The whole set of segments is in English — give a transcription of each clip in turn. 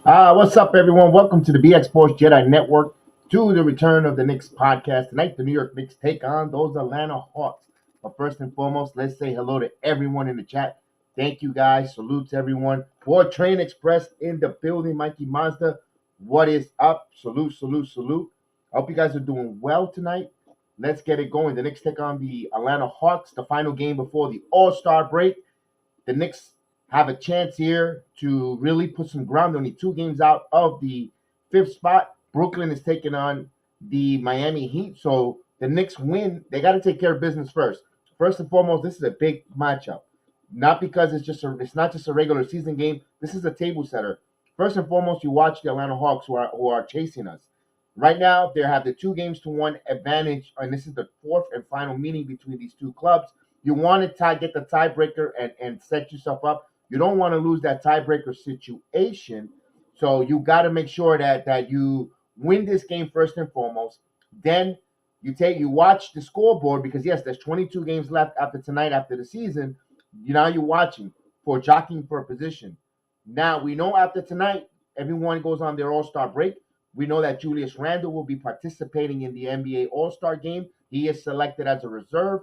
What's up, everyone? Welcome to the BX Sports Jedi Network, to the return of the Knicks podcast. Tonight, the New York Knicks take on those Atlanta Hawks. But first and foremost, let's say hello to everyone in the chat. Thank you, guys. Salute to everyone. For Train Express in the building, Mikey Mazda, what is up? Salute, salute, salute. I hope you guys are doing well tonight. Let's get it going. The Knicks take on the Atlanta Hawks, the final game before the All-Star break. The Knicks have a chance here to really put some ground. Only 2 games out of the fifth spot. Brooklyn is taking on the Miami Heat. So the Knicks win. They got to take care of business first. First and foremost, this is a big matchup. Not because it's not just a regular season game. This is a table setter. First and foremost, you watch the Atlanta Hawks who are chasing us. Right now, they have the 2 games to 1 advantage, and this is the fourth and final meeting between these two clubs. You want to get the tiebreaker and set yourself up. You don't want to lose that tiebreaker situation. So you got to make sure that you win this game first and foremost. Then you watch the scoreboard, because yes, there's 22 games left after tonight, after the season. Now you're watching for jockeying for a position. Now we know after tonight, everyone goes on their All-Star break. We know that Julius Randle will be participating in the NBA All-Star game. He is selected as a reserve.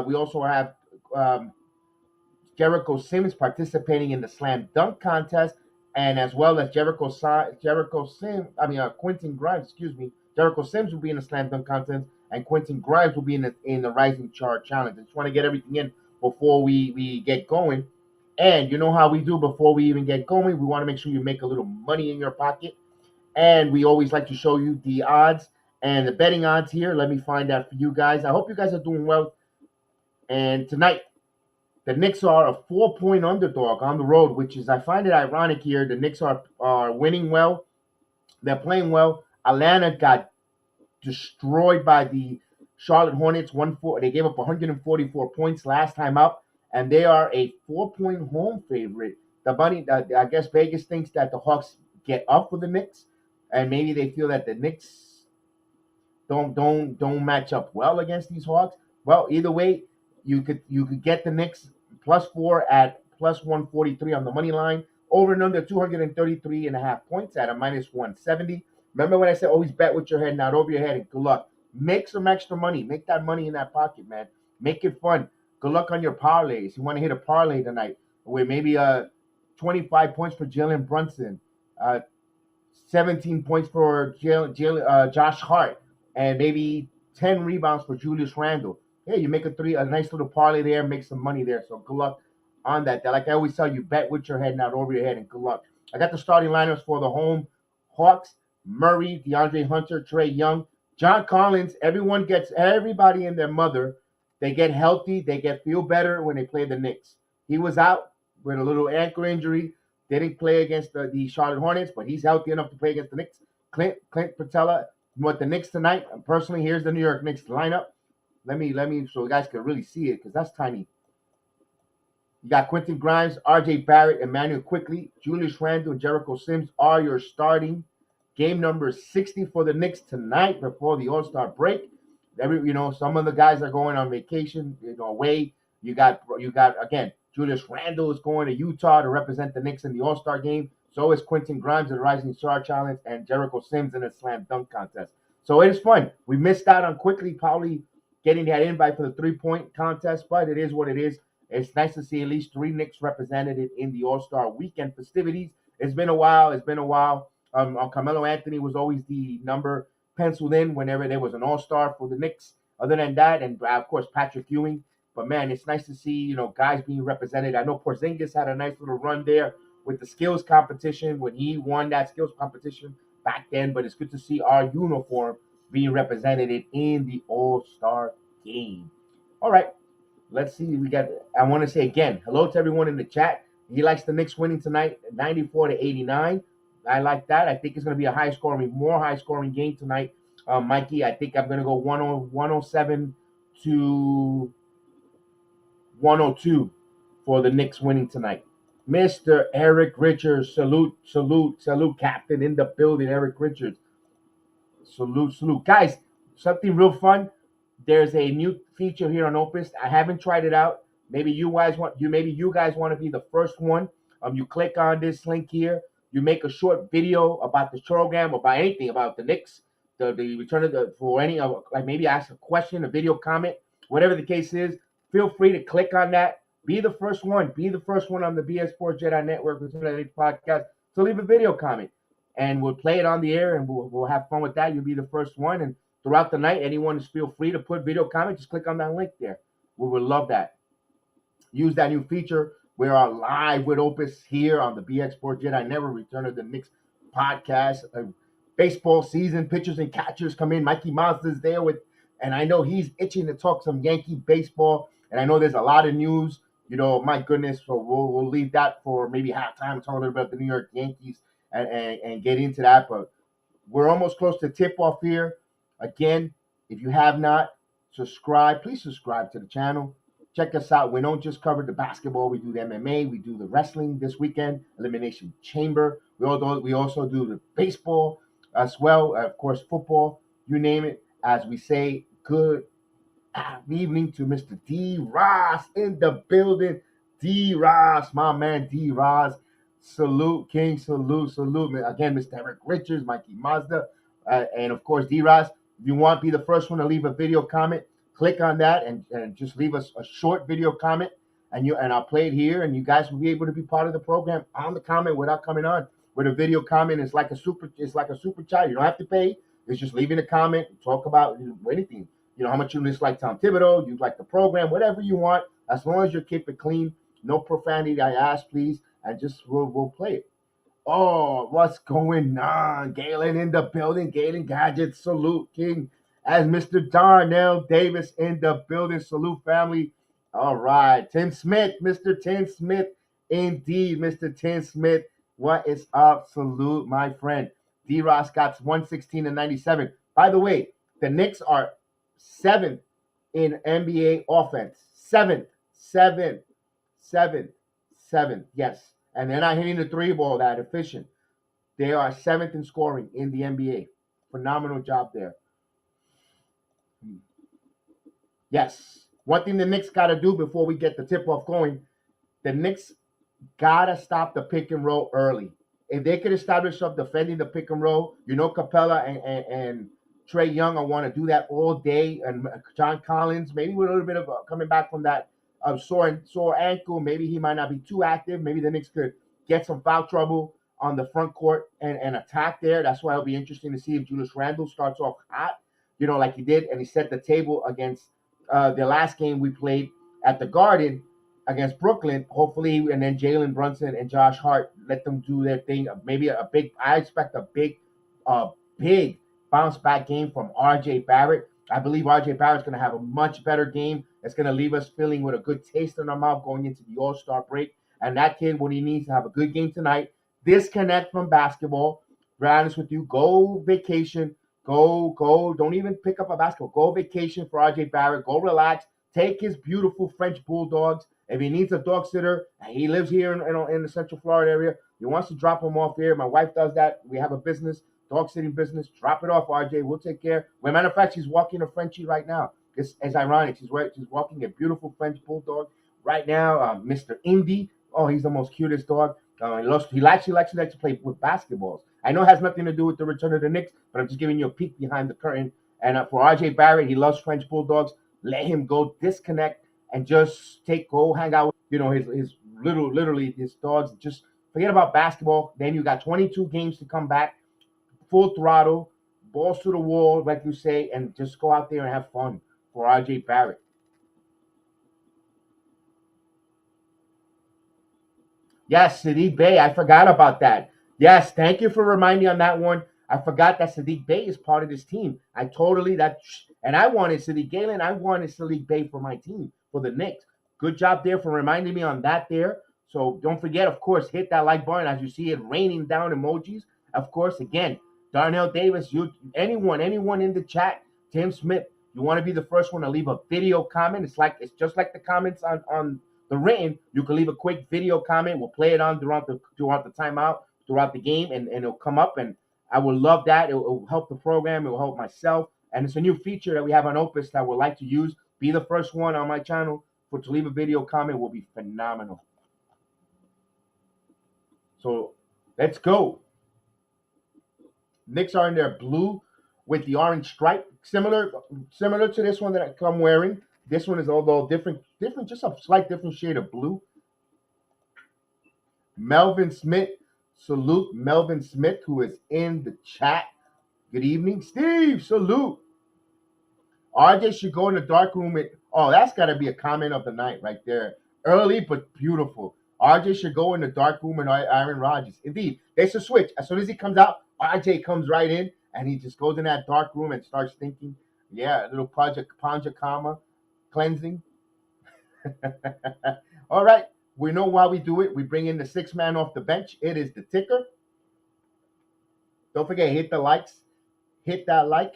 We also have Jericho Sims participating in the slam dunk contest, and as well as Quentin Grimes. Excuse me. Jericho Sims will be in the slam dunk contest, and Quentin Grimes will be in the Rising Chart Challenge. I just want to get everything in before we get going. And you know how we do before we even get going. We want to make sure you make a little money in your pocket. And we always like to show you the odds and the betting odds here. Let me find that for you guys. I hope you guys are doing well. And tonight, the Knicks are a 4-point underdog on the road, which is, I find it ironic here. The Knicks are winning well. They're playing well. Atlanta got destroyed by the Charlotte Hornets. They gave up 144 points last time out, and they are a 4-point home favorite. I guess Vegas thinks that the Hawks get up with the Knicks, and maybe they feel that the Knicks don't match up well against these Hawks. Well, either way, you could get the Knicks +4 at +143 on the money line. Over and under 233.5 points at a -170. Remember when I said always bet with your head, not over your head, and good luck. Make some extra money. Make that money in that pocket, man. Make it fun. Good luck on your parlays. You want to hit a parlay tonight with maybe 25 points for Jalen Brunson, 17 points for Josh Hart, and maybe 10 rebounds for Julius Randle. Hey, you make a nice little parlay there, make some money there. So good luck on that. Like I always tell you, bet with your head, not over your head, and good luck. I got the starting lineups for the home Hawks: Murray, DeAndre Hunter, Trae Young, John Collins. Everybody and their mother. They get healthy. They feel better when they play the Knicks. He was out with a little ankle injury. Didn't play against the Charlotte Hornets, but he's healthy enough to play against the Knicks. Clint Patella with the Knicks tonight. And personally, here's the New York Knicks lineup. Let me so you guys can really see it, because that's tiny. You got Quentin Grimes, R.J. Barrett, Emmanuel Quickly, Julius Randle, and Jericho Sims are your starting. Game number 60 for the Knicks tonight before the All-Star break. Some of the guys are going on vacation, away. You got again, Julius Randle is going to Utah to represent the Knicks in the All-Star game. So is Quentin Grimes in the Rising Star Challenge, and Jericho Sims in the Slam Dunk Contest. So it is fun. We missed out on Quickly probably getting that invite for the 3-point contest, but it is what it is. It's nice to see at least 3 Knicks represented in the All-Star weekend festivities. It's been a while. Carmelo Anthony was always the number penciled in whenever there was an All-Star for the Knicks. Other than that, and of course Patrick Ewing. But man, it's nice to see guys being represented. I know Porzingis had a nice little run there with the skills competition when he won that skills competition back then. But it's good to see our uniform being represented in the All-Star game. All right, let's see. I want to say again, hello to everyone in the chat. He likes the Knicks winning tonight, 94-89. I like that. I think it's going to be more high-scoring game tonight. Mikey, I think I'm going to go 107 to 102 for the Knicks winning tonight. Mr. Eric Richards, salute, captain in the building, Eric Richards. Salute. Guys, something real fun. There's a new feature here on Opus. I haven't tried it out. Maybe you guys want to be the first one. You click on this link here. You make a short video about the program, about anything, about the Knicks, the return of the for any of like maybe ask a question, a video comment, whatever the case is. Feel free to click on that. Be the first one. Be the first one on the BS Sports Jedi Network Return of the Knicks podcast to leave a video comment, and we'll play it on the air, and we'll have fun with that. You'll be the first one, and throughout the night, anyone is feel free to put video comments. Just click on that link there. We would love that. Use that new feature. We are live with Opus here on the BX Sports Jedi Network Return of the Knicks podcast. Baseball season, pitchers and catchers come in. Mikey Mazda's there with, and I know he's itching to talk some Yankee baseball. And I know there's a lot of news. My goodness. So we'll leave that for maybe halftime. Talk a little bit about the New York Yankees and get into that. But we're almost close to tip off here. Again, if you have not subscribed, please subscribe to the channel. Check us out. We don't just cover the basketball. We do the MMA. We do the wrestling this weekend, Elimination Chamber. We also do the baseball as well. Of course, football, you name it. As we say, good evening to Mr. D. Ross in the building. D. Ross, my man, D. Ross. Salute, King. Salute. Man. Again, Mr. Eric Richards, Mikey Mazda, and of course, D. Ross. If you want to be the first one to leave a video comment, click on that and just leave us a short video comment, and I'll play it here, and you guys will be able to be part of the program on the comment without coming on. With a video comment, it's like a super chat. You don't have to pay. It's just leaving a comment, talk about anything. How much you dislike Tom Thibodeau, you like the program, whatever you want, as long as you keep it clean, no profanity. I ask, please, and just we'll play it. Oh, what's going on? Galen in the building. Galen Gadget, salute, King. As Mr. Darnell Davis in the building. Salute, family. All right. Tim Smith, Mr. Tim Smith. Indeed, Mr. Tim Smith. What is up? Salute, my friend. D-Ross got 116-97. By the way, the Knicks are 7th in NBA offense. 7th. Yes. And they're not hitting the three ball that efficient. They are 7th in scoring in the NBA. Phenomenal job there. Yes. One thing the Knicks got to do before we get the tip-off going, the Knicks got to stop the pick and roll early. If they could establish up defending the pick and roll, Capella and Trey Young, I want to do that all day. And John Collins, maybe with a little bit of coming back from that sore ankle, maybe he might not be too active. Maybe the Knicks could get some foul trouble on the front court and attack there. That's why it'll be interesting to see if Julius Randle starts off hot, like he did, and he set the table against the last game we played at the Garden against Brooklyn. Hopefully, and then Jalen Brunson and Josh Hart, let them do their thing. Maybe I expect a big bounce back game from RJ Barrett. I believe RJ Barrett's going to have a much better game. It's going to leave us feeling with a good taste in our mouth going into the All-Star break. And that kid, what he needs to have a good game tonight, disconnect from basketball. To be honest with you, go vacation. Go. Don't even pick up a basketball. Go vacation for RJ Barrett. Go relax. Take his beautiful French bulldogs. If he needs a dog sitter, he lives here in the Central Florida area. He wants to drop him off here. My wife does that. We have a business, dog sitting business. Drop it off, RJ. We'll take care. As a matter of fact, she's walking a Frenchie right now. It's ironic. She's walking a beautiful French bulldog right now. Mr. Indy. Oh, he's the most cutest dog. He actually likes to play with basketballs. I know it has nothing to do with the return of the Knicks, but I'm just giving you a peek behind the curtain. And for RJ Barrett, he loves French bulldogs. Let him go disconnect and just go hang out with, his literally his dogs. Just forget about basketball. Then you got 22 games to come back, full throttle, balls to the wall, like you say, and just go out there and have fun for RJ Barrett. Yes, Sadiq Bey. I forgot about that. Yes, thank you for reminding me on that one. I forgot that Sadiq Bey is part of this team. And I wanted Sadiq Galen. I wanted Sadiq Bey for my team, for the Knicks. Good job there for reminding me on that there. So don't forget, of course, hit that like button as you see it raining down emojis. Of course, again, Darnell Davis, anyone in the chat, Tim Smith, you want to be the first one to leave a video comment. It's just like the comments on the written. You can leave a quick video comment. We'll play it on throughout the timeout, throughout the game, and it'll come up, and I would love that. It will help the program. It will help myself. And it's a new feature that we have on Opus that we'd like to use. Be the first one on my channel to leave a video comment will be phenomenal. So Let's go. Knicks are in their blue with the orange stripe, similar to this one that I'm wearing. This one is although different, just a slight different shade of blue. Melvin Smith, salute Melvin Smith, who is in the chat. Good evening, Steve. Salute. RJ should go in the dark room. Oh, that's got to be a comment of the night right there. Early but beautiful. RJ should go in the dark room and Aaron Rodgers. Indeed, they should switch. As soon as he comes out, RJ comes right in and he just goes in that dark room and starts thinking. Yeah, a little project Panjakama cleansing. All right. We know why we do it. We bring in the sixth man off the bench. It is the ticker. Don't forget, hit the likes. Hit that like.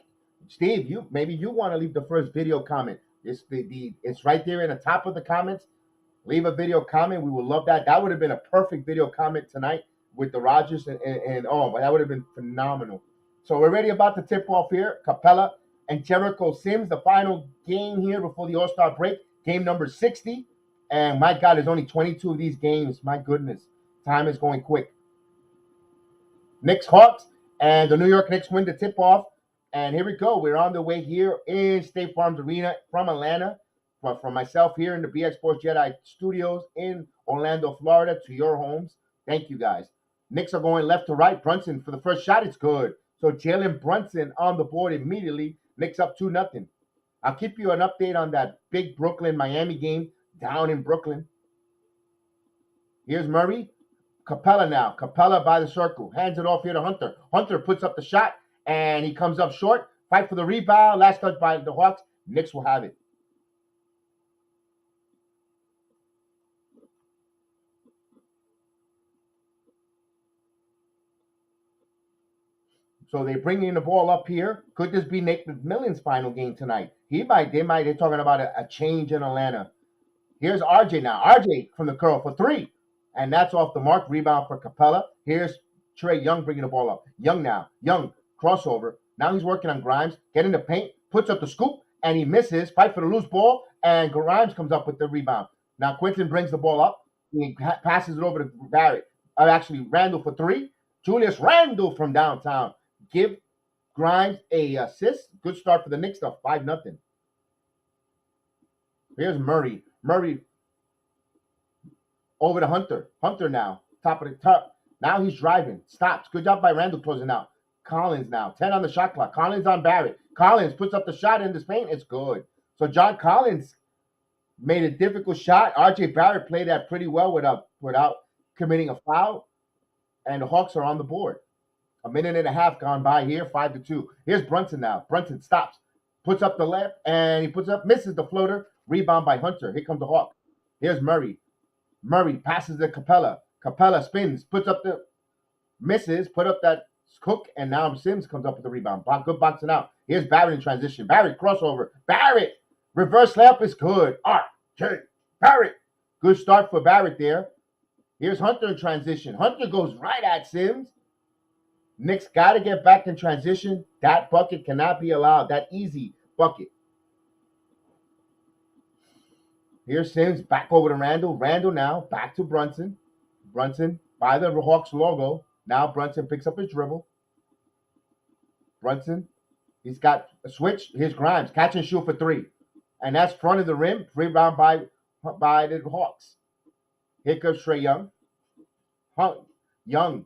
Steve, maybe you want to leave the first video comment. It's right there in the top of the comments. Leave a video comment. We would love that. That would have been a perfect video comment tonight with the Rodgers and oh, that would have been phenomenal. So we're ready about to tip off here. Capella and Jericho Sims, the final game here before the All-Star break. Game number 60. And my God, there's only 22 of these games. My goodness. Time is going quick. Knicks Hawks and the New York Knicks win the tip-off. And here we go. We're on the way here in State Farm's Arena from Atlanta. From myself here in the BX Sports JEDI studios in Orlando, Florida, to your homes. Thank you, guys. Knicks are going left to right. Brunson for the first shot. It's good. So Jalen Brunson on the board immediately. Knicks up 2-0. I'll keep you an update on that big Brooklyn-Miami game down in Brooklyn. Here's Murray. Capella now. Capella by the circle. Hands it off here to Hunter. Hunter puts up the shot, and he comes up short. Fight for the rebound. Last touch by the Hawks. Knicks will have it. So they bring in the ball up here. Could this be Nate McMillan's final game tonight? They're talking about a change in Atlanta. Here's RJ now. RJ from the curl for three. And that's off the mark. Rebound for Capella. Here's Trae Young bringing the ball up. Young now. Young crossover. Now he's working on Grimes. Get in the paint. Puts up the scoop. And he misses. Fight for the loose ball. And Grimes comes up with the rebound. Now Quentin brings the ball up. He passes it over to Barrett. Actually, Randall for three. Julius Randle from downtown. Give Grimes a assist. Good start for the Knicks stuff. 5-0. Here's Murray. Murray over to Hunter. Hunter now. Top of the top. Now he's driving. Stops. Good job by Randall closing out. Collins now. 10 on the shot clock. Collins on Barrett. Collins puts up the shot in this paint. It's good. So John Collins made a difficult shot. RJ Barrett played that pretty well without committing a foul. And the Hawks are on the board. A minute and a half gone by here, 5-2. Here's Brunson now. Brunson stops, puts up the left, and he misses the floater. Rebound by Hunter. Here comes the Hawk. Here's Murray. Murray passes to Capella. Capella spins, misses, put up that hook, and now Sims comes up with the rebound. Good boxing out. Here's Barrett in transition. Barrett crossover. Barrett reverse layup is good. RJ Barrett. Good start for Barrett there. Here's Hunter in transition. Hunter goes right at Sims. Knicks got to get back in transition. That bucket cannot be allowed. That easy bucket. Here's Sims back over to Randall. Randall now back to Brunson. Brunson by the Hawks logo. Now Brunson picks up his dribble. Brunson, he's got a switch. Here's Grimes. Catch and shoot for three. And that's front of the rim. Rebound by the Hawks. Here comes Trae Young. Young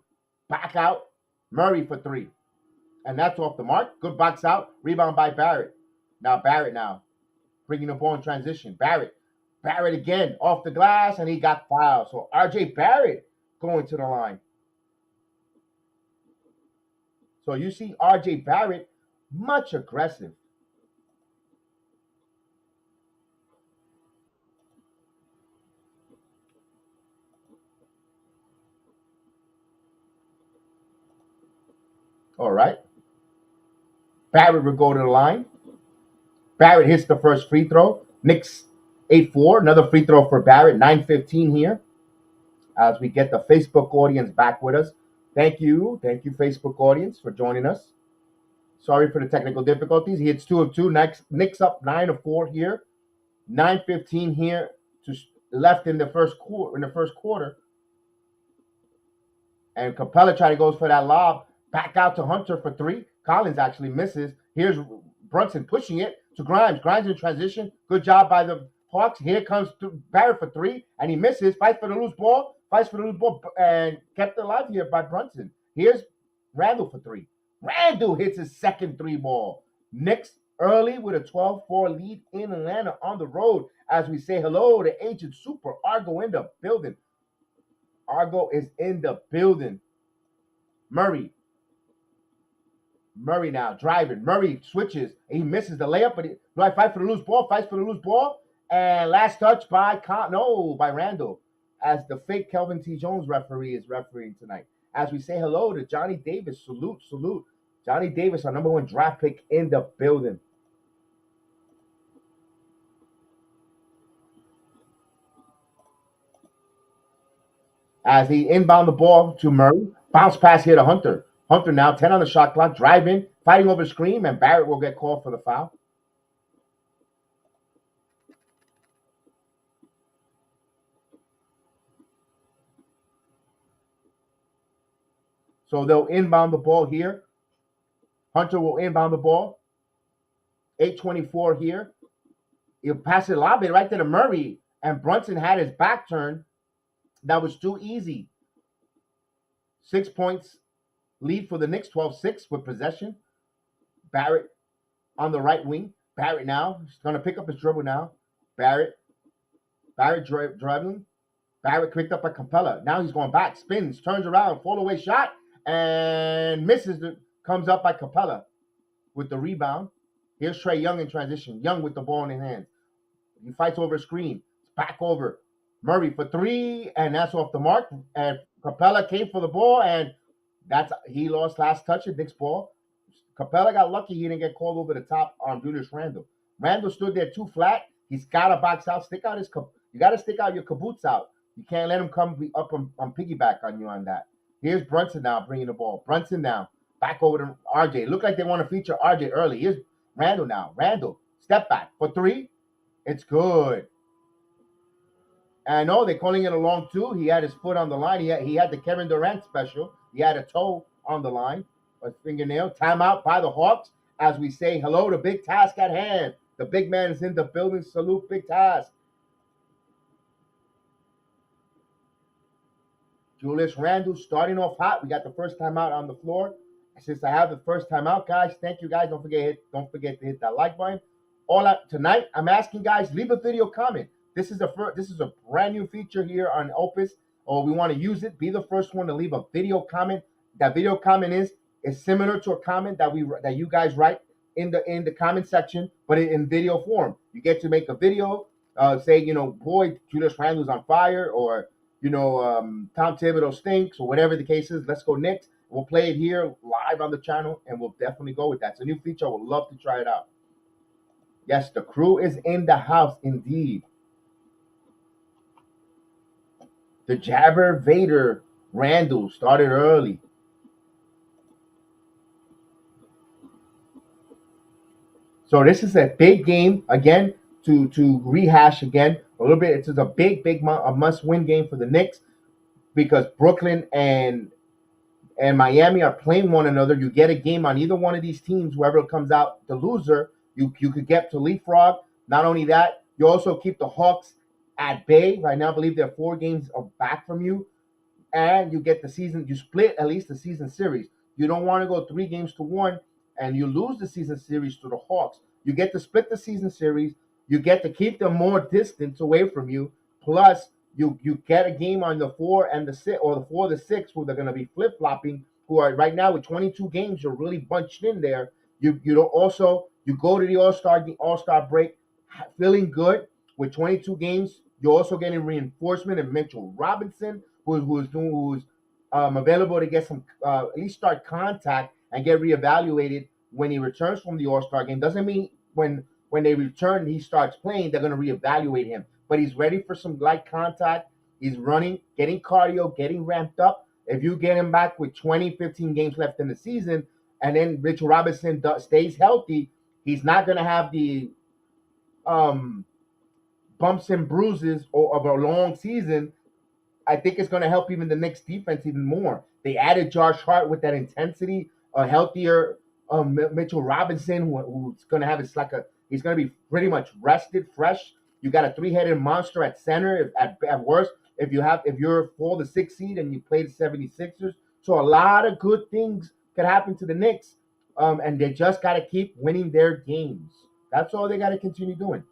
back out. Murray for three. And that's off the mark. Good box out. Rebound by Barrett. Now Barrett bringing the ball in transition. Barrett again off the glass, and he got fouled. So RJ Barrett going to the line. So you see RJ Barrett much aggressive. All right. Barrett will go to the line. Barrett hits the first free throw. Knicks 8-4. Another free throw for Barrett. 9:15 here as we get the Facebook audience back with us. Thank you, Facebook audience, for joining us. Sorry for the technical difficulties. He hits 2 of 2. Knicks up 9-4 here. 9:15 here left in the first quarter. And Capella try to goes for that lob. Back out to Hunter for three. Collins actually misses. Here's Brunson pushing it to Grimes. Grimes in transition. Good job by the Hawks. Here comes Barrett for three, and he misses. Fights for the loose ball. Fights for the loose ball, and kept alive here by Brunson. Here's Randall for three. Randall hits his second three ball. Knicks early with a 12-4 lead in Atlanta on the road as we say hello to Agent Super Argo in the building. Argo is in the building. Murray now driving. Murray switches. He misses the layup, but he fight for the loose ball. Fights for the loose ball. And last touch by Randall, as the fake Kelvin T. Jones referee is refereeing tonight. As we say hello to Johnny Davis. Salute. Johnny Davis, our number one draft pick in the building. As he inbound the ball to Murray. Bounce pass here to Hunter. Hunter now 10 on the shot clock, driving, fighting over screen, and Barrett will get called for the foul. So they'll inbound the ball here. Hunter will inbound the ball. 8:24 here. He'll pass it a lot bit right there to Murray, and Brunson had his back turned. That was too easy. 6 points lead for the Knicks, 12-6 with possession. Barrett on the right wing. Barrett now. He's going to pick up his dribble now. Barrett dribbling. Barrett picked up by Capella. Now he's going back, spins, turns around, fall away shot, and misses. Comes up by Capella with the rebound. Here's Trae Young in transition. Young with the ball in his hands. He fights over a screen. Back over. Murray for three, and that's off the mark. And Capella came for the ball, and he lost last touch at Knicks ball. Capella got lucky he didn't get called over the top on Julius Randle. Randle stood there too flat. He's got to box out. You got to stick out your caboose out. You can't let him come up on piggyback on you on that. Here's Brunson now bringing the ball. Brunson now. Back over to RJ. Look like they want to feature RJ early. Here's Randle now. Randle. Step back for three. It's good. And I know they're calling it a long two. He had his foot on the line. He had the Kevin Durant special. He had a toe on the line. A fingernail. Timeout by the Hawks as we say hello to Big Task at hand. The big man is in the building. Salute, Big Task. Julius Randle starting off hot. We got the first timeout on the floor. Since I have the first timeout, guys, thank you guys. Don't forget to hit that like button. Tonight, I'm asking guys, leave a video comment. This is a brand new feature here on Opus, or we want to use it. Be the first one to leave a video comment. That video comment is similar to a comment that you guys write in the comment section, but in video form. You get to make a video, say, boy, Julius Randle's on fire, or Tom Thibodeau stinks, or whatever the case is. Let's go Knicks. We'll play it here live on the channel, and we'll definitely go with that. It's a new feature. I would love to try it out. Yes, the crew is in the house indeed. The Jabber Vader Randle started early. So this is a big game again to rehash again a little bit. It's just a big must-win game for the Knicks because Brooklyn and Miami are playing one another. You get a game on either one of these teams. Whoever comes out the loser, you could get to leapfrog. Not only that, you also keep the Hawks at bay. Right now, I believe they're 4 games back from you. And you get the season. You split at least the season series. You don't want to go 3-1 and you lose the season series to the Hawks. You get to split the season series. You get to keep them more distance away from you. Plus, you get a game on the 4 and the 6, or the 4 the 6, who they're going to be flip-flopping, who are right now with 22 games, you're really bunched in there. You go to the All-Star break feeling good with 22 games. You're also getting reinforcement in Mitchell Robinson, who's available to get some at least start contact and get reevaluated when he returns from the All-Star game. Doesn't mean when they return he starts playing, they're going to reevaluate him. But he's ready for some light contact. He's running, getting cardio, getting ramped up. If you get him back with 15 games left in the season, and then Mitchell Robinson stays healthy, he's not going to have the bumps and bruises of a long season I think it's going to help even the Knicks defense even more. They added Josh Hart with that intensity, a healthier Mitchell Robinson, who's going to have his like a he's going to be pretty much rested, fresh. You got a three-headed monster at center. At worst, if you're for the 6th seed and you play the 76ers, so a lot of good things could happen to the Knicks, and they just got to keep winning their games. That's all they got to continue doing.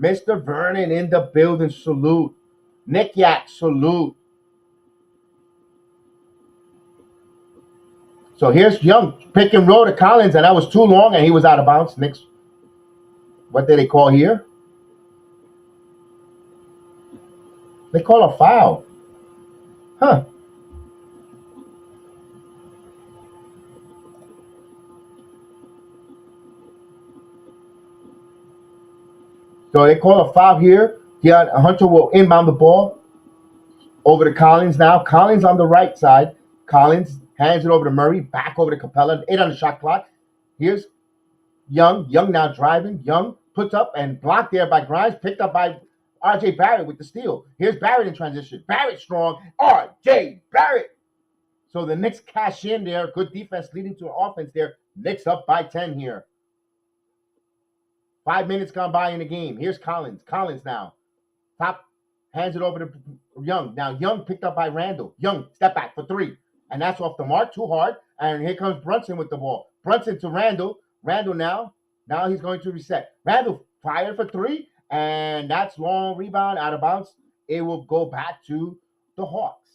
Mr. Vernon in the building, salute. Nick Yak, salute. So here's Young, pick and roll to Collins, and that was too long, and he was out of bounds. Knicks, what did they call here? They call a foul. Huh. So they call a foul here. Yeah, Hunter will inbound the ball over to Collins now. Collins on the right side. Collins hands it over to Murray, back over to Capella. 8 on the shot clock. Here's Young. Young now driving. Young puts up and blocked there by Grimes. Picked up by R.J. Barrett with the steal. Here's Barrett in transition. Barrett strong. R.J. Barrett. So the Knicks cash in there. Good defense leading to an offense there. Knicks up by 10 here. 5 minutes gone by in the game. Here's Collins. Collins now. Top hands it over to Young. Now Young picked up by Randall. Young step back for 3. And that's off the mark. Too hard. And here comes Brunson with the ball. Brunson to Randall. Randall now. Now he's going to reset. Randall fired for 3. And that's long rebound out of bounds. It will go back to the Hawks.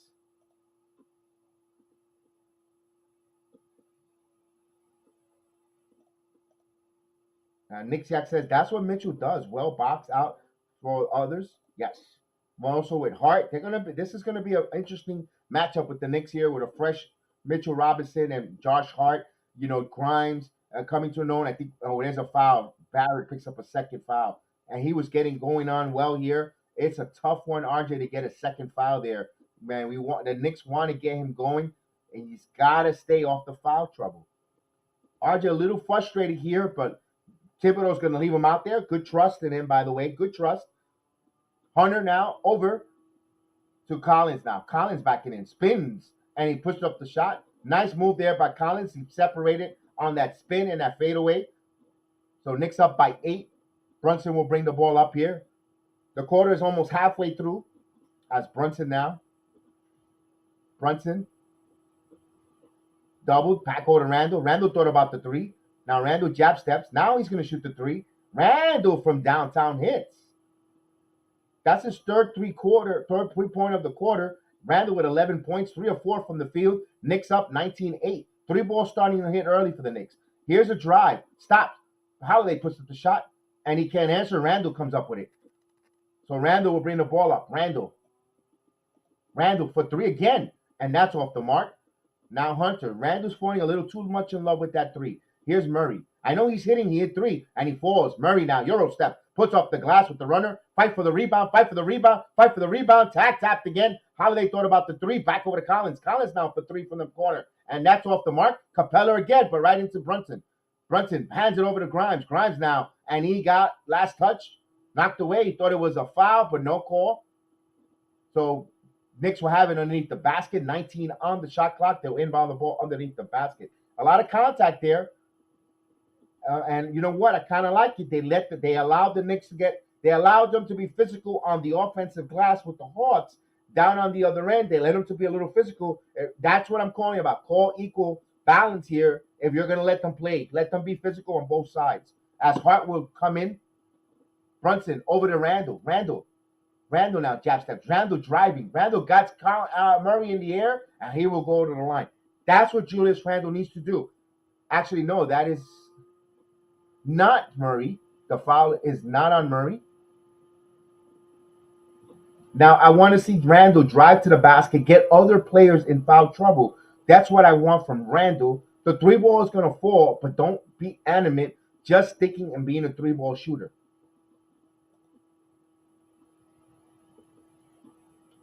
Nick Jack says that's what Mitchell does. Well box out for others. Yes. Well, also with Hart, this is gonna be an interesting matchup with the Knicks here with a fresh Mitchell Robinson and Josh Hart. Grimes coming to known. I think there's a foul. Barrett picks up a second foul, and he was getting going on well here. It's a tough one, RJ, to get a second foul there. Man, the Knicks want to get him going, and he's got to stay off the foul trouble. RJ a little frustrated here, but Thibodeau's going to leave him out there. Good trust in him, by the way. Good trust. Hunter now over to Collins now. Collins backing in. Spins, and he pushed up the shot. Nice move there by Collins. He separated on that spin and that fadeaway. So Knicks up by 8. Brunson will bring the ball up here. The quarter is almost halfway through. As Brunson now. Brunson doubled. Back over to Randall. Randall thought about the 3. Now Randall jab steps. Now he's going to shoot the 3. Randall from downtown hits. That's his third three-point of the quarter. Randall with 11 points, 3 or 4 from the field. Knicks up 19-8. 3 balls starting to hit early for the Knicks. Here's a drive. Stop. Holiday puts up the shot, and he can't answer. Randall comes up with it. So Randall will bring the ball up. Randall for 3 again, and that's off the mark. Now Hunter. Randall's falling a little too much in love with that 3. Here's Murray. I know he's hitting. He hit 3, and he falls. Murray now, Euro step. Puts off the glass with the runner. Fight for the rebound. Fight for the rebound. Fight for the rebound. Tapped again. Holiday thought about the 3. Back over to Collins. Collins now for 3 from the corner. And that's off the mark. Capella again, but right into Brunson. Brunson hands it over to Grimes. Grimes now. And he got last touch. Knocked away. He thought it was a foul, but no call. So Knicks will have it underneath the basket. 19 on the shot clock. They'll inbound the ball underneath the basket. A lot of contact there. And you know what? I kind of like it. They allowed the Knicks they allowed them to be physical on the offensive glass with the Hawks. Down on the other end, they let them to be a little physical. That's what I'm calling about. Call equal balance here. If you're going to let them play, let them be physical on both sides. As Hart will come in, Brunson over to Randall. Randall now jab steps. Randall driving. Randall got Murray in the air, and he will go to the line. That's what Julius Randle needs to do. Actually, no, that is not Murray. The foul is not on Murray. Now, I want to see Randle drive to the basket, get other players in foul trouble. That's what I want from Randle. The 3-ball is going to fall, but don't be animate, just sticking and being a 3-ball shooter.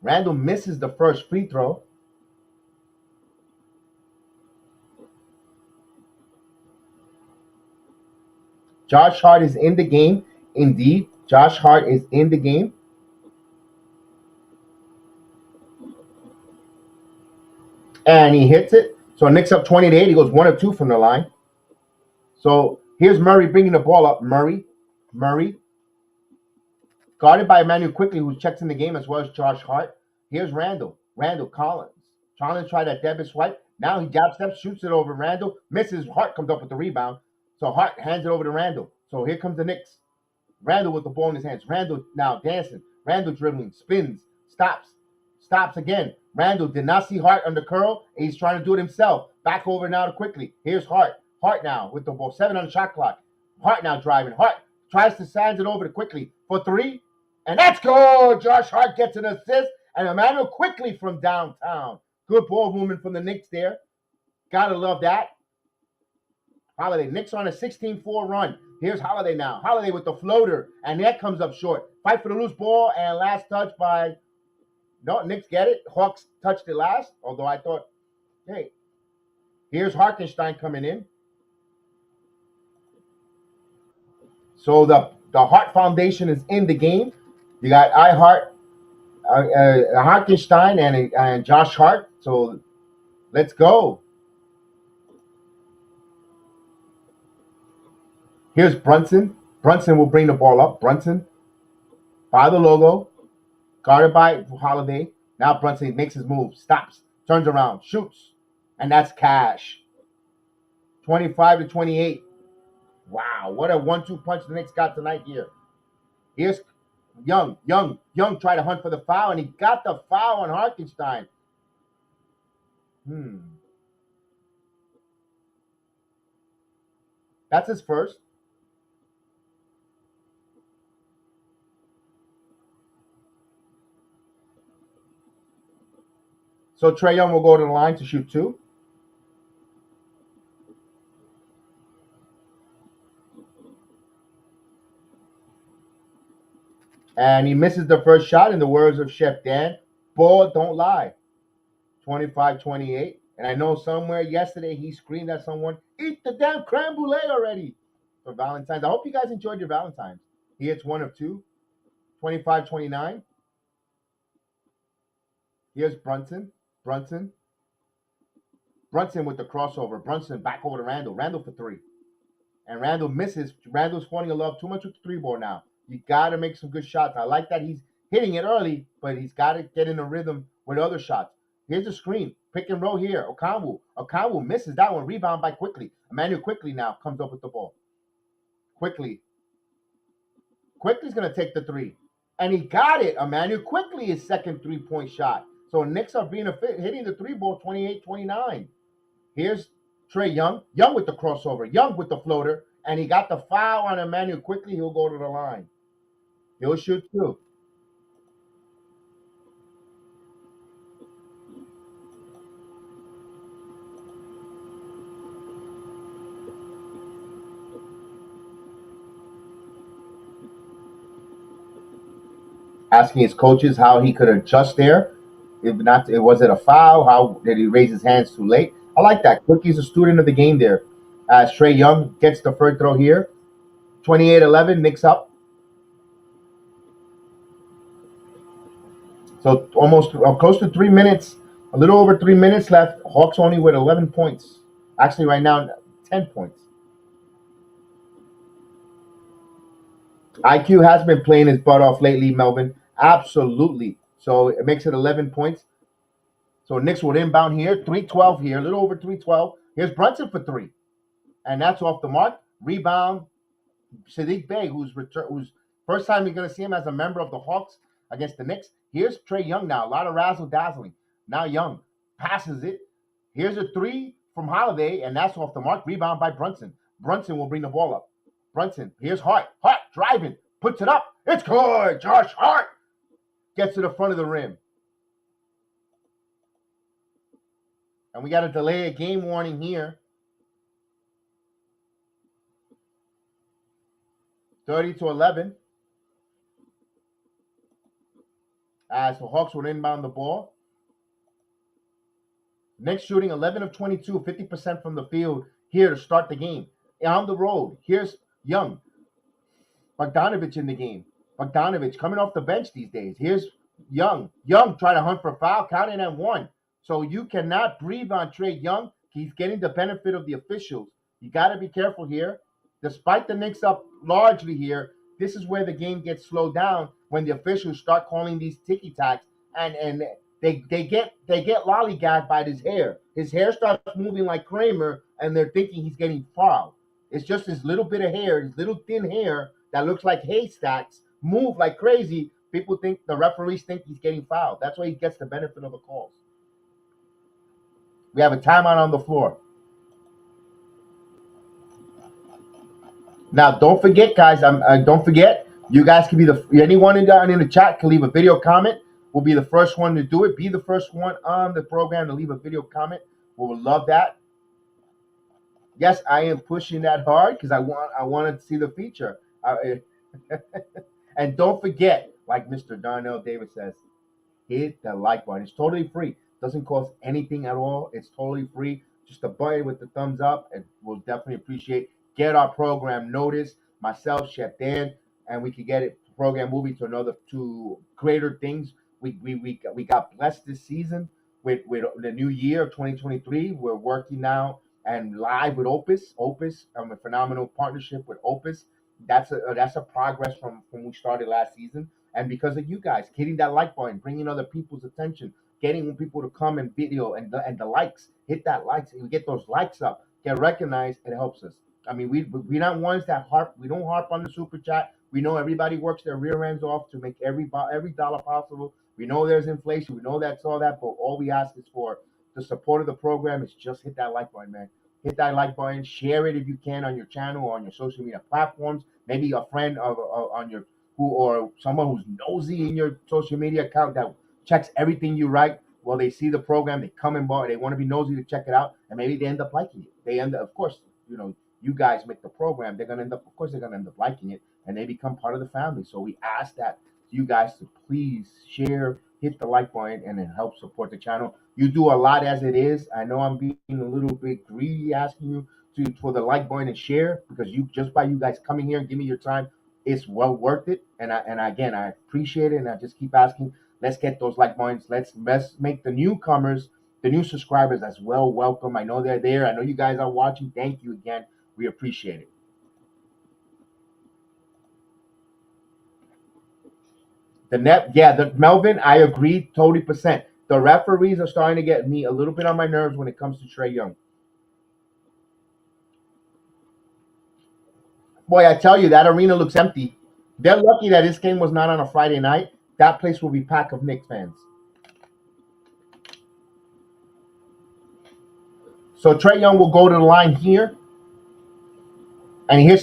Randle misses the first free throw. Josh Hart is in the game. Indeed, Josh Hart is in the game. and he hits it. So Knicks up 20-8. He goes 1 of 2 from the line. So here's Murray bringing the ball up. Murray, guarded by Emmanuel quickly, who checks in the game as well as Josh Hart. Here's Randall Collins. Collins tried that debit swipe. Now he jab steps, shoots it over Randall, misses. Hart comes up with the rebound. So Hart hands it over to Randall. So here comes the Knicks. Randall with the ball in his hands. Randall now dancing. Randall dribbling, spins, stops again. Randall did not see Hart under curl, and he's trying to do it himself. Back over now to quickly. Here's Hart. Hart now with the ball. 7 on the shot clock. Hart now driving. Hart tries to send it over to quickly for 3. And that's good. Josh Hart gets an assist. And Emmanuel quickly from downtown. Good ball movement from the Knicks there. Gotta love that. Holiday. Knicks on a 16-4 run. Here's Holiday now. Holiday with the floater. And that comes up short. Fight for the loose ball. And last touch by... No, Knicks get it. Hawks touched it last. Although I thought, hey. Here's Hartenstein coming in. So the Hart Foundation is in the game. You got Hartenstein and Josh Hart. So let's go. Here's Brunson. Brunson will bring the ball up. Brunson by the logo, guarded by Holiday. Now Brunson makes his move, stops, turns around, shoots, and that's cash. 25-28. Wow, what a 1-2 punch the Knicks got tonight here. Here's Young tried to hunt for the foul, and he got the foul on Hartenstein. That's his first. So Trae Young will go to the line to shoot 2. And he misses the first shot. In the words of Chef Dan, ball don't lie. 25-28. And I know somewhere yesterday he screamed at someone, eat the damn creme brulee already for Valentine's. I hope you guys enjoyed your Valentine's. He hits 1 of 2. 25-29. Here's Brunson with the crossover. Brunson back over to Randall. Randall for 3. And Randall misses. Randall's falling in love too much with the 3 ball now. You got to make some good shots. I like that he's hitting it early, but he's got to get in a rhythm with other shots. Here's a screen. Pick and roll here. Okongwu misses that one. Rebound by Quickly. Emmanuel Quickly now comes up with the ball. Quickly's going to take the 3. And he got it. Emmanuel Quickly, his second 3-point shot. So Knicks are being hitting the 3 ball 28-29. Here's Trae Young. Young with the crossover. Young with the floater. And he got the foul on Emmanuel Quickly. He'll go to the line. He'll shoot 2. Asking his coaches how he could adjust there. If not, was it a foul? How did he raise his hands too late? I like that. Quickly's a student of the game there. As Trae Young gets the first throw here. 28-11, Knicks up. So almost close to 3 minutes, a little over 3 minutes left. Hawks only with 11 points. Actually, right now, 10 points. IQ has been playing his butt off lately, Melvin. Absolutely. So it makes it 11 points. So Knicks will inbound here. 3:12 here, a little over 3:12. Here's Brunson for 3. And that's off the mark. Rebound, Sadiq Bey, who's first time you're going to see him as a member of the Hawks against the Knicks. Here's Trae Young now. A lot of razzle-dazzling. Now Young passes it. Here's a 3 from Holiday, and that's off the mark. Rebound by Brunson. Brunson will bring the ball up. Brunson, here's Hart. Hart driving, puts it up. It's good. Josh Hart gets to the front of the rim. And we got to delay a game warning here. 30-11. As the Hawks will inbound the ball. Knicks shooting 11 of 22, 50% from the field here to start the game. On the road, here's Young. Bogdanovich in the game. Bogdanovich coming off the bench these days. Here's Young. Young trying to hunt for a foul, counting at 1. So you cannot breathe on Trey Young. He's getting the benefit of the officials. You got to be careful here. Despite the Knicks up largely here, this is where the game gets slowed down when the officials start calling these ticky tacks, and they get lollygagged by his hair. His hair starts moving like Kramer, and they're thinking he's getting fouled. It's just this little bit of hair, this little thin hair that looks like haystacks, move like crazy. People think the referees think he's getting fouled. That's why he gets the benefit of the calls. We have a timeout on the floor. Now, don't forget, guys. Don't forget. You guys can be anyone in the chat can leave a video comment. We'll be the first one to do it. Be the first one on the program to leave a video comment. We would love that. Yes, I am pushing that hard because I wanted to see the feature. And don't forget, like Mr. Darnell Davis says, hit the like button. It's totally free. Doesn't cost anything at all. It's totally free. Just a button with the thumbs up, and we'll definitely appreciate. Get our program noticed. Myself, Chef Dan, and we can get it program moving to greater things. We got blessed this season with the new year of 2023. We're working now and live with Opus. Opus, a phenomenal partnership with Opus. That's a progress from when we started last season. And because of you guys hitting that like button, bringing other people's attention, getting people to come and video and the likes, hit that likes. We get those likes up, get recognized. It helps us. I mean, we're not ones that harp. We don't harp on the super chat. We know everybody works their rear ends off to make every dollar possible. We know there's inflation. We know that's all that. But all we ask is for the support of the program. Is just hit that like button, man. Hit that like button. Share it if you can on your channel or on your social media platforms. Maybe a friend on your or someone who's nosy in your social media account that checks everything you write. Well, they see the program, they come and bar, they want to be nosy to check it out, and maybe they end up liking it. They end up, of course, you guys make the program. They're gonna end up, of course, they're gonna end up liking it, and they become part of the family. So we ask that you guys to please share, hit the like button, and then help support the channel. You do a lot as it is. I know I'm being a little bit greedy asking you for the like button and share because just by you guys coming here and giving me your time, it's well worth it. And again, I appreciate it, and I just keep asking. Let's get those like buttons. Let's make the newcomers, the new subscribers as well welcome. I know they're there. I know you guys are watching. Thank you again. We appreciate it. Melvin, I agree totally percent. The referees are starting to get me a little bit on my nerves when it comes to Trey Young. Boy, I tell you, that arena looks empty. They're lucky that this game was not on a Friday night. That place will be packed of Knicks fans. So Trey Young will go to the line here. And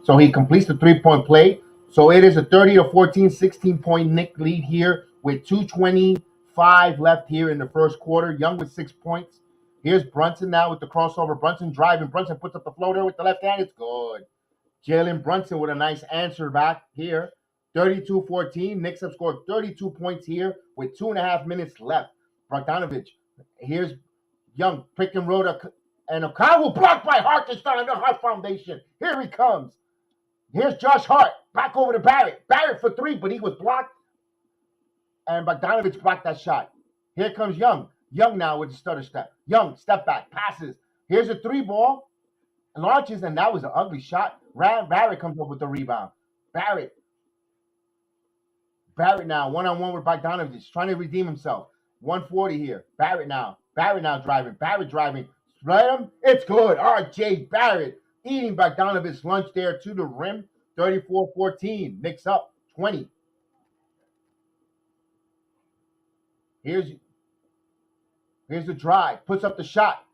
so he completes the 3-point play. So it is a 30-14, 16-point Knick lead here with 2:25 left here in the first quarter. Young with 6 points. Here's Brunson now with the crossover. Brunson driving. Brunson puts up the floater with the left hand. It's good. Jalen Brunson with a nice answer back here. 32-14. Knicks have scored 32 points here with 2.5 minutes left. Bogdanovich. Here's Young. Pick and roll. And Okawah blocked by Hartenstein on the Hart Foundation. Here he comes. Here's Josh Hart. Back over to Barrett. Barrett for three, but he was blocked. And Bogdanovich blocked that shot. Here comes Young. Young now with the stutter step. Young, step back, passes. Here's a three ball. Launches, and that was an ugly shot. Barrett comes up with the rebound. Barrett now, one-on-one with Bogdanovich, trying to redeem himself. 140 here. Barrett now driving. Barrett driving. Spread him. It's good. R.J. Barrett eating Bogdanovich's lunch there to the rim. 34-14. Knicks up 20. Here's the drive. Puts up the shot.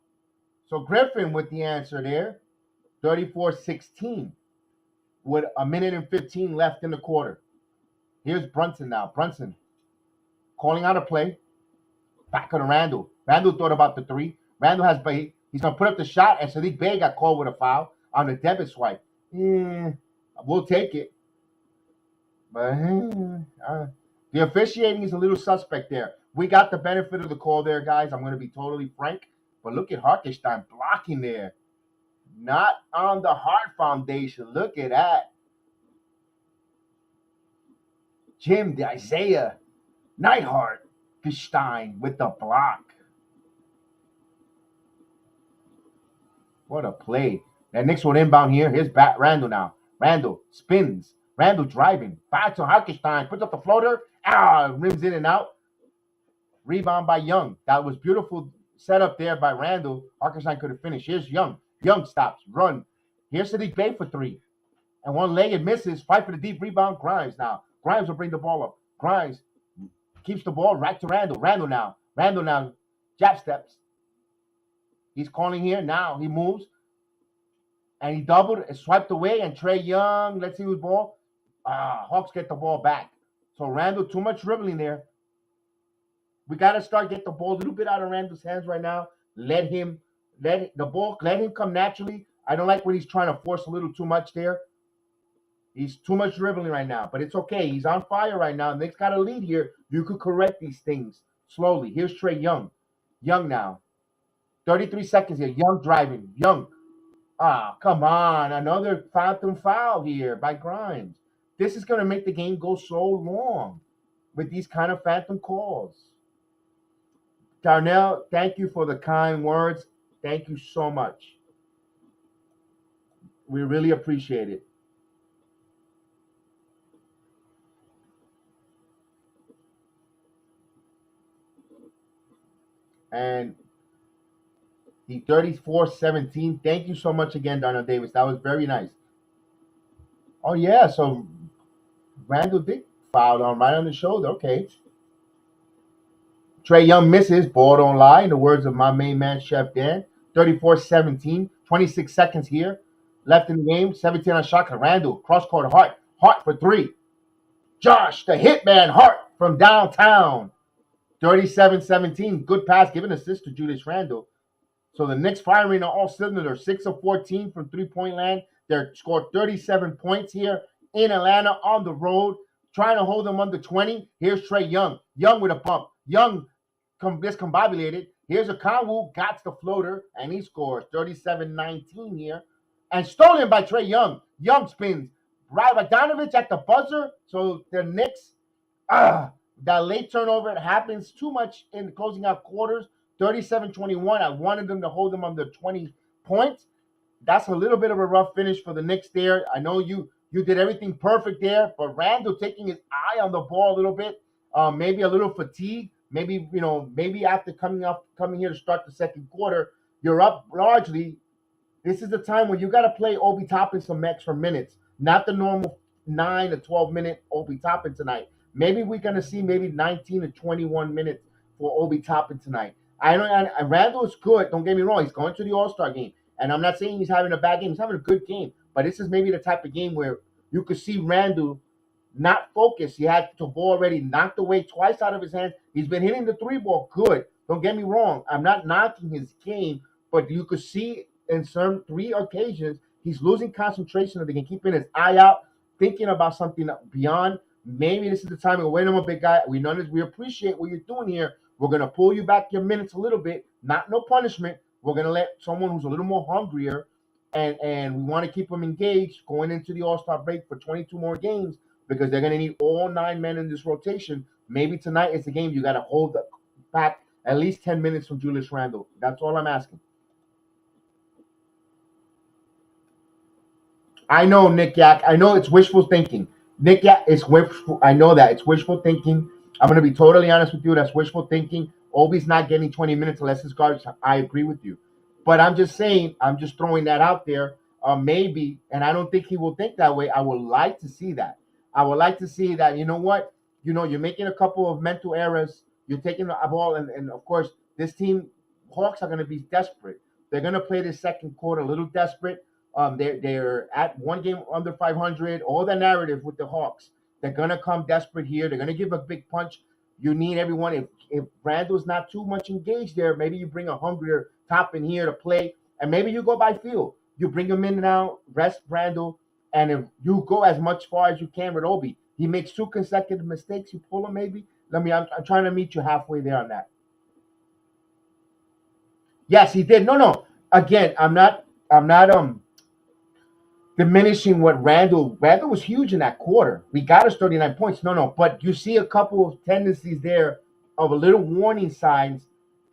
So Griffin with the answer there. 34-16 with a minute and 15 left in the quarter. Here's Brunson now. Brunson calling out a play. Back on Randall. Randall thought about the three. Randall has bait. He's going to put up the shot, and Sadiq Bey got called with a foul on the debit swipe. We'll take it. But the officiating is a little suspect there. We got the benefit of the call there, guys. I'm going to be totally frank. But look at Hartenstein blocking there. Not on the Hart Foundation. Look at that. Jim, the Isaiah Neidhart Stein with the block. What a play. And Knicks will inbound here. Here's back Randall now. Randall spins. Randall driving. Back to Harkenstein. Puts up the floater. Rims in and out. Rebound by Young. That was beautiful setup there by Randall. Harkenstein could have finished. Here's Young. Young stops. Run. Here's Sadiq Bey for three. And one leg it misses. Fight for the deep rebound. Grimes now. Grimes will bring the ball up. Grimes keeps the ball right to Randall. Randall now. Randall now. Jab steps. He's calling here. Now he moves. And he doubled and swiped away. And Trae Young, let's see whose ball. Hawks get the ball back. So Randall, too much dribbling there. We got to start get the ball a little bit out of Randall's hands right now. Let him come naturally. I don't like when he's trying to force a little too much there. He's too much dribbling right now, but it's okay. He's on fire right now. Nick's got a lead here. You could correct these things slowly. Here's Trae Young. Young now. 33 seconds here. Young driving. Young. Come on. Another phantom foul here by Grimes. This is going to make the game go so long with these kind of phantom calls. Darnell, thank you for the kind words. Thank you so much. We really appreciate it. And the 34-17. Thank you so much again, Darnell Davis. That was very nice. Oh, yeah. So Randall did foul on right on the shoulder. Okay. Trae Young misses. Ball don't lie. In the words of my main man, Chef Dan. 34-17. 26 seconds here. Left in the game. 17 on shot clock. Randall. Cross-court Hart. Hart for three. Josh, the hitman Hart from downtown. 37-17. Good pass. Give an assist to Julius Randle. So the Knicks firing on all cylinders. 6 of 14 from three-point land. They're scored 37 points here in Atlanta on the road. Trying to hold them under 20. Here's Trae Young. Young with a bump. Young discombobulated. Here's a Conwu. Got the floater. And he scores 37-19 here. And stolen by Trae Young. Young spins. Bogdanovich at the buzzer. So the Knicks, that late turnover, it happens too much in closing out quarters. 37-21. I wanted them to hold them under 20 points. That's a little bit of a rough finish for the Knicks there. I know you did everything perfect there, but Randall taking his eye on the ball a little bit, maybe a little fatigue. Maybe after coming here to start the second quarter, you're up largely. This is the time when you got to play Obi Toppin some extra minutes, not the normal 9 to 12 minute Obi Toppin tonight. Maybe we're gonna see maybe 19 to 21 minutes for Obi Toppin tonight. Randall is good. Don't get me wrong. He's going to the All-Star game, and I'm not saying he's having a bad game. He's having a good game, but this is maybe the type of game where you could see Randall not focused. He had the ball already knocked away twice out of his hands. He's been hitting the three ball good. Don't get me wrong. I'm not knocking his game, but you could see in some 3 occasions he's losing concentration of the game, keeping his eye out, thinking about something beyond. Maybe this is the time to wait on a big guy. We appreciate what you're doing here. We're gonna pull you back your minutes a little bit. No punishment. We're gonna let someone who's a little more hungrier, and we want to keep them engaged going into the All-Star break for 22 more games because they're gonna need all 9 men in this rotation. Maybe tonight is the game you got to hold back at least 10 minutes from Julius Randle. That's all I'm asking. I know, Nick Yak. I know it's wishful thinking. Nick Yak, it's wishful. I know that. It's wishful thinking. I'm going to be totally honest with you. That's wishful thinking. Obi's not getting 20 minutes unless his guards. I agree with you. But I'm just saying, I'm just throwing that out there. Maybe, and I don't think he will think that way. I would like to see that. I would like to see that, you know what? You're making a couple of mental errors. You're taking the ball, and of course, this team, Hawks, are going to be desperate. They're going to play this second quarter a little desperate. They're at one game under 500. All the narrative with the Hawks. They're going to come desperate here. They're going to give a big punch. You need everyone. If Randall's not too much engaged there, maybe you bring a hungrier top in here to play, and maybe you go by feel. You bring him in now, rest Randall, and if you go as much far as you can with Obi. He makes 2 consecutive mistakes. You pull him maybe. I'm trying to meet you halfway there on that. Yes, he did. No. Again, I'm not diminishing what Randall was huge in that quarter. We got us 39 points. No. But you see a couple of tendencies there of a little warning signs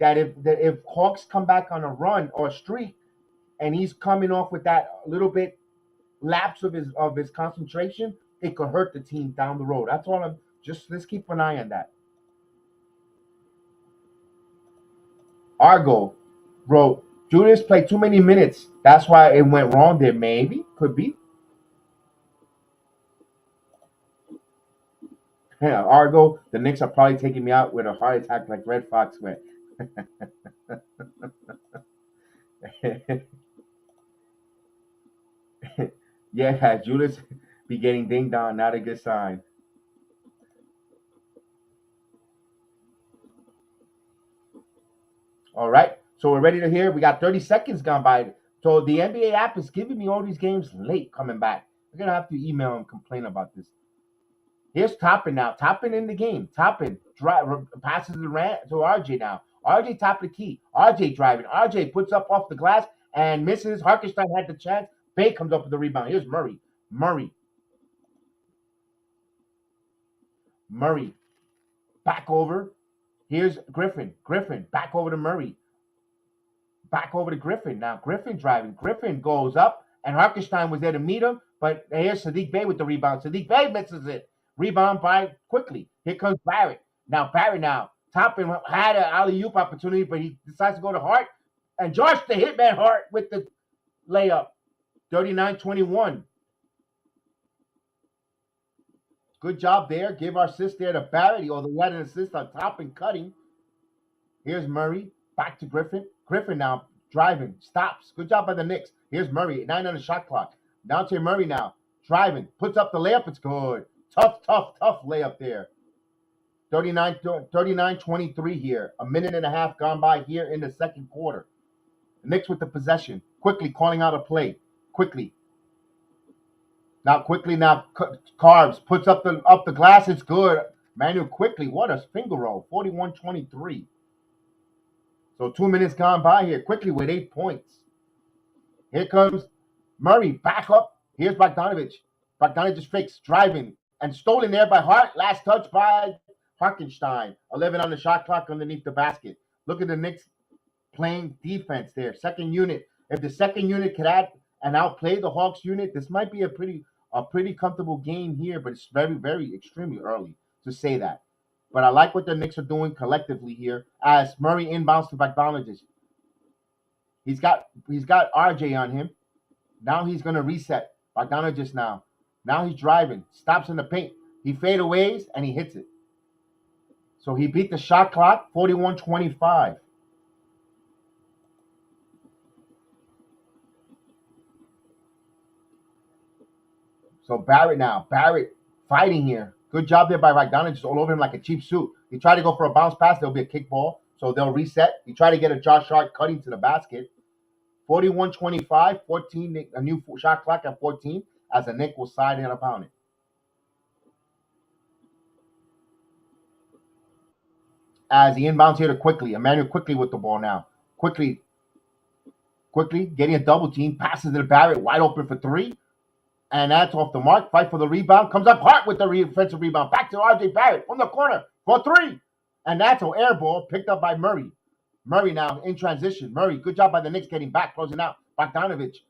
that if Hawks come back on a run or a streak, and he's coming off with that little bit lapse of his concentration, it could hurt the team down the road. That's all. I'm just let's keep an eye on that. Argo wrote, Julius played too many minutes. That's why it went wrong there. Maybe. Could be. Yeah, Argo, the Knicks are probably taking me out with a heart attack like Red Fox went. Yeah, Julius be getting dinged on. Not a good sign. All right. So we're ready to hear. We got 30 seconds gone by. So the NBA app is giving me all these games late coming back. We're going to have to email and complain about this. Here's Toppin now. Toppin in the game. Toppin passes the rant to RJ now. RJ top the key. RJ driving. RJ puts up off the glass and misses. Harkenstein had the chance. Bay comes up with the rebound. Here's Murray. Murray. Back over. Here's Griffin. Back over to Murray. Back over to Griffin. Now Griffin driving. Griffin goes up, and Harkenstein was there to meet him. But here's Sadiq Bey with the rebound. Sadiq Bey misses it. Rebound by quickly. Here comes Barrett. Barrett Toppin had an alley-oop opportunity, but he decides to go to Hart. And Josh the Hitman Hart with the layup. 39-21. Good job there. Give our assist there to Barrett, although he had an assist on Toppin cutting. Here's Murray. Back to Griffin. Griffin now driving. Stops. Good job by the Knicks. Here's Murray. 9 on the shot clock. Down to Murray now. Driving. Puts up the layup. It's good. Tough layup there. 39-23 here. A minute and a half gone by here in the second quarter. The Knicks with the possession. Quickly calling out a play. Quickly. Now Carbs puts up the glass. It's good. Manuel quickly. What a finger roll. 41-23. So 2 minutes gone by here. Quickly with 8 points. Here comes Murray. Back up. Here's Bogdanovich. Bogdanovich fakes. Driving. And stolen there by Hart. Last touch by Harkenstein. 11 on the shot clock underneath the basket. Look at the Knicks playing defense there. Second unit. If the second unit could add and outplay the Hawks unit, this might be a pretty comfortable game here, but it's very, very extremely early to say that. But I like what the Knicks are doing collectively here as Murray inbounds to Bogdanovich. He's got RJ on him. Now he's going to reset. Bogdanovich now. Now he's driving. Stops in the paint. He fadeaways and he hits it. So he beat the shot clock, 41-25. So Barrett fighting here. Good job there by Bogdanovich, just all over him like a cheap suit. He tried to go for a bounce pass. There'll be a kickball. So they'll reset. He tried to get a Josh Hart cutting to the basket. 41-25, 14, a new shot clock at 14 as the Knicks will side in upon it. As he inbounds here to Quickly. Emmanuel Quickly with the ball now. Quickly getting a double team. Passes to Barrett. Wide open for three. And that's off the mark. Fight for the rebound. Comes up Hart with the offensive rebound. Back to RJ Barrett from the corner for three. And that's an air ball picked up by Murray. Murray now in transition. Murray, good job by the Knicks getting back, closing out. Bogdanovich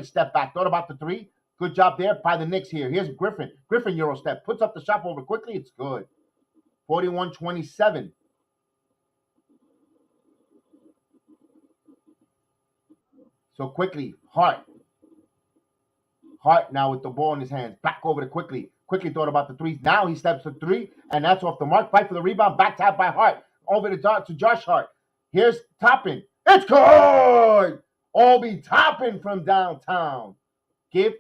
step back. Thought about the three. Good job there by the Knicks here. Here's Griffin. Griffin Euro step. Puts up the shot over quickly. It's good. 41-27. So Quickly, Hart now with the ball in his hands. Back over to Quickly. Quickly thought about the threes. Now he steps to three, and that's off the mark. Fight for the rebound. Back tap by Hart. Over to Josh Hart. Here's Toppin. It's good! Obi Toppin from downtown. Give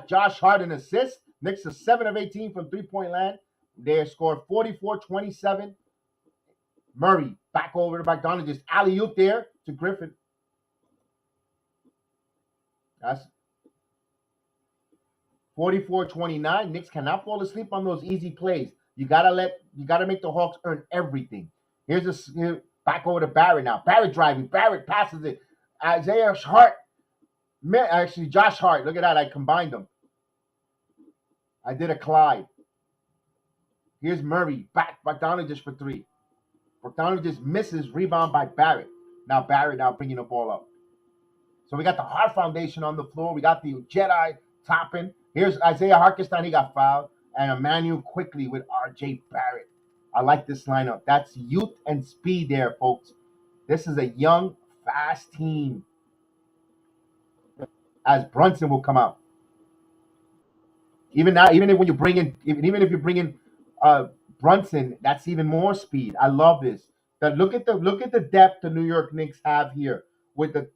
Josh Hart an assist. Knicks are 7 of 18 from three-point land. They scored 44-27. Murray back over to Bogdanovich. Just alley-oop there to Griffin. That's 44-29. Knicks cannot fall asleep on those easy plays. You gotta make the Hawks earn everything. Here's back over to Barrett now. Barrett driving. Barrett passes it. Isaiah Hart. Actually, Josh Hart. Look at that. I combined them. I did a Clyde. Here's Murray. Back. Bogdanovich for three. Bogdanovich misses. Rebound by Barrett. Now Barrett bringing the ball up. So we got the Hart Foundation on the floor. We got the Jedi topping. Here's Isaiah Harkenstein. He got fouled. And Emmanuel quickly with R.J. Barrett. I like this lineup. That's youth and speed there, folks. This is a young, fast team. As Brunson will come out. Even now, even if when you bring in, even if you bring in Brunson, that's even more speed. I love this. Look at the depth the New York Knicks have here with the,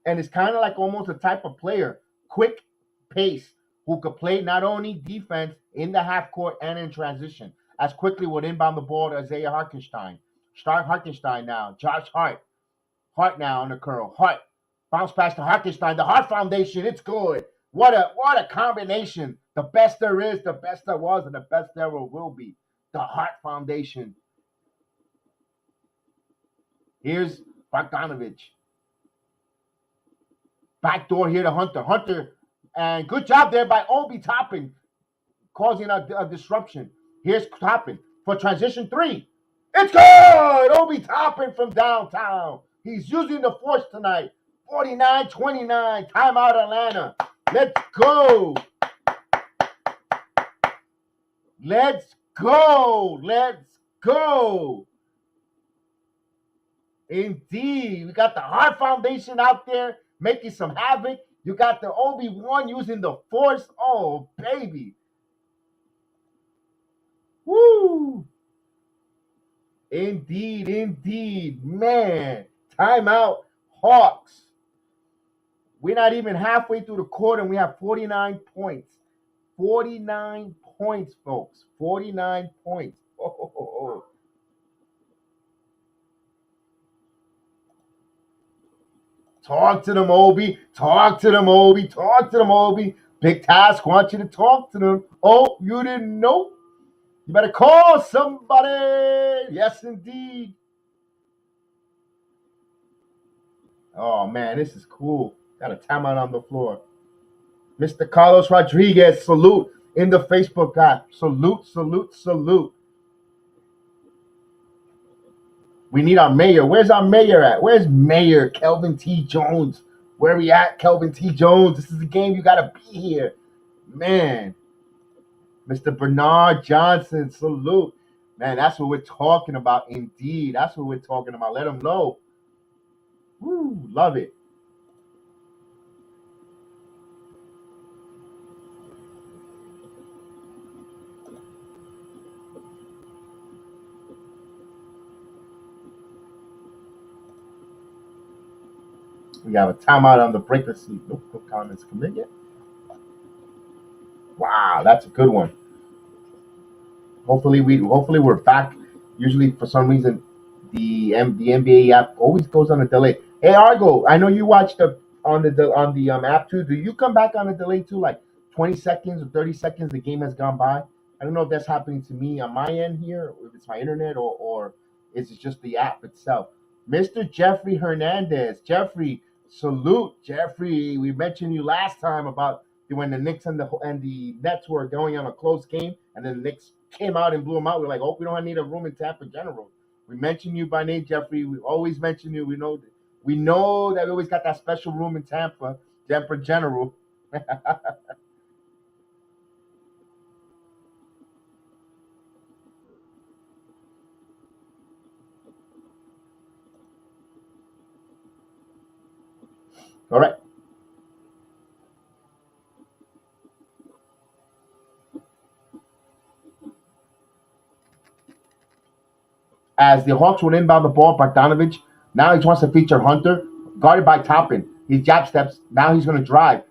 and it's kind of like almost a type of player, quick pace, who could play not only defense in the half court and in transition. As quickly would inbound the ball to Isaiah Harkenstein. Start Harkenstein now. Josh Hart. Hart now on the curl. Hart. Bounce pass to Harkenstein. The Hart Foundation. It's good. What a combination. The best there is, the best there was, and the best there will be. The Hart Foundation. Here's Bogdanovich. Backdoor here to Hunter. Hunter, and good job there by Obi Toppin, causing a disruption. Here's Toppin for transition 3. It's good! Obi Toppin from downtown. He's using the force tonight. 49-29. Timeout Atlanta. Let's go. Let's go. Let's go. Indeed. We got the Hart Foundation out there making some havoc. You got the Obi-Wan using the force. Oh, baby. Woo. Indeed, indeed. Man. Timeout Hawks. We're not even halfway through the quarter, and we have 49 points. 49 points, folks. 49 points. Oh. Talk to them, Obi. Talk to them, Obi. Talk to them, Obi. Big task. Want you to talk to them. Oh, you didn't know? You better call somebody. Yes, indeed. Oh, man, this is cool. Got a timeout on the floor. Mr. Carlos Rodriguez, salute in the Facebook app. Salute, salute, salute. We need our mayor. Where's our mayor at? Where's Mayor Kelvin T. Jones? Where we at, Kelvin T. Jones? This is the game. You got to be here. Man. Mr. Bernard Johnson, salute. Man, that's what we're talking about. Indeed. That's what we're talking about. Let them know. Woo, love it. We have a timeout on the break. Let's see. No comments come in yet. Wow, that's a good one. Hopefully we're back. Usually for some reason the NBA app always goes on a delay. Hey Argo, I know you watched on the app too. Do you come back on a delay too? Like 20 seconds or 30 seconds the game has gone by? I don't know if that's happening to me on my end here, or if it's my internet or is it just the app itself. Mr. Jeffrey Hernandez. Jeffrey, salute. Jeffrey, we mentioned you last time about when the Knicks and the Nets were going on a close game, and then the Knicks came out and blew them out. We're like, oh, we don't need a room in Tampa General. We mention you by name, Jeffrey. We always mention you. We know that we always got that special room in Tampa General. All right. As the Hawks would inbound the ball, Bogdanovich, now he wants to feature Hunter, guarded by Toppin. He jab steps. Now he's going to drive,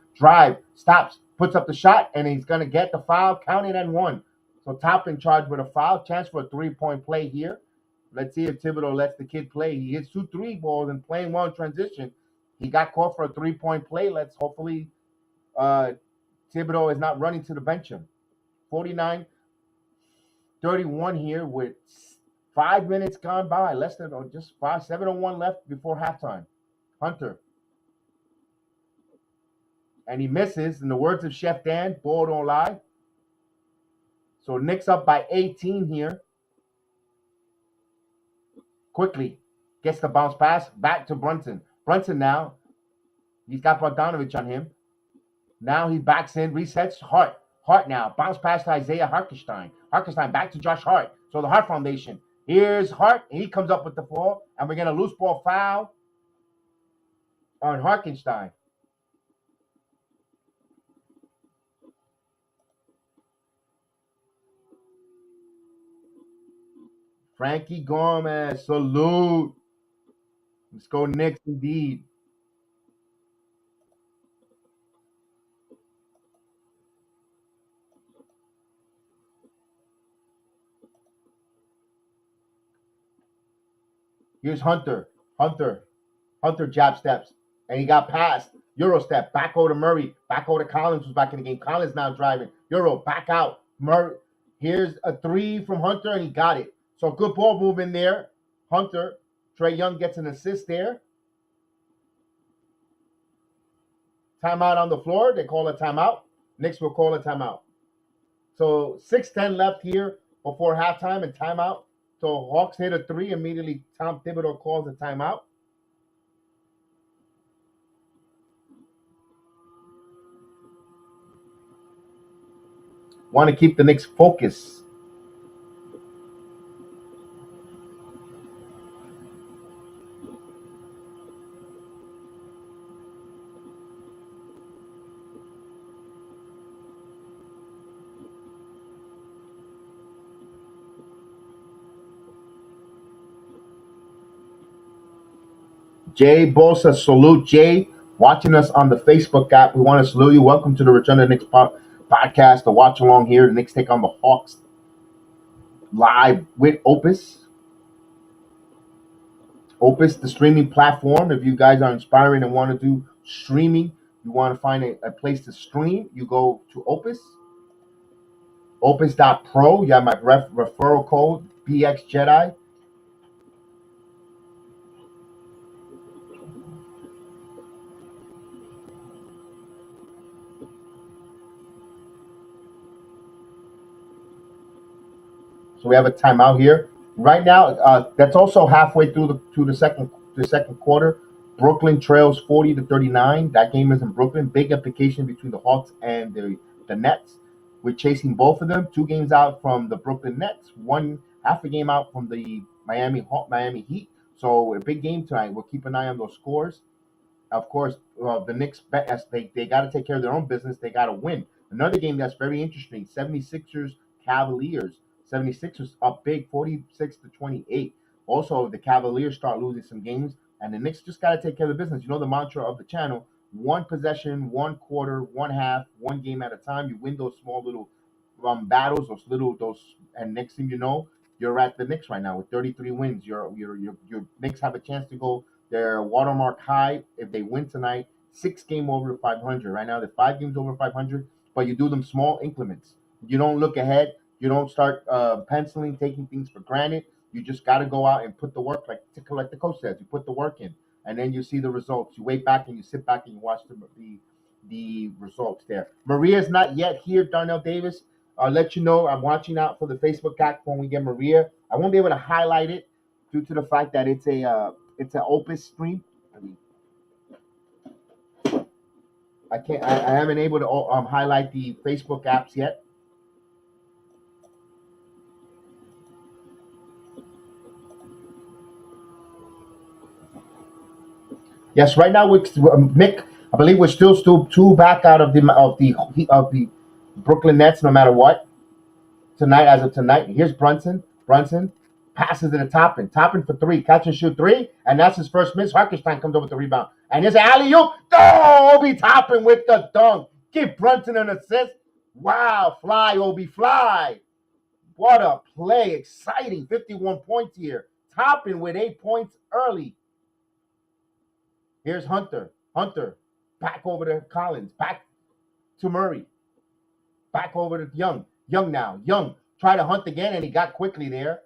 stops, puts up the shot, and he's going to get the foul, counted and one. So Toppin charged with a foul, chance for a 3-point play here. Let's see if Thibodeau lets the kid play. He hits 2 3 balls and playing well in transition. He got called for a 3-point play. Let's hopefully Thibodeau is not running to the bench him. 49-31 here with 5 minutes gone by, less than just 7:01 left before halftime. Hunter. And he misses. In the words of Chef Dan, ball don't lie. So Knicks up by 18 here. Quickly gets the bounce pass back to Brunson. Brunson now He's got Bogdanovich on him. Now he backs in, resets Hart. Hart now. Bounce pass to Isaiah Hartenstein. Hartenstein back to Josh Hart. So the Hart Foundation. Here's Hart. He comes up with the ball. And we're going to loose ball foul on Hartenstein. Frankie Gomez. Salute. Let's go Knicks indeed. Here's Hunter. Hunter jab steps. And he got passed. Euro step. Back over to Murray. Back over to Collins, who's back in the game. Collins now driving. Euro back out. Murray. Here's a three from Hunter, and he got it. So good ball movement there. Hunter. Trae Young gets an assist there. Timeout on the floor. They call a timeout. Knicks will call a timeout. So 6:10 left here before halftime and timeout. So Hawks hit a three. Immediately, Tom Thibodeau calls a timeout. Want to keep the Knicks focused. Jay Bosa, salute Jay. Watching us on the Facebook app, we want to salute you. Welcome to the Return of the Knicks podcast. To watch along here, the Knicks take on the Hawks live with Opus. Opus, the streaming platform. If you guys are inspiring and want to do streaming, you want to find a place to stream, you go to Opus. Opus.pro. You have my referral code, BX JEDI. So we have a timeout here. Right now, that's also halfway through the second quarter. Brooklyn trails 40-39. That game is in Brooklyn. Big implication between the Hawks and the Nets. We're chasing both of them. 2 games out from the Brooklyn Nets. Half a game out from the Miami Heat. So a big game tonight. We'll keep an eye on those scores. Of course, the Knicks, they got to take care of their own business. They got to win. Another game that's very interesting, 76ers Cavaliers. 76ers up big, 46-28. Also, the Cavaliers start losing some games, and the Knicks just got to take care of the business. You know the mantra of the channel: one possession, one quarter, one half, one game at a time. You win those small little battles, and next thing you know, you're at the Knicks right now with 33 wins. Your Knicks have a chance to go their watermark high if they win tonight. 6 game over 500 right now. They're 5 games over 500, but you do them small increments. You don't look ahead. You don't start penciling, taking things for granted. You just got to go out and put the work, like the coach says. You put the work in, and then you see the results. You wait back and you sit back and you watch the results there. Maria's not yet here. Darnell Davis. I'll let you know. I'm watching out for the Facebook app when we get Maria. I won't be able to highlight it due to the fact that it's an Opus stream. I can't. I haven't able to highlight the Facebook apps yet. Yes, right now with Mick, I believe we're still 2 back out of the Brooklyn Nets. No matter what, tonight as of tonight, here's Brunson. Brunson passes to the Toppin for 3, catch and shoot 3, and that's his first miss. Hartenstein comes over with the rebound, and here's an alley oop. Oh, Obi Toppin with the dunk. Give Brunson an assist. Wow, fly Obi, fly! What a play! Exciting, 51 points here. Toppin with 8 points early. Here's Hunter. Hunter back over to Collins. Back to Murray. Back over to Young. Young now. Young try to hunt again, and he got quickly there.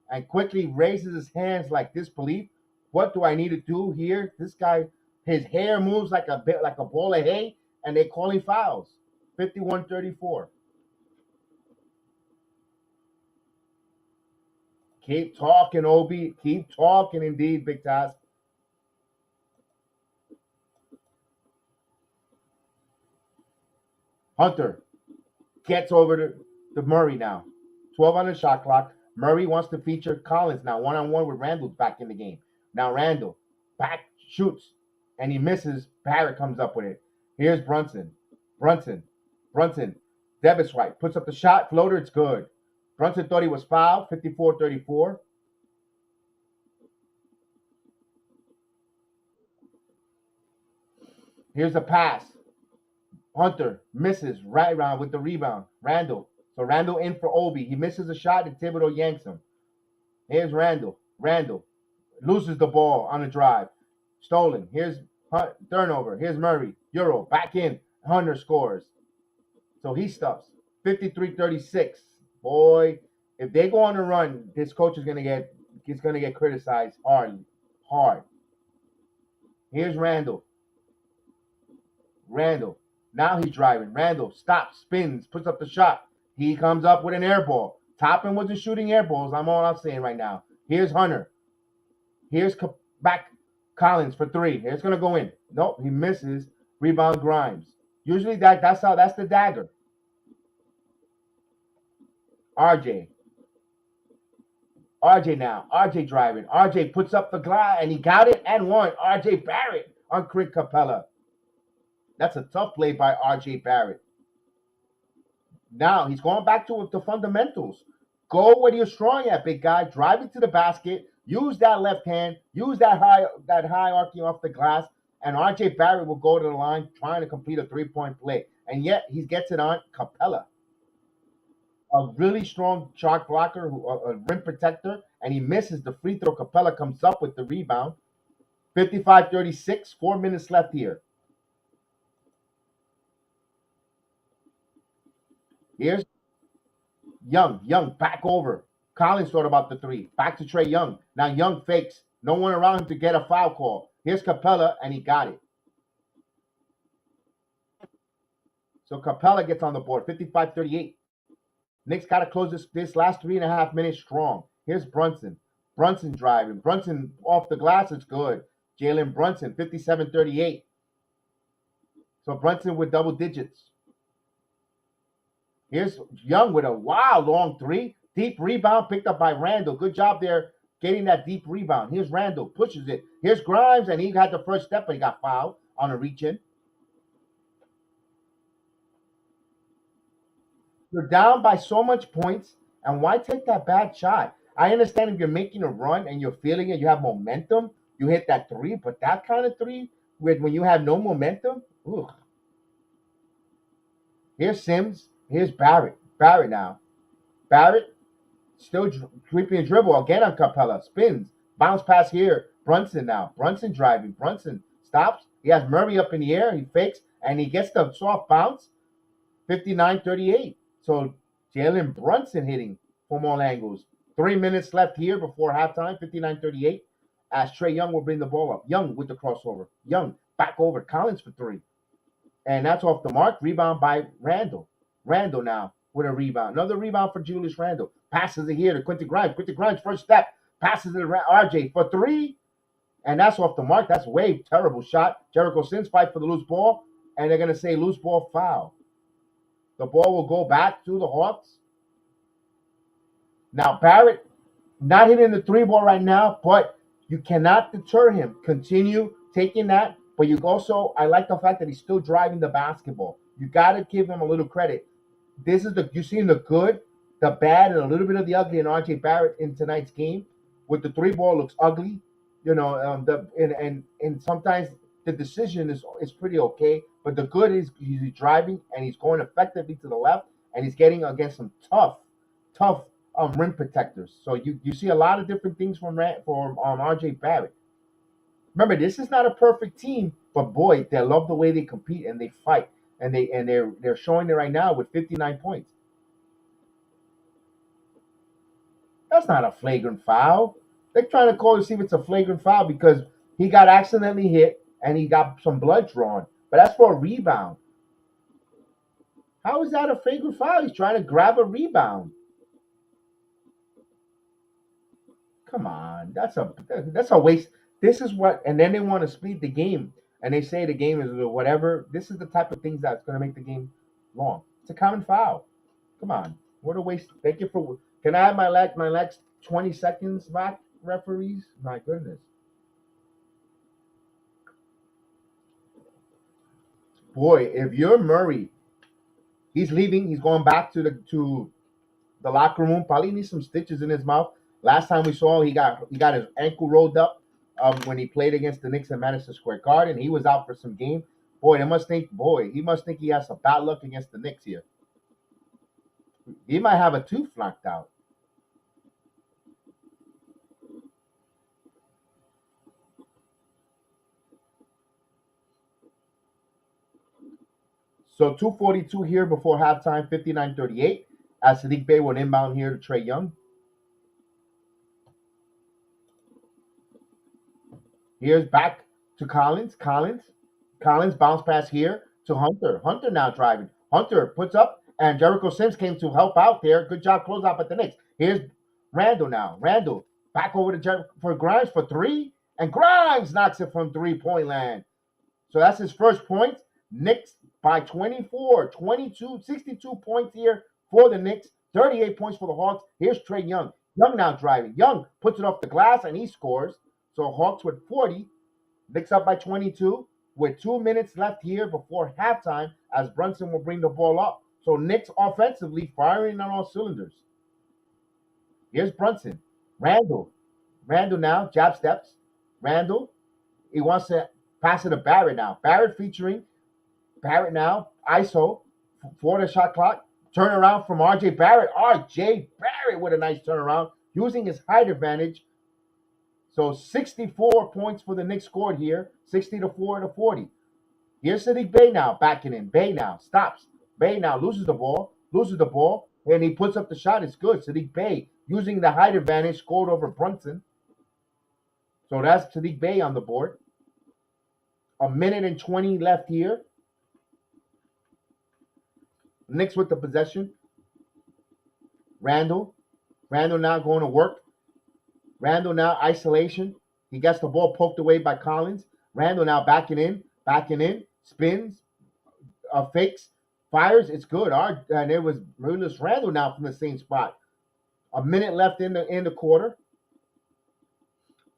And quickly raises his hands like disbelief. What do I need to do here? This guy, his hair moves like a ball of hay, and they call him fouls. 51-34. Keep talking, Obi. Keep talking, indeed, Big Task. Hunter gets over to Murray now. 12 on the shot clock. Murray wants to feature Collins now, one-on-one with Randall back in the game. Now Randall back shoots, and he misses. Barrett comes up with it. Here's Brunson. Brunson. Brunson. Debit swipe. Puts up the shot. Floater. It's good. Brunson thought he was fouled. 54-34. Here's a pass. Hunter misses right round with the rebound. Randall. So Randall in for Obi. He misses a shot and Thibodeau yanks him. Here's Randall. Randall loses the ball on the drive. Stolen. Here's turnover. Here's Murray. Euro. Back in. Hunter scores. So he stuffs. 53-36. Boy, if they go on a run, this coach is gonna get criticized hard. Hard. Here's Randall. Randall. Now he's driving. Randall stops, spins, puts up the shot. He comes up with an air ball. Toppin wasn't shooting air balls. I'm all I'm saying right now. Here's Hunter. Here's back Collins for three. Here's gonna go in. Nope, he misses. Rebound Grimes. Usually that's the dagger. RJ. RJ now. RJ driving. RJ puts up the glass and he got it and won. RJ Barrett on Clint Capella. That's a tough play by RJ Barrett. Now he's going back to the fundamentals. Go where you're strong at, big guy. Drive it to the basket. Use that left hand. Use that hierarchy off the glass. And RJ Barrett will go to the line trying to complete a three-point play. And yet he gets it on Capella. A really strong shot blocker, a rim protector, and he misses the free throw. Capella comes up with the rebound. 55-36, 4 minutes left here. Here's Young back over. Collins thought about the three. Back to Trae Young. Now Young fakes. No one around him to get a foul call. Here's Capella, and he got it. So Capella gets on the board. 55-38. Knicks got to close this last 3.5 minutes strong. Here's Brunson. Brunson driving. Brunson off the glass. It's good. Jalen Brunson, 57-38. So Brunson with double digits. Here's Young with a wild long three. Deep rebound picked up by Randall. Good job there getting that deep rebound. Here's Randall. Pushes it. Here's Grimes, and he had the first step, but he got fouled on a reach-in. You're down by so much points, and why take that bad shot? I understand if you're making a run and you're feeling it, you have momentum, you hit that three, but that kind of three, when you have no momentum, ugh. Here's Sims. Here's Barrett. Barrett now. Barrett still sweeping a dribble again on Capella. Spins. Bounce pass here. Brunson now. Brunson driving. Brunson stops. He has Murray up in the air. He fakes, and he gets the soft bounce. 59-38. So Jalen Brunson hitting from all angles. 3 minutes left here before halftime. 59-38. As Trae Young will bring the ball up. Young with the crossover. Young back over. Collins for three. And that's off the mark. Rebound by Randall. Randall now with a rebound. Another rebound for Julius Randall. Passes it here to Quentin Grimes. Quentin Grimes first step. Passes it to RJ for three. And that's off the mark. That's way terrible shot. Jericho Sims fight for the loose ball. And they're going to say loose ball foul. The ball will go back to the Hawks. Now Barrett not hitting the three ball right now, but you cannot deter him. Continue taking that. But you also, I like the fact that he's still driving the basketball. You got to give him a little credit. This is you're seeing the good, the bad, and a little bit of the ugly in RJ Barrett in tonight's game. With the three ball looks ugly, and sometimes the decision is pretty okay. But the good is he's driving and he's going effectively to the left, and he's getting against some tough rim protectors. So you see a lot of different things from RJ Barrett. Remember, this is not a perfect team, but boy, they love the way they compete and they fight. And they're showing it right now with 59 points. That's not a flagrant foul. They're trying to call to see if it's a flagrant foul because he got accidentally hit and he got some blood drawn. But that's for a rebound. How is that a flagrant foul? He's trying to grab a rebound. Come on, that's a waste. This is what, and then they want to speed the game, and they say the game is whatever. This is the type of things that's going to make the game Long. It's a common foul. Come on. What a waste. Thank you for. Can I have my next 20 seconds back, referees? My goodness. Boy, if you're Murray, he's leaving. He's going back to the locker room. Probably needs some stitches in his mouth. Last time we saw him, he got his ankle rolled up when he played against the Knicks in Madison Square Garden. He was out for some game. Boy, he must think he has some bad luck against the Knicks here. He might have a tooth knocked out. So 2:42 here before halftime, 59-38. As Sadiq Bey will inbound here to Trae Young. Here's back to Collins. Collins bounce pass here to Hunter. Hunter now driving. Hunter puts up, and Jericho Sims came to help out there. Good job close out at the Knicks. Here's Randall now. Randall back over to for Grimes for three, and Grimes knocks it from 3-point land. So that's his first point. Knicks by 24, 22, 62 points here for the Knicks. 38 points for the Hawks. Here's Trae Young. Young now driving. Young puts it off the glass, and he scores. So Hawks with 40. Knicks up by 22 with 2 minutes left here before halftime as Brunson will bring the ball up. So Knicks offensively firing on all cylinders. Here's Brunson. Randall. Randall now, jab steps. Randall, he wants to pass it to Barrett now. Barrett featuring Barrett now, ISO for the shot clock. Turnaround from RJ Barrett. RJ Barrett with a nice turnaround using his height advantage. So 64 points for the Knicks scored here, 60-4 to 40. Here's Sadiq Bey now, backing in. Bey now stops. Bey now loses the ball, and he puts up the shot. It's good. Sadiq Bey using the height advantage scored over Brunson. So that's Sadiq Bey on the board. A minute and 20 left here. Knicks with the possession. Randall now going to work. Randall now isolation. He gets the ball poked away by Collins. Randall now backing in, spins, fakes, fires. It's good. And it was Julius Randall now from the same spot. A minute left in the quarter.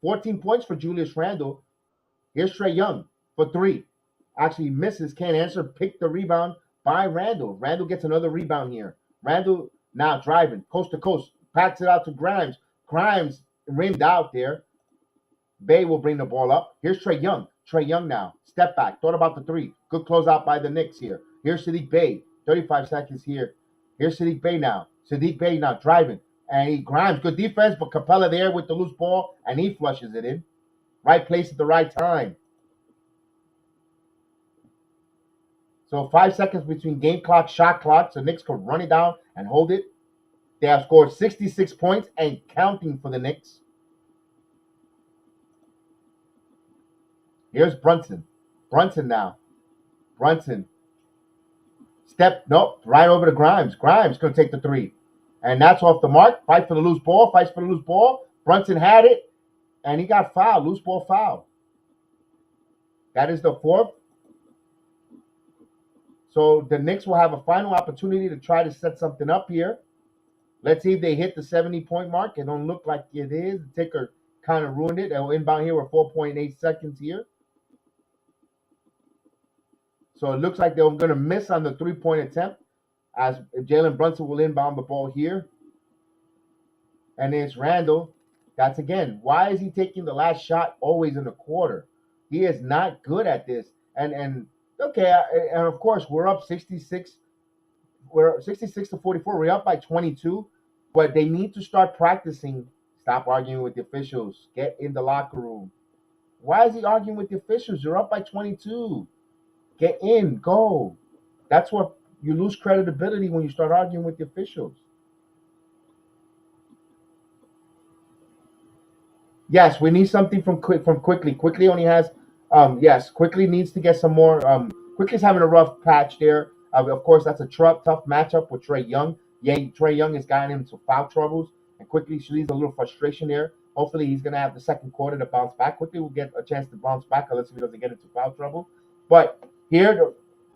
14 points for Julius Randall. Here's Trae Young for three. Actually misses, can't answer. Pick the rebound by Randall. Randall gets another rebound here. Randall now driving coast to coast. Pats it out to Grimes. Grimes rimmed out there. Bey will bring the ball up. Here's Trae Young. Trae Young now. Step back. Thought about the three. Good closeout by the Knicks here. Here's Sadiq Bey. 35 seconds here. Here's Sadiq Bey now. Sadiq Bey now driving. And he Grimes. Good defense, but Capella there with the loose ball, and he flushes it in. Right place at the right time. So 5 seconds between game clock, shot clock, so Knicks could run it down and hold it. They have scored 66 points and counting for the Knicks. Here's Brunson. Brunson now. Brunson. Right over to Grimes. Grimes going to take the three. And that's off the mark. Fights for the loose ball. Brunson had it, and he got fouled. Loose ball foul. That is the fourth. So the Knicks will have a final opportunity to try to set something up here. Let's see if they hit the 70-point mark. It don't look like it is. The ticker kind of ruined it. They'll inbound here with 4.8 seconds here. So it looks like they're going to miss on the three-point attempt as Jalen Brunson will inbound the ball here. And it's Randall. That's again, why is he taking the last shot always in the quarter? He is not good at this. And okay, and of course, we're up 66. We're 66-44. We're up by 22. But they need to start practicing. Stop arguing with the officials. Get in the locker room. Why is he arguing with the officials? You're up by 22. Get in. Go. That's what you lose credibility when you start arguing with the officials. Yes, we need something from Quickly. Quickly only has Quickly needs to get some more. Quickly's having a rough patch there. Of course, that's a tough matchup with Trae Young. Yeah, Trae Young has gotten him into foul troubles, and Quickly leaves a little frustration there. Hopefully, he's going to have the second quarter to bounce back. Quickly will get a chance to bounce back unless he doesn't get into foul trouble. But here,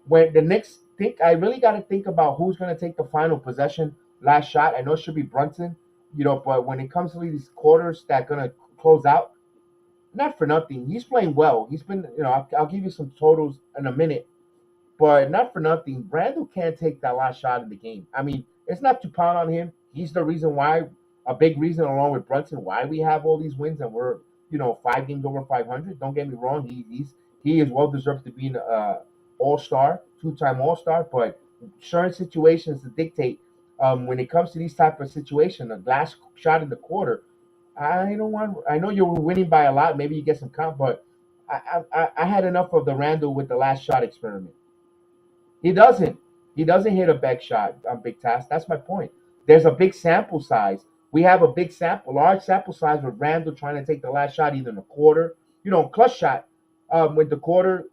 when the Knicks I really got to think about who's going to take the final possession, last shot. I know it should be Brunson, but when it comes to these quarters that going to close out, not for nothing, he's playing well. He's been, I'll give you some totals in a minute. But not for nothing, Randall can't take that last shot in the game. I mean, it's not to pound on him. He's the reason why, a big reason along with Brunson, why we have all these wins and we're 5 games over 500. Don't get me wrong. He is well deserved to be an All Star, 2-time All Star. But certain situations to dictate when it comes to these type of situations, the last shot in the quarter. I don't want. I know you're winning by a lot. Maybe you get some comp, but I had enough of the Randall with the last shot experiment. He doesn't. He doesn't hit a back shot on big task. That's my point. There's a big sample size. We have a large sample size with Randall trying to take the last shot either in a quarter, clutch shot with the quarter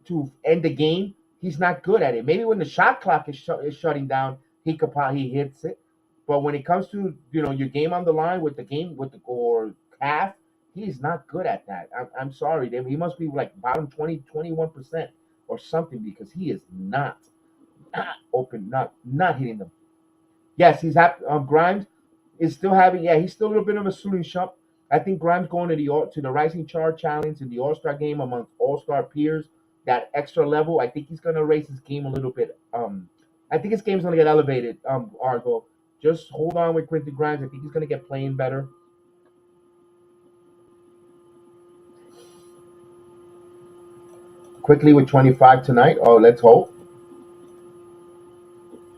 to end the game. He's not good at it. Maybe when the shot clock is shutting down, he hits it. But when it comes to your game on the line with the game with the or half, he's not good at that. I'm sorry, he must be like bottom 20, 21% or something because he is not open, not hitting them. Yes, he's happy. Grimes is still having. Yeah, he's still a little bit of a shooting shot. I think Grimes going to the Rising Chart Challenge in the All Star game amongst All Star peers. That extra level, I think he's gonna raise his game a little bit. I think his game's gonna get elevated. Argo, just hold on with Quentin Grimes. I think he's gonna get playing better. Quickly with 25 tonight. Oh, let's hope.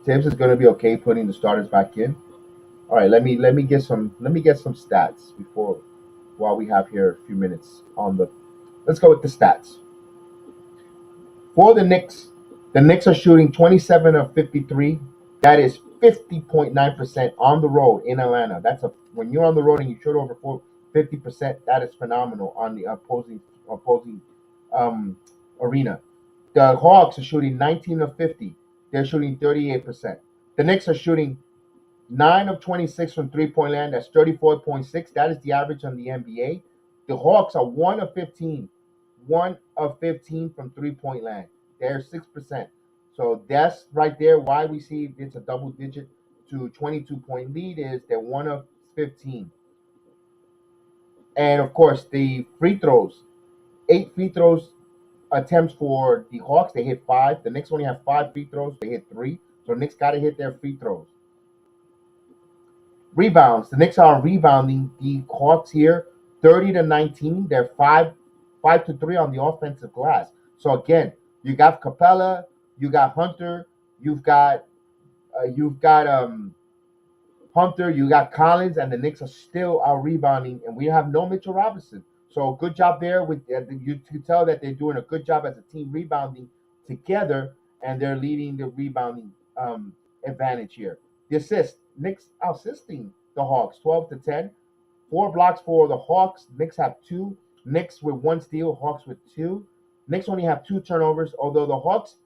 Tibbs is gonna be okay putting the starters back in. All right, let me get some stats before while we have here a few minutes on the. Let's go with the stats for the Knicks. The Knicks are shooting 27 of 53. That is 50.9% on the road in Atlanta. When you're on the road and you shoot over 50%. That is phenomenal on the opposing um, arena. The Hawks are shooting 19 of 50. They're shooting 38%. The Knicks are shooting 9 of 26 from three-point land. That's 34.6. That is the average on the NBA. The Hawks are 1 of 15. 1 of 15 from three-point land. They're 6%. So that's right there why we see it's a double-digit to 22-point lead is they're 1 of 15. And, of course, the free throws. 8 free throws attempts for the Hawks. They hit 5. The Knicks only have 5 free throws. They hit 3. So the Knicks got to hit their free throws. Rebounds. The Knicks are rebounding the Hawks here 30-19. They're 5 to 3 on the offensive glass. So again, you got Capella, you got Hunter, you've got Hunter, you got Collins, and the Knicks are still out rebounding, and we have no Mitchell Robinson. So good job there. With you can tell that they're doing a good job as a team rebounding together, and they're leading the rebounding advantage here. The assist, Knicks assisting the Hawks 12-10. 4 blocks for the Hawks. Knicks have 2. Knicks with 1 steal, Hawks with 2. Knicks only have 2 turnovers, although the Hawks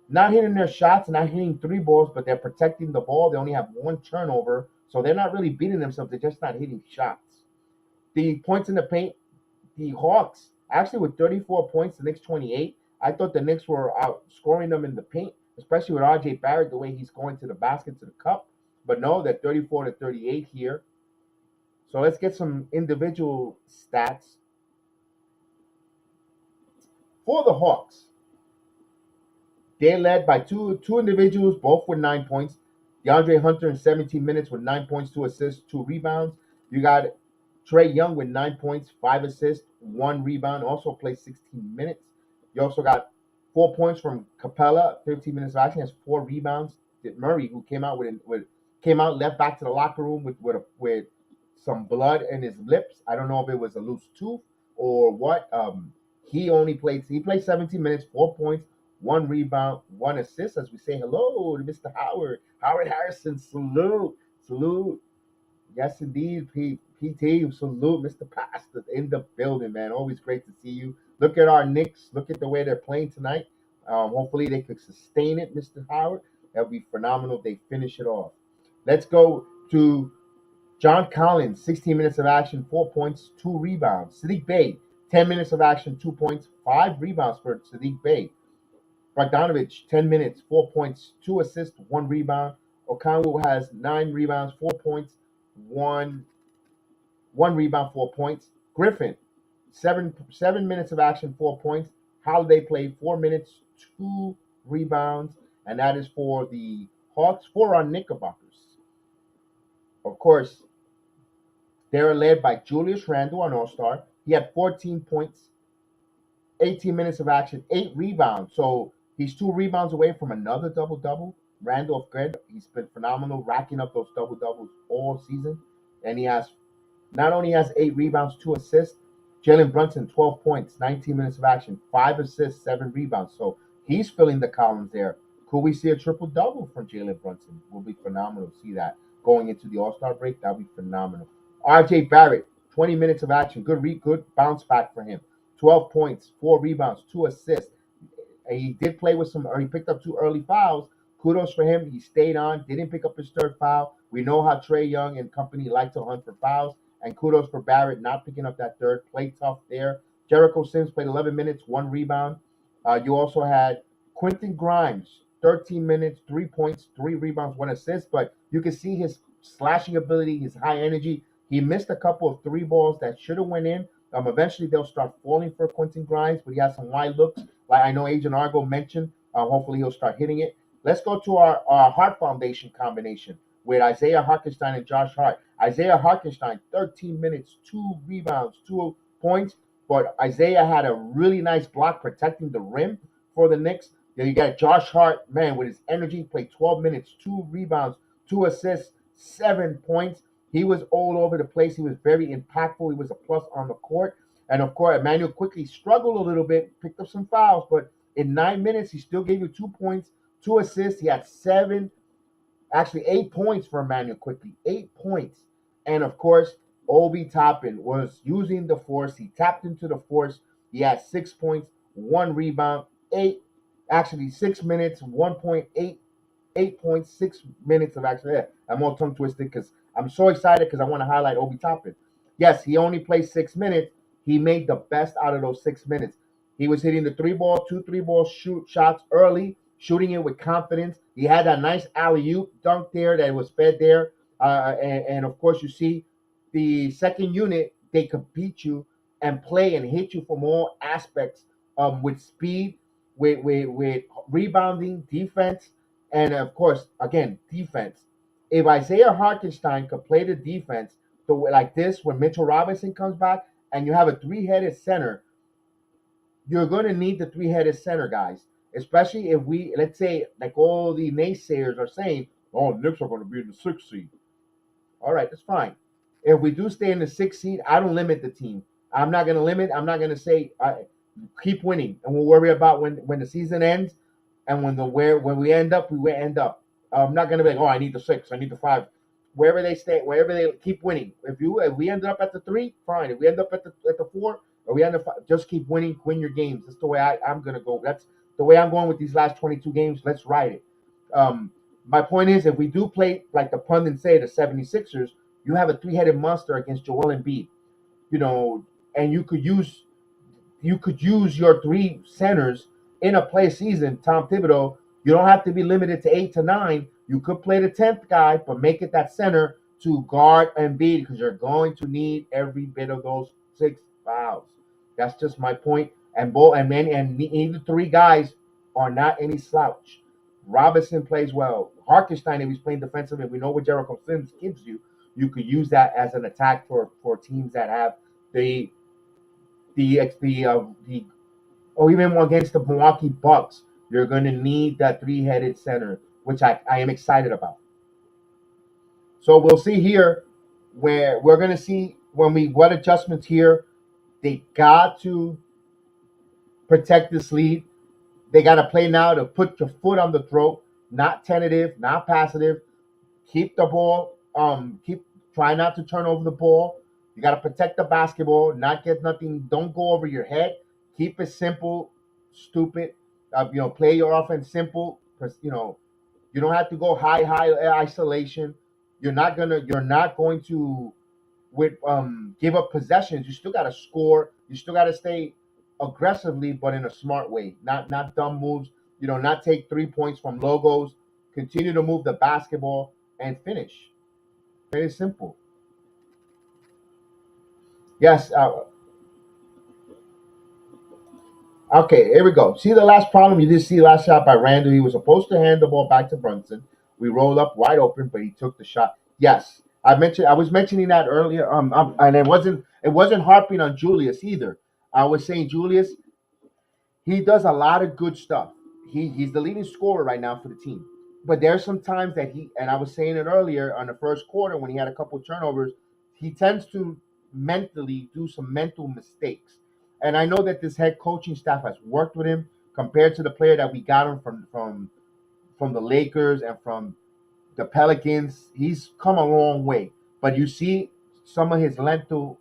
not hitting their shots, not hitting 3 balls, but they're protecting the ball. They only have 1 turnover, so they're not really beating themselves. They're just not hitting shots. The points in the paint, the Hawks actually with 34 points, the Knicks 28. I thought the Knicks were outscoring them in the paint, especially with R.J. Barrett, the way he's going to the basket, to the cup. But no, they're 34-38 here. So let's get some individual stats for the Hawks. They're led by two individuals, both with 9 points. DeAndre Hunter in 17 minutes with 9 points, 2 assists, 2 rebounds. You got Trey Young with 9 points, 5 assists, 1 rebound. Also plays 16 minutes. You also got 4 points from Capella, 15 minutes of action, has 4 rebounds. Murray, who came out left back to the locker room with some blood in his lips. I don't know if it was a loose tooth or what. He played 17 minutes, 4 points, 1 rebound, 1 assist. As we say hello to Mr. Howard Harrison. Salute, salute. Yes, indeed, PT. Salute, Mr. Pastor in the building, man. Always great to see you. Look at our Knicks. Look at the way they're playing tonight. Hopefully they could sustain it, Mr. Howard. That would be phenomenal if they finish it off. Let's go to John Collins, 16 minutes of action, 4 points, 2 rebounds. Sadiq Bey, 10 minutes of action, 2 points, 5 rebounds for Sadiq Bey. Bogdanovich, 10 minutes, 4 points, 2 assists, 1 rebound. Okongwu has 9 rebounds, 4 points, one one rebound, 4 points. Griffin, 7 minutes of action, 4 points. Holiday played 4 minutes, 2 rebounds, and that is for the Hawks. Four on Knickerbockers. Of course, they're led by Julius Randle, an All-Star. He had 14 points, 18 minutes of action, 8 rebounds. So he's 2 rebounds away from another double double. Randall, good. He's been phenomenal, racking up those double doubles all season, and he has not only has 8 rebounds, 2 assists. Jalen Brunson, 12 points, 19 minutes of action, 5 assists, 7 rebounds. So he's filling the columns there. Could we see a triple double from Jalen Brunson? Will be phenomenal to see that going into the All Star break. That'll be phenomenal. R.J. Barrett, 20 minutes of action, good bounce back for him. 12 points, 4 rebounds, 2 assists. He did play with some, or he picked up 2 early fouls. Kudos for him. He stayed on, didn't pick up his third foul. We know how Trae Young and company like to hunt for fouls. And kudos for Barrett not picking up that third. Played tough there. Jericho Sims played 11 minutes, 1 rebound. You also had Quentin Grimes, 13 minutes, 3 points, 3 rebounds, 1 assist. But you can see his slashing ability, his high energy. He missed a couple of 3 balls that should have went in. Eventually, they'll start falling for Quentin Grimes, but he has some wide looks, like I know Agent Argo mentioned. Hopefully, he'll start hitting it. Let's go to our Hart Foundation combination with Isaiah Hartenstein and Josh Hart. Isaiah Hartenstein, 13 minutes, 2 rebounds, 2 points. But Isaiah had a really nice block protecting the rim for the Knicks. Then you got Josh Hart, man, with his energy, played 12 minutes, 2 rebounds, 2 assists, 7 points. He was all over the place. He was very impactful. He was a plus on the court. And of course, Emmanuel quickly struggled a little bit, picked up some fouls, but in 9 minutes, he still gave you 2 points, 2 assists. He had actually 8 points for Emmanuel quickly, 8 points. And of course, Obi Toppin was using the force. He tapped into the force. He had 6 points, 1 rebound, 6 minutes, 1.8, 8 points, 6 minutes of action. Yeah, I'm all tongue twisted because I'm so excited because I want to highlight Obi Toppin. Yes, he only played 6 minutes. He made the best out of those 6 minutes. He was hitting the 3 ball, 2 3 ball shots early, shooting it with confidence. He had that nice alley oop dunk there that was fed there. And of course, you see the second unit, they could beat you and play and hit you from all aspects with speed, with rebounding, defense, and of course, again, defense. If Isaiah Hartenstein could play the defense like this when Mitchell Robinson comes back and you have a three-headed center, you're going to need the three-headed center, guys. Especially if we, let's say, like all the naysayers are saying, oh, Knicks are going to be in the sixth seed. All right, that's fine. If we do stay in the sixth seed, I don't limit the team. I'm not going to limit. I'm not going to say keep winning, and we'll worry about when the season ends and when we end up, we will end up. I'm not going to be like, oh, I need the six, I need the five. Wherever they stay, wherever they keep winning. If we end up at the three, fine. If we end up at the four, or we end up just keep winning, win your games. That's the way I'm going to go. That's the way I'm going with these last 22 games. Let's ride it. My point is, if we do play like the pundits say, the 76ers, you have a three-headed monster against Joel Embiid, and you could use your three centers in a play season. Tom Thibodeau, you don't have to be limited to 8 to 9. You could play the 10th guy, but make it that center to guard Embiid because you're going to need every bit of those 6 fouls. That's just my point. And neither three guys are not any slouch. Robinson plays well. Hartenstein, if he's playing defensively, we know what Jericho Sims gives you. You could use that as an attack for teams that have the or even against the Milwaukee Bucks. You're going to need that three-headed center, which I am excited about. So we'll see here where we're going to see what adjustments here. They got to protect this lead. They got to play now to put your foot on the throat, not tentative, not passive. Keep the ball. Try not to turn over the ball. You got to protect the basketball, not get nothing. Don't go over your head. Keep it simple, stupid. Play your offense simple. You don't have to go high isolation. You're not going to give up possessions. You still got to score. You still got to stay aggressively, but in a smart way. Not dumb moves. Not take 3 points from logos, continue to move the basketball and finish. Very simple. Yes. Okay, here we go. See the last problem? You did see last shot by Randall. He was supposed to hand the ball back to Brunson. We rolled up wide open, but he took the shot. Yes, I was mentioning that earlier. And it wasn't harping on Julius either. I was saying Julius, he does a lot of good stuff. He's the leading scorer right now for the team. But there's some times that and I was saying it earlier on the first quarter when he had a couple turnovers, he tends to mentally do some mental mistakes. And I know that this head coaching staff has worked with him compared to the player that we got him from the Lakers and from the Pelicans. He's come a long way. But you see some of his mental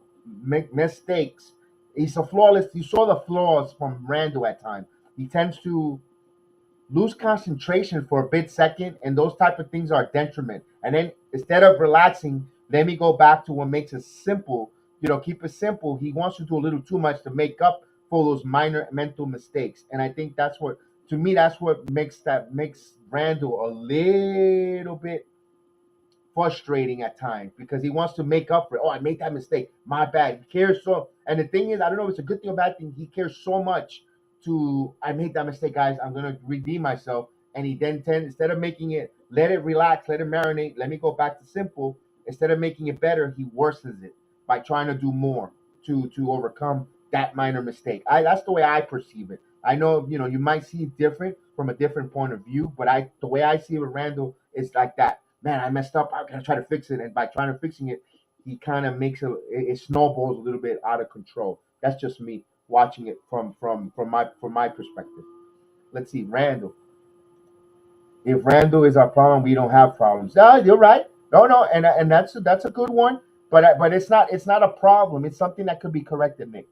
mistakes. He's a flawless. You saw the flaws from Randall at times. He tends to lose concentration for a bit second, and those type of things are detriment. And then instead of relaxing, let me go back to what makes it simple. Keep it simple. He wants to do a little too much to make up for those minor mental mistakes. And I think that's what, to me, that's what makes Randall a little bit frustrating at times because he wants to make up for it. Oh, I made that mistake. My bad. He cares so. And the thing is, I don't know if it's a good thing or bad thing. He cares so much to, I made that mistake, guys. I'm gonna redeem myself. And he then instead of making it, let it relax, let it marinate, let me go back to simple. Instead of making it better, he worsens it by trying to do more to overcome that minor mistake. That's the way I perceive it. I know you might see it different from a different point of view, but the way I see it with Randall is like that. Man, I messed up. I gotta try to fix it, and by trying to fixing it, he kind of makes it snowballs a little bit out of control. That's just me watching it from my perspective. Let's see, Randall. If Randall is our problem, we don't have problems. Ah, you're right. No, no, and that's a good one. But it's not a problem. It's something that could be corrected, Nick.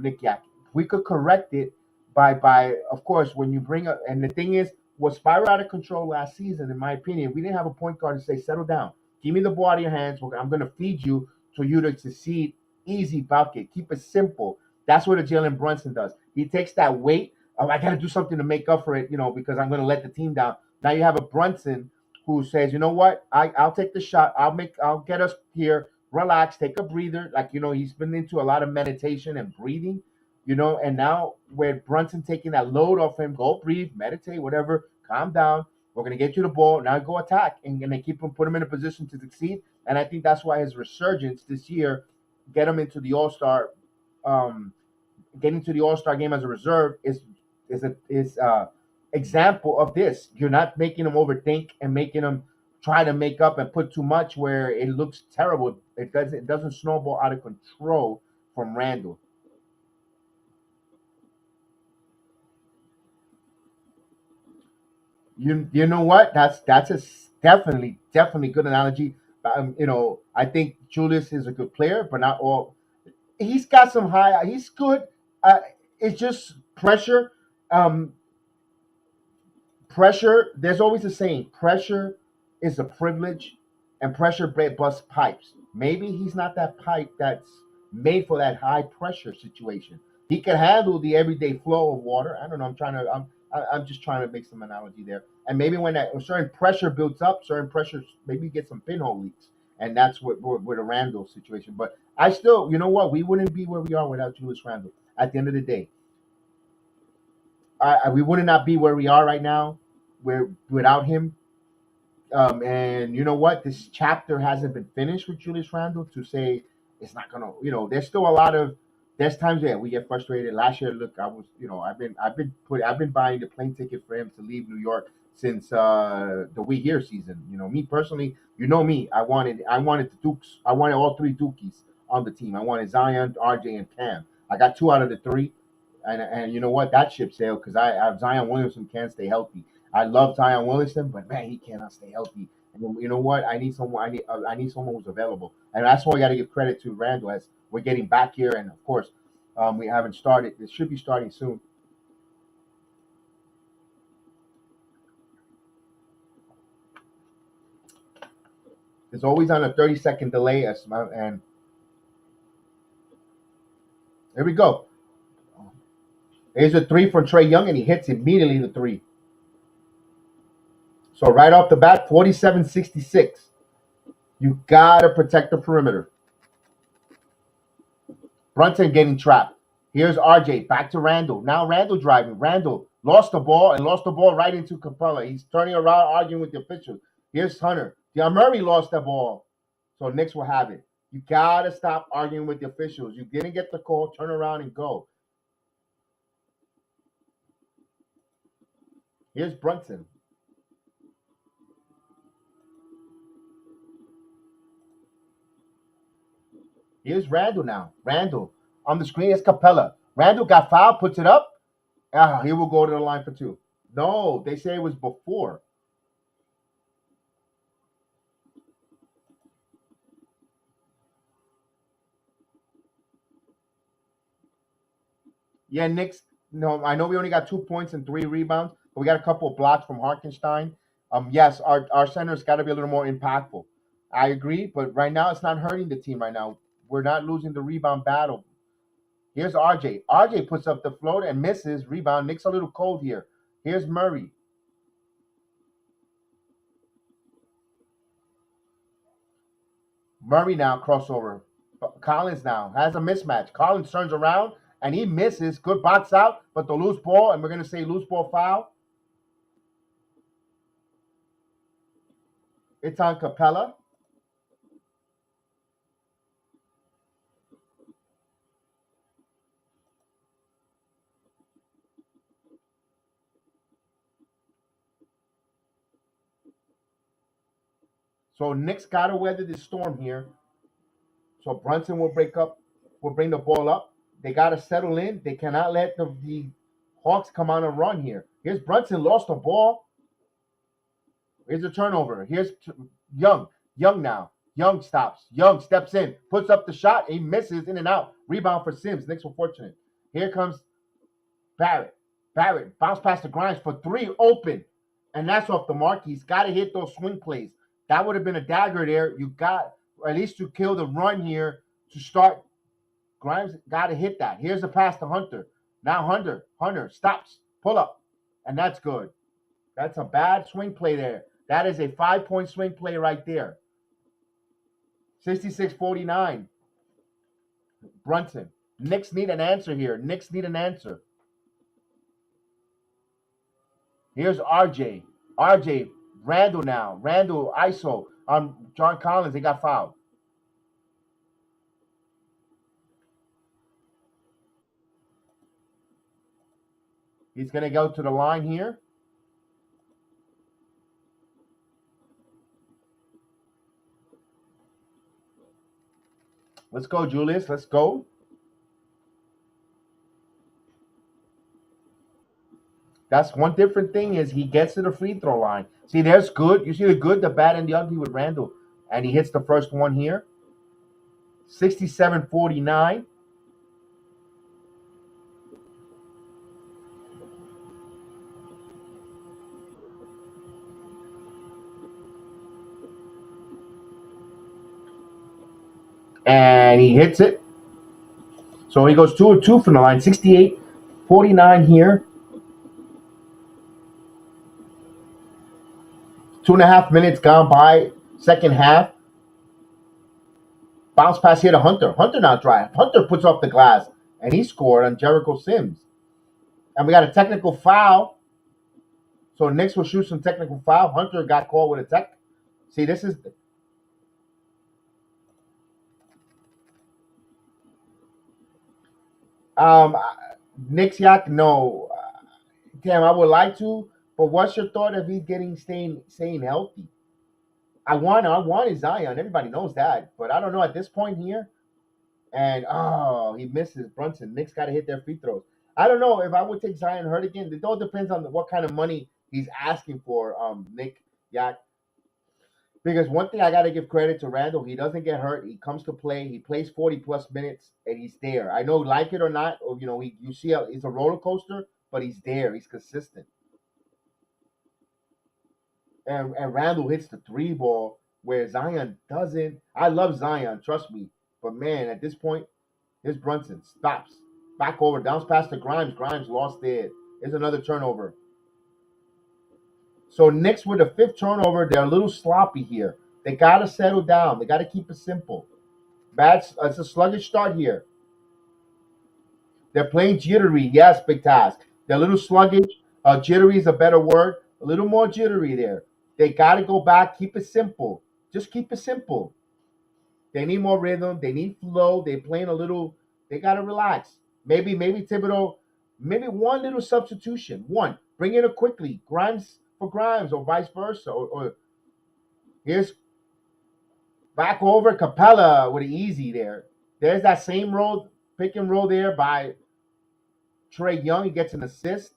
Nick Yak. We could correct it by of course when you bring up, and the thing is what spiraled out of control last season, in my opinion, we didn't have a point guard to say settle down, give me the ball out of your hands. I'm going to feed you for you to succeed. Easy bucket. Keep it simple. That's what a Jalen Brunson does. He takes that weight. Oh, I got to do something to make up for it, because I'm going to let the team down. Now you have a Brunson who says, you know what, I'll take the shot. I'll get us here. Relax, take a breather. Like he's been into a lot of meditation and breathing. And now with Brunson taking that load off him, go breathe, meditate, whatever, calm down. We're gonna get you the ball. Now go attack and gonna put him in a position to succeed. And I think that's why his resurgence this year, get him into the All Star, um, getting to the All Star game as a reserve is example of this. You're not making him overthink and making him try to make up and put too much where it looks terrible. It doesn't snowball out of control from Randall. You know what? That's a definitely good analogy. I think Julius is a good player, but not all. He's got some high. He's good. Uh, it's just pressure. Um, Pressure. There's always a saying: pressure is a privilege, and pressure busts pipes. Maybe he's not that pipe that's made for that high pressure situation. He can handle the everyday flow of water. I don't know. I'm just trying to make some analogy there. And maybe when that certain pressure builds up, certain pressures, maybe you get some pinhole leaks, and that's what with a Randall situation. But I still, you know what? We wouldn't be where we are without Julius Randall. At the end of the day, we would not be where we are right now. Where without him, and you know what? This chapter hasn't been finished with Julius Randle to say it's not gonna. There's still a lot of. There's times we get frustrated. Last year, look, I've been buying the plane ticket for him to leave New York since the We Here season. Me personally, me. I wanted the Dukes. I wanted all three Dukies on the team. I wanted Zion, RJ, and Cam. I got two out of the three, and you know what? That ship sailed because Zion Williamson can't stay healthy. I love Zion Williamson, but man, he cannot stay healthy. And you know what? I need someone. I need someone who's available, and that's why I got to give credit to Randall as we're getting back here. And of course, we haven't started. It should be starting soon. It's always on a 30-second delay, and here we go. Here's a three from Trae Young, and he hits immediately the three. So right off the bat, 47-66. You gotta protect the perimeter. Brunson getting trapped. Here's RJ back to Randall. Now Randall driving. Randall lost the ball right into Capella. He's turning around arguing with the officials. Here's Hunter. Murray lost the ball. So Knicks will have it. You gotta stop arguing with the officials. You didn't get the call. Turn around and go. Here's Brunson. Here's Randall now. Randall on the screen is Capella. Randall got fouled, puts it up. He will go to the line for two. No, they say it was before. Yeah, Knicks. No, I know we only got 2 points and 3 rebounds, but we got a couple of blocks from Harkenstein. Yes, our center's got to be a little more impactful. I agree, but right now it's not hurting the team. Right now, we're not losing the rebound battle. Here's RJ. RJ puts up the float and misses. Rebound. Knicks a little cold here. Here's Murray. Murray now crossover. Collins now has a mismatch. Collins turns around and he misses. Good box out, but the loose ball, and we're going to say loose ball foul. It's on Capella. So Knicks got to weather this storm here. So Brunson will bring the ball up. They got to settle in. They cannot let the Hawks come on a run here. Here's Brunson, lost the ball. Here's a turnover. Here's Young. Young now. Young stops. Young steps in, puts up the shot. He misses in and out. Rebound for Sims. Knicks were fortunate. Here comes Barrett. Barrett bounce past the Grimes for three, open. And that's off the mark. He's got to hit those swing plays. That would have been a dagger there. You got, or at least to kill the run here to start. Grimes got to hit that. Here's a pass to Hunter. Now Hunter stops, pull up, and that's good. That's a bad swing play there. That is a 5-point swing play right there. 66-49. Brunson. Knicks need an answer here. Knicks need an answer. Here's RJ. RJ, Randall now. Randall, ISO on John Collins. They got fouled. He's going to go to the line here. Let's go, Julius. Let's go. That's one different thing is he gets to the free throw line. See, there's good. You see the good, the bad, and the ugly with Randall. And he hits the first one here. 67-49. And he hits it. So he goes 2 of 2 from the line. 68-49 here. 2.5 minutes gone by. Second half. Bounce pass here to Hunter. Hunter now drive. Hunter puts off the glass. And he scored on Jericho Sims. And we got a technical foul. So Knicks will shoot some technical foul. Hunter got called with a tech. See, this is um Knicks Yak. No, damn, I would like to. But what's your thought if he's staying healthy? I want his Zion. Everybody knows that. But I don't know at this point here. And he misses Brunson. Knicks got to hit their free throws. I don't know if I would take Zion hurt again. It all depends on what kind of money he's asking for. Nick Yak. Because one thing I got to give credit to Randall, he doesn't get hurt. He comes to play. He plays 40 plus minutes, and he's there. I know, like it or not, or you see, it's a roller coaster, but he's there. He's consistent. And Randall hits the three ball where Zion doesn't. I love Zion, trust me, but man, at this point, his Brunson stops. Back over, bounce past to Grimes. Grimes lost it. There's another turnover. So Knicks with the fifth turnover, they're a little sloppy here. They gotta settle down. They gotta keep it simple. It's a sluggish start here. They're playing jittery. Yes, big task. They're a little sluggish. Jittery is a better word. A little more jittery there. They gotta go back. Keep it simple. Just keep it simple. They need more rhythm. They need flow. They're playing a little. They gotta relax. Maybe Thibodeau. Maybe one little substitution. One. Bring it up quickly. Grimes for Grimes or vice versa. Or here's back over Capella with an easy there. There's that same roll, pick and roll there by Trae Young. He gets an assist.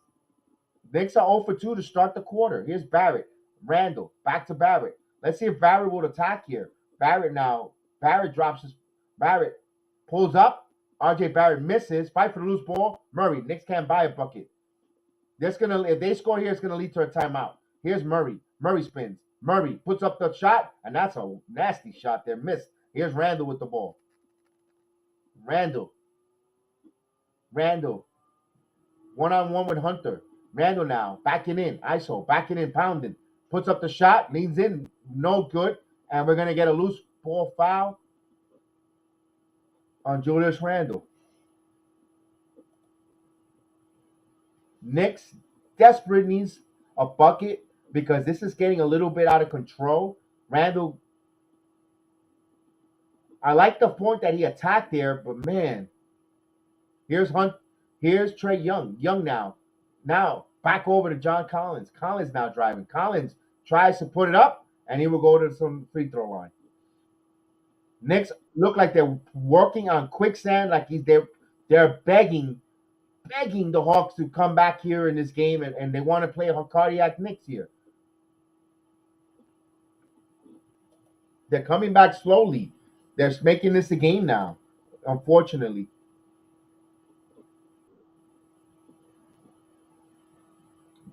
Knicks are 0 for 2 to start the quarter. Here's Barrett. Randall. Back to Barrett. Let's see if Barrett will attack here. Barrett now. Barrett drops his. Barrett pulls up. RJ Barrett misses. Fight for the loose ball. Murray. Knicks can't buy a bucket. If they score here, it's gonna lead to a timeout. Here's Murray. Murray spins. Murray puts up the shot, and that's a nasty shot there. Missed. Here's Randall with the ball. Randall. One-on-one with Hunter. Randall now. Backing in. ISO. Backing in. Pounding. Puts up the shot. Leans in. No good. And we're going to get a loose ball foul on Julius Randle. Knicks desperate needs a bucket because this is getting a little bit out of control. Randall, I like the point that he attacked there, but man, here's Trae Young. Young now. Now back over to John Collins. Collins now driving. Collins tries to put it up, and he will go to some free throw line. Knicks look like they're working on quicksand, like they're begging the Hawks to come back here in this game, and they want to play a cardiac Knicks here. They're coming back slowly. They're making this a game now, unfortunately.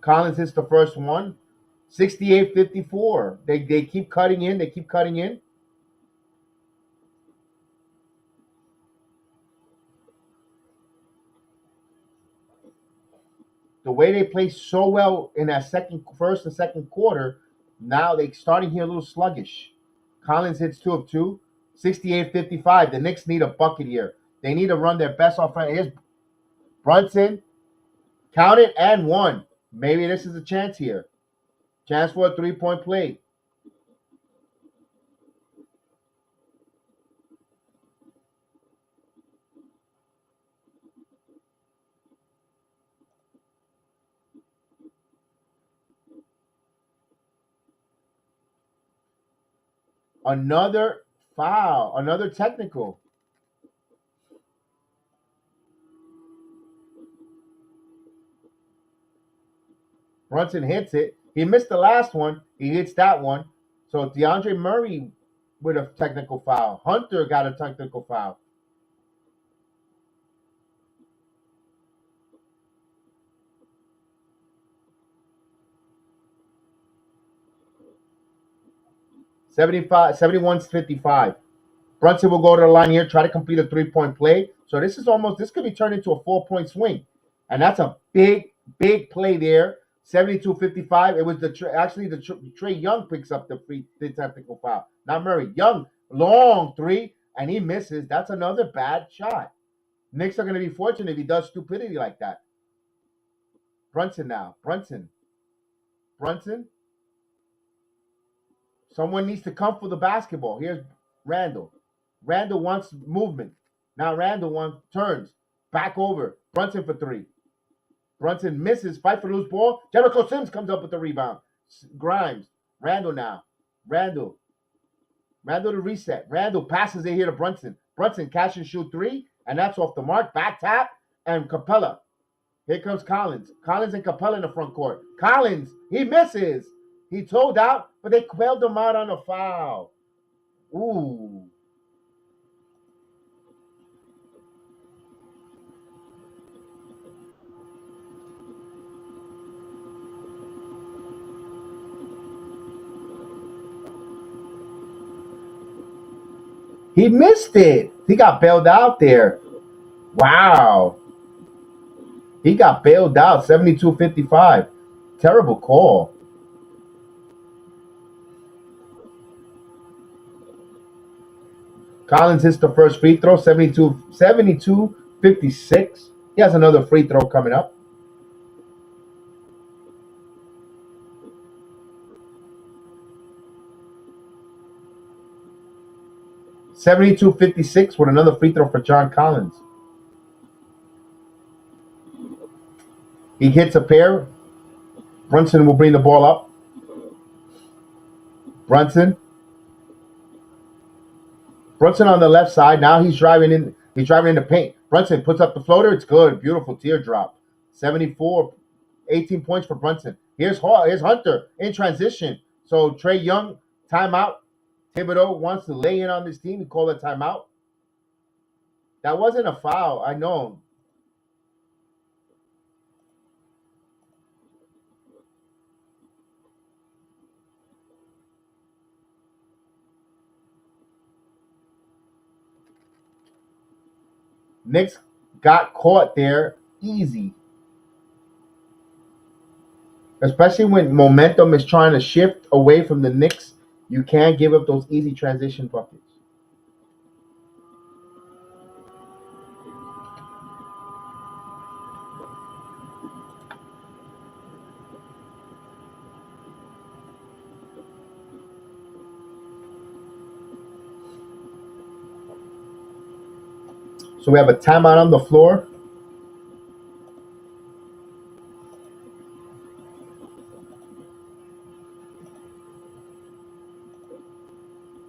Collins hits the first one. 68-54. They keep cutting in. They keep cutting in. The way they play so well in that first and second quarter, now they starting here a little sluggish. Collins hits 2 of 2. 68-55. The Knicks need a bucket here. They need to run their best offense. Here's Brunson. Count it and one. Maybe this is a chance here. Chance for a three-point play. Another foul. Another technical. Brunson hits it. He missed the last one. He hits that one. So DeAndre Murray with a technical foul. Hunter got a technical foul. $75, 71-55. Brunson will go to the line here, try to complete a three-point play. So this could be turned into a 4-point swing. And that's a big play there. 72-55. It was the Trae Young picks up the technical foul. Not Murray. Young, long three, and he misses. That's another bad shot. Knicks are going to be fortunate if he does stupidity like that. Brunson now. Brunson. Someone needs to come for the basketball. Here's Randall. Randall wants movement. Now Randall turns. Back over. Brunson for three. Brunson misses. Fight for the loose ball. Jericho Sims comes up with the rebound. Grimes. Randall now. Randall to reset. Randall passes it here to Brunson. Brunson catch and shoot three, and that's off the mark. Back tap, and Capella. Here comes Collins. Collins and Capella in the front court. Collins, he misses. He toed out, but they quelled him out on a foul. Ooh. He missed it. He got bailed out there. Wow. He got bailed out, 72-55. Terrible call. Collins hits the first free throw, 72-56. He has another free throw coming up. 72-56 with another free throw for John Collins. He hits a pair. Brunson will bring the ball up. Brunson. Brunson on the left side. Now he's driving in. He's driving in the paint. Brunson puts up the floater. It's good. Beautiful teardrop. 74, 18 points for Brunson. Here's Hunter in transition. So Trey Young, timeout. Thibodeau wants to lay in on this team. He called a timeout. That wasn't a foul. I know. Knicks got caught there easy. Especially when momentum is trying to shift away from the Knicks, you can't give up those easy transition buckets. So we have a timeout on the floor.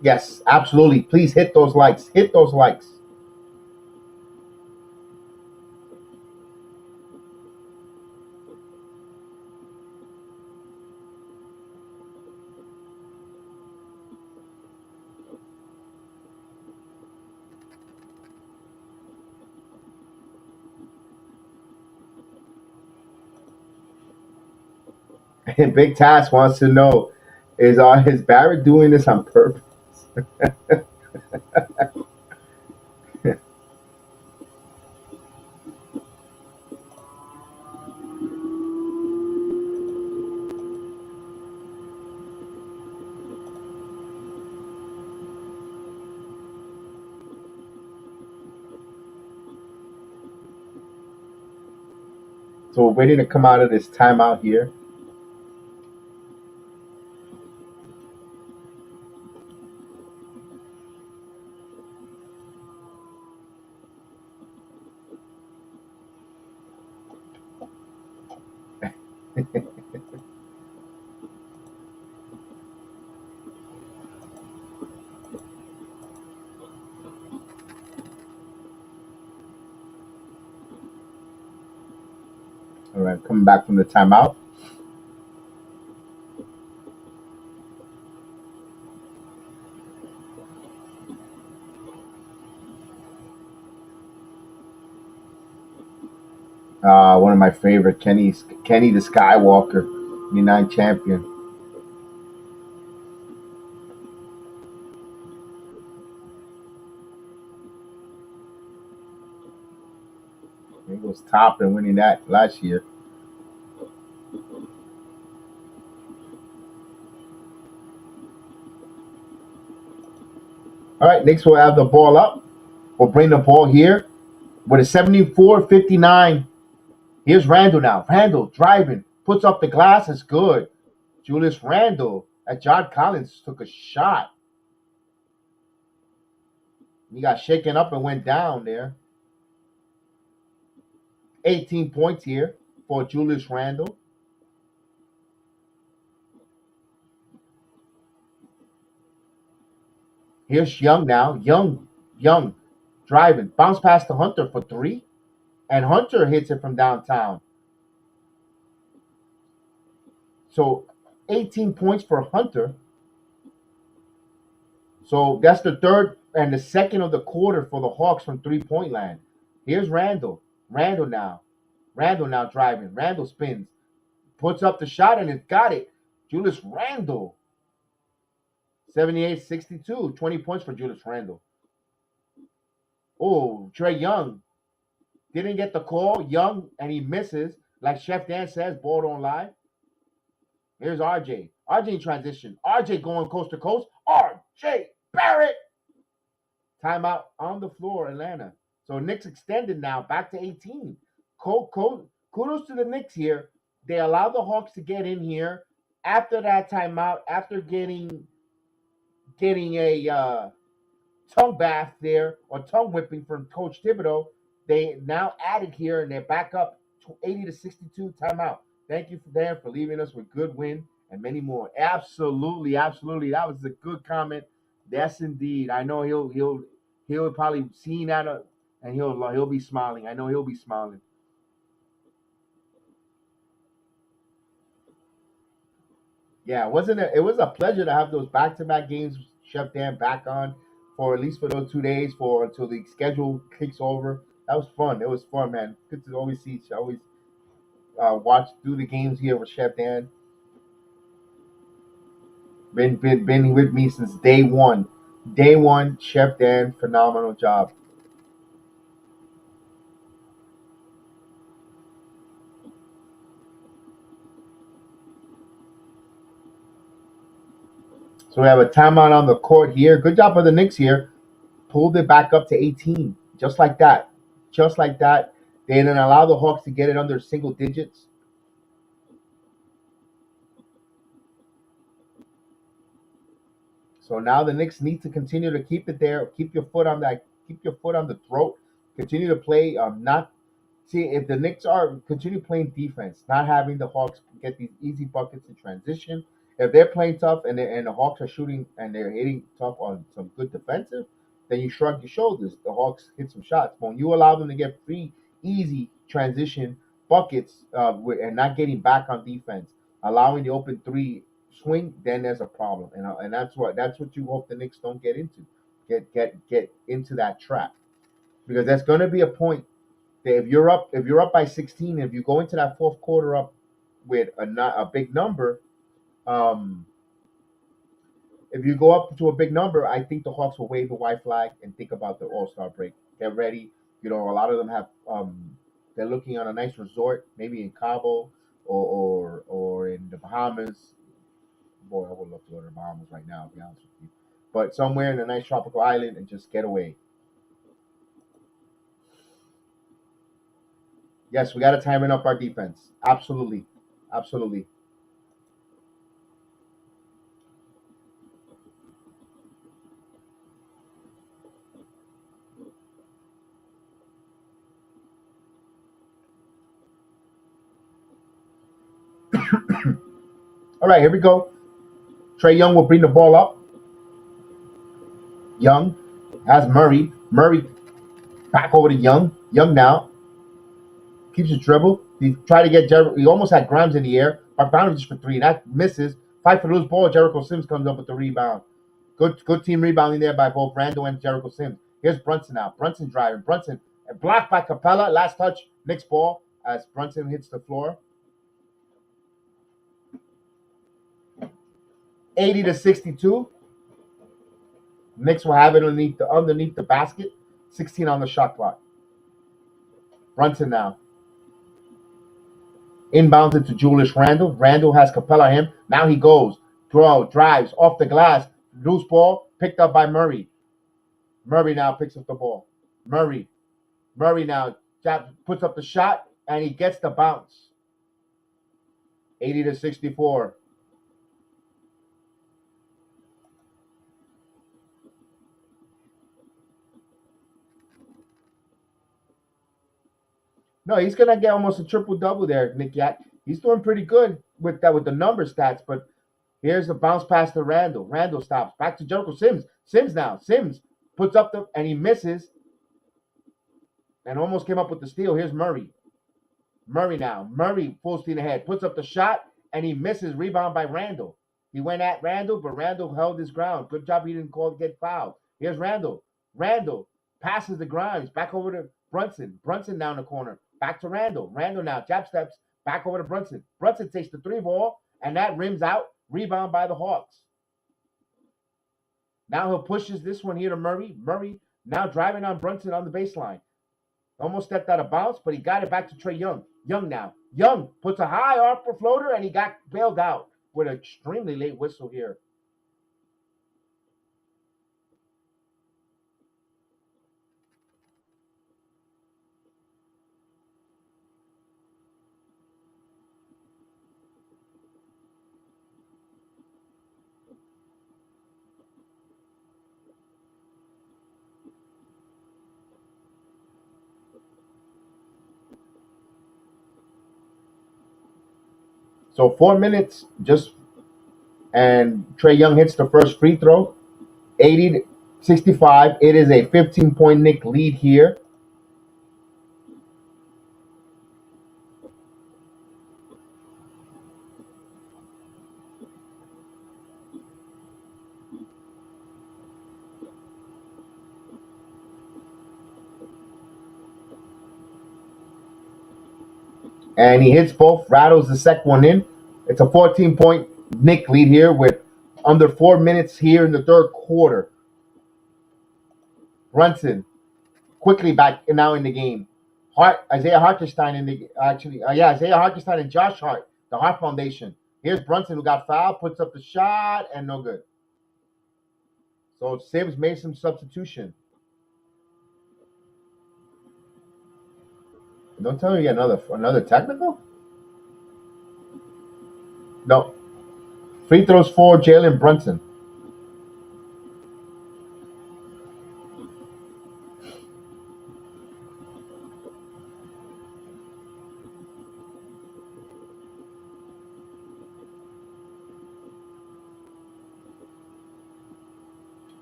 Yes, absolutely. Please hit those likes. Hit those likes. And Big Task wants to know, is Barrett doing this on purpose? So we're waiting to come out of this timeout here. All right, coming back from the timeout. One of my favorite, Kenny the Skywalker, 29 champion. He was top and winning that last year. All right, Knicks will have the ball up. We'll bring the ball here with a 74-59. Here's Randall now. Randall driving, puts up the glass. It's good. Julius Randle at John Collins took a shot. He got shaken up and went down there. 18 points here for Julius Randle. Here's Young now. Young driving. Bounce past to Hunter for three. And Hunter hits it from downtown. So 18 points for Hunter. So that's the third and the second of the quarter for the Hawks from 3-point land. Here's Randall. Randall now. Randall now driving. Randall spins. Puts up the shot and it's got it. Julius Randle. 78-62. 20 points for Julius Randle. Oh, Trey Young. Didn't get the call. Young, and he misses. Like Chef Dan says, ball don't lie. Here's RJ. RJ in transition. RJ going coast to coast. RJ Barrett. Timeout on the floor, Atlanta. So Knicks extended now back to 18. Kudos to the Knicks here. They allowed the Hawks to get in here after that timeout, after getting a tongue bath there or tongue whipping from Coach Thibodeau. They now added here and they're back up to 80 to 62 timeout. Thank you for Dan for leaving us with good win and many more. Absolutely, absolutely. That was a good comment. Yes, indeed. I know he'll probably see that and he'll be smiling. I know he'll be smiling. Yeah, wasn't it? It was a pleasure to have those back-to-back games, Chef Dan, back on for at least for those 2 days for until the schedule kicks over. That was fun. It was fun, man. Good to always see, always watch through the games here with Chef Dan. Been with me since day one. Day one, Chef Dan, phenomenal job. So we have a timeout on the court here. Good job for the Knicks here. Pulled it back up to 18, just like that, just like that. They didn't allow the Hawks to get it under single digits. So now the Knicks need to continue to keep it there. Keep your foot on that. Keep your foot on the throat. Continue to play. Not see if the Knicks are continue playing defense, not having the Hawks get these easy buckets in transition. If they're playing tough and the Hawks are shooting and they're hitting tough on some good defensive, then you shrug your shoulders. The Hawks hit some shots. But when you allow them to get free, easy transition buckets and not getting back on defense, allowing the open three swing, then there's a problem, and that's what you hope the Knicks don't get into, get into that trap, because that's going to be a point that if you're up by 16, if you go into that fourth quarter up with a big number, um, if you go up to a big number, I think the Hawks will wave the white flag and think about the All Star break. Get ready. A lot of them have they're looking on a nice resort, maybe in Cabo or in the Bahamas. Boy, I would love to go to the Bahamas right now, to be honest with you. But somewhere in a nice tropical island and just get away. Yes, we got to tighten up our defense. Absolutely. Absolutely. All right, here we go. Trey Young will bring the ball up. Young has Murray. Murray back over to Young. Young now keeps his dribble. He tried to get Jericho. He almost had Grimes in the air. Bogdanovich for three. That misses. Fight for loose ball. Jericho Sims comes up with the rebound. Good team rebounding there by both Randall and Jericho Sims. Here's Brunson now. Brunson driving. Brunson blocked by Capella. Last touch. Knicks ball as Brunson hits the floor. 80 to 62. Knicks will have it underneath the basket. 16 on the shot clock. Brunson now. Inbounded to Julius Randle. Randle has Capella him. Now he goes. Drives off the glass. Loose ball. Picked up by Murray. Murray now picks up the ball. Murray. Murray now puts up the shot and he gets the bounce. 80 to 64. No, he's gonna get almost a triple double there, Nick Yak. He's doing pretty good with that with the number stats, but here's the bounce pass to Randall. Randall stops. Back to Jericho Sims. Sims now. Sims puts up and he misses and almost came up with the steal. Here's Murray. Murray now. Murray full steam ahead. Puts up the shot and he misses. Rebound by Randall. He went at Randall, but Randall held his ground. Good job he didn't get fouled. Here's Randall. Randall passes the Grimes. Back over to Brunson. Brunson down the corner. Back to Randall. Randall now. Jab steps. Back over to Brunson. Brunson takes the three ball, and that rims out. Rebound by the Hawks. Now he pushes this one here to Murray. Murray now driving on Brunson on the baseline. Almost stepped out of bounds, but he got it back to Trae Young. Young now. Young puts a high upper floater, and he got bailed out with an extremely late whistle here. So 4 minutes just, and Trae Young hits the first free throw, 80-65. It is a 15-point Knick lead here. And he hits both, rattles the second one in. It's a 14-point Knick lead here with under 4 minutes here in the third quarter. Brunson quickly back now in the game. Isaiah Hartenstein in the Isaiah Hartenstein and Josh Hart, the Hart Foundation. Here's Brunson who got fouled, puts up the shot, and no good. So Sims made some substitution. Don't tell me you get another technical. No. Free throws for Jalen Brunson.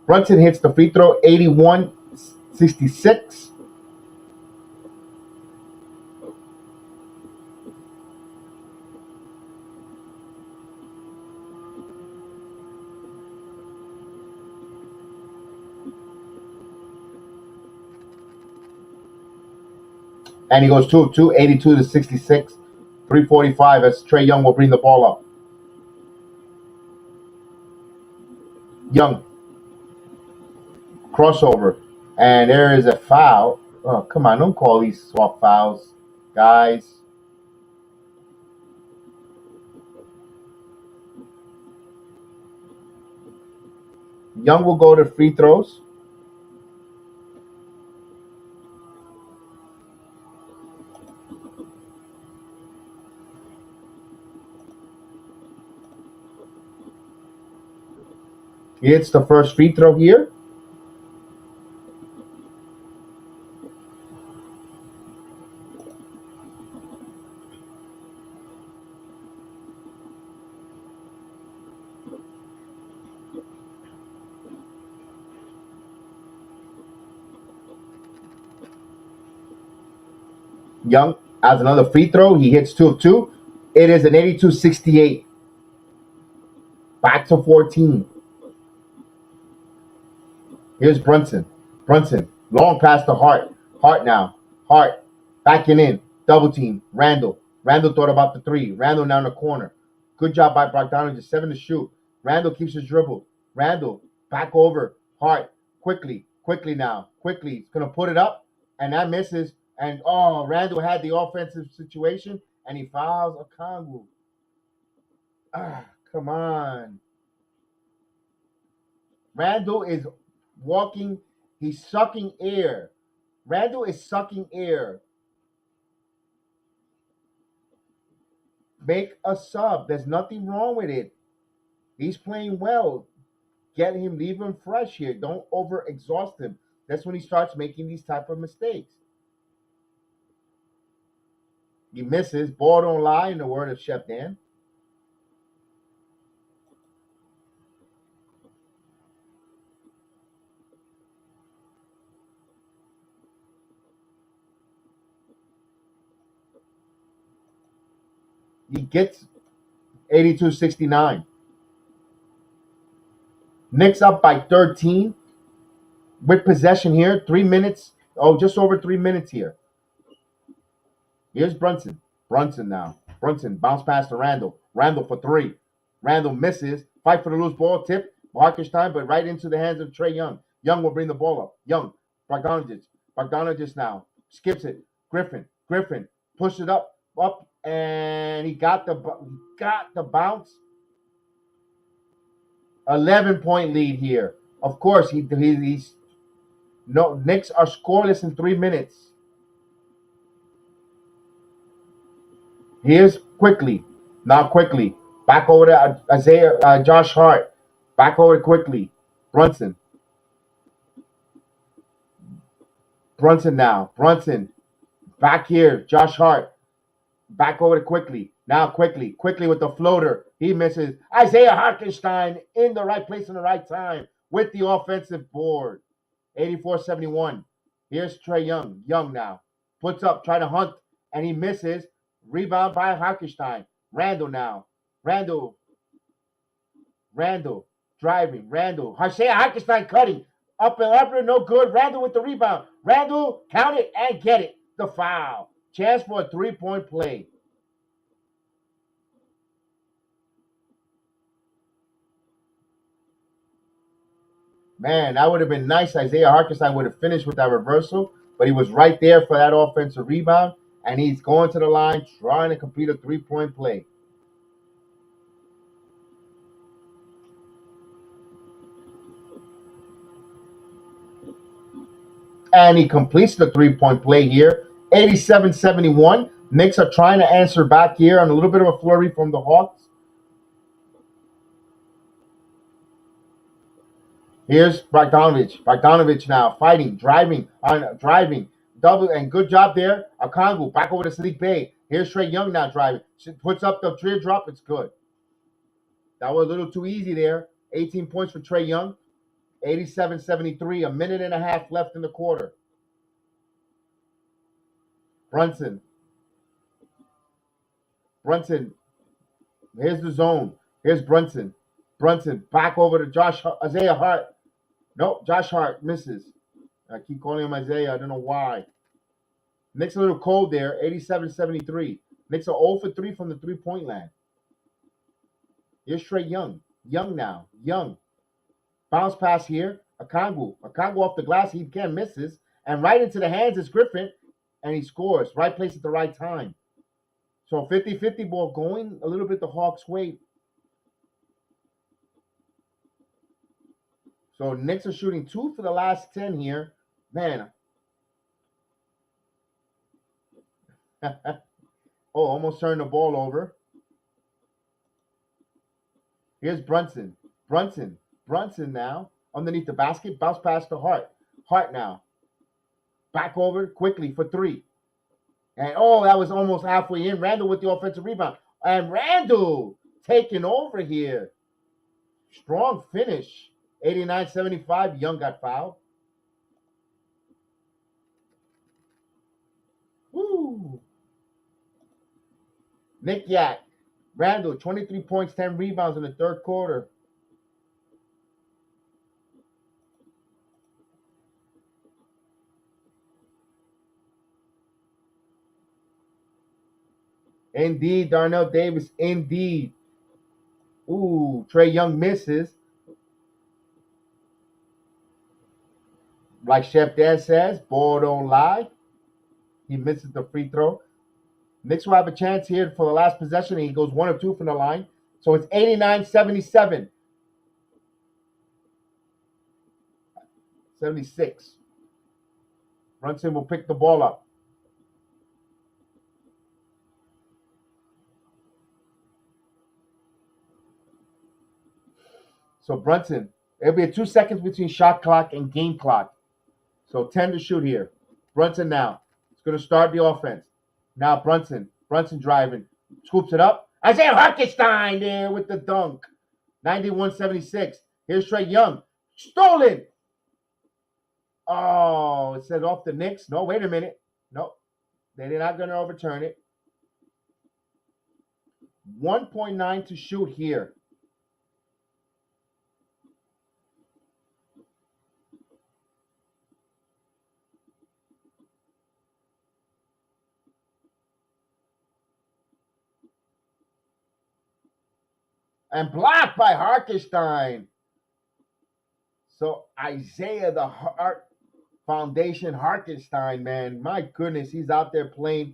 Brunson hits the free throw, 81-66. And he goes 2 of 2, 82-66. 3:45 as Trae Young will bring the ball up. Young. Crossover. And there is a foul. Oh, come on. Don't call these soft fouls, guys. Young will go to free throws. He hits the first free throw here. Young has another free throw. He hits 2 of 2. It is an 82-68. Back to 14. Here's Brunson. Brunson. Long pass to Hart. Hart now. Hart. Backing in. Double team. Randall. Randall thought about the three. Randall now in the corner. Good job by Bogdanovich. 7 to shoot. Randall keeps his dribble. Randall. Back over. Hart. Quickly. Quickly now. Quickly. He's going to put it up. And that misses. And Randall had the offensive situation. And he fouls a Okongwu. Come on. Randall is walking. He's sucking air. Randall is sucking air. Make a sub. There's nothing wrong with it. He's playing well. Get him, leave him fresh here. Don't over exhaust him. That's when he starts making these type of mistakes. He misses. Ball don't lie, in the word of Chef Dan. He gets 82-69. Knicks up by 13 with possession here. 3 minutes. Oh, just over 3 minutes here. Here's Brunson. Brunson now. Brunson bounce pass to Randall. Randall for 3. Randall misses. Fight for the loose ball. Tip. Hartenstein, but right into the hands of Trae Young. Young will bring the ball up. Young. Bogdanovich. Bogdanovich now. skips it. Griffin pushes it up, and he got the bounce. 11-point lead here. Of course, he's no Knicks are scoreless in 3 minutes. Here's quickly, now quickly. Back over to Josh Hart. Back over quickly. Brunson now. Brunson. Back here. Josh Hart. Back over to quickly. Now quickly with the floater. He misses. Isaiah Hartenstein in the right place in the right time with the offensive board. 84-71. Here's Trae Young. Young now. Puts up, try to hunt, and he misses. Rebound by Hartenstein. Randall now. Randall driving. Isaiah Hartenstein cutting. Up and no good. Randall with the rebound. Randall, count it and get it. The foul. Chance for a 3-point play. Man, that would have been nice. Isaiah Hartenstein would have finished with that reversal, but he was right there for that offensive rebound, and he's going to the line trying to complete a 3-point play. And he completes the 3-point play here. 87-71. Knicks are trying to answer back here on a little bit of a flurry from the Hawks. Here's Bogdanovich now fighting, driving. Double and good job there. Okongwu back over to Sadiq Bey. Here's Trae Young now driving. She puts up the teardrop. It's good. That was a little too easy there. 18 points for Trae Young. 87-73. A minute and a half left in the quarter. Brunson. Here's the zone. Here's Brunson. Back over to Isaiah Hart. Nope, Josh Hart misses. I keep calling him Isaiah. I don't know why. Knicks a little cold there. 87-73. Knicks are 0 for 3 from the 3-point line. Here's Trae Young. Young. Bounce pass here. Okongwu off the glass. He again misses. And right into the hands is Griffin. And he scores. Right place at the right time. So 50-50 ball going a little bit the Hawks' way. So Knicks are shooting 2 for the last 10 here. Man. Almost turned the ball over. Here's Brunson now. Underneath the basket. Bounce pass to Hart. Hart now. Back over quickly for 3. And that was almost halfway in. Randall with the offensive rebound. And Randall taking over here. Strong finish. 89-75. Young got fouled. Woo. Nick Yak. Randall, 23 points, 10 rebounds in the third quarter. Indeed, Darnell Davis. Indeed. Ooh, Trae Young misses. Like Chef Dad says, ball don't lie. He misses the free throw. Knicks will have a chance here for the last possession. He goes 1 of 2 from the line. So it's 89-77. 76. Brunson will pick the ball up. So Brunson, it'll be 2 seconds between shot clock and game clock. So 10 to shoot here. Brunson now. It's going to start the offense. Now Brunson driving. Scoops it up. Isaiah Hartenstein there with the dunk. 91-76. Here's Trae Young. Stolen. Oh, it says off the Knicks. No, wait a minute. No, they're not going to overturn it. 1.9 to shoot here. And blocked by Hartenstein. So Isaiah the Hart Foundation Harkenstein, man. My goodness, he's out there playing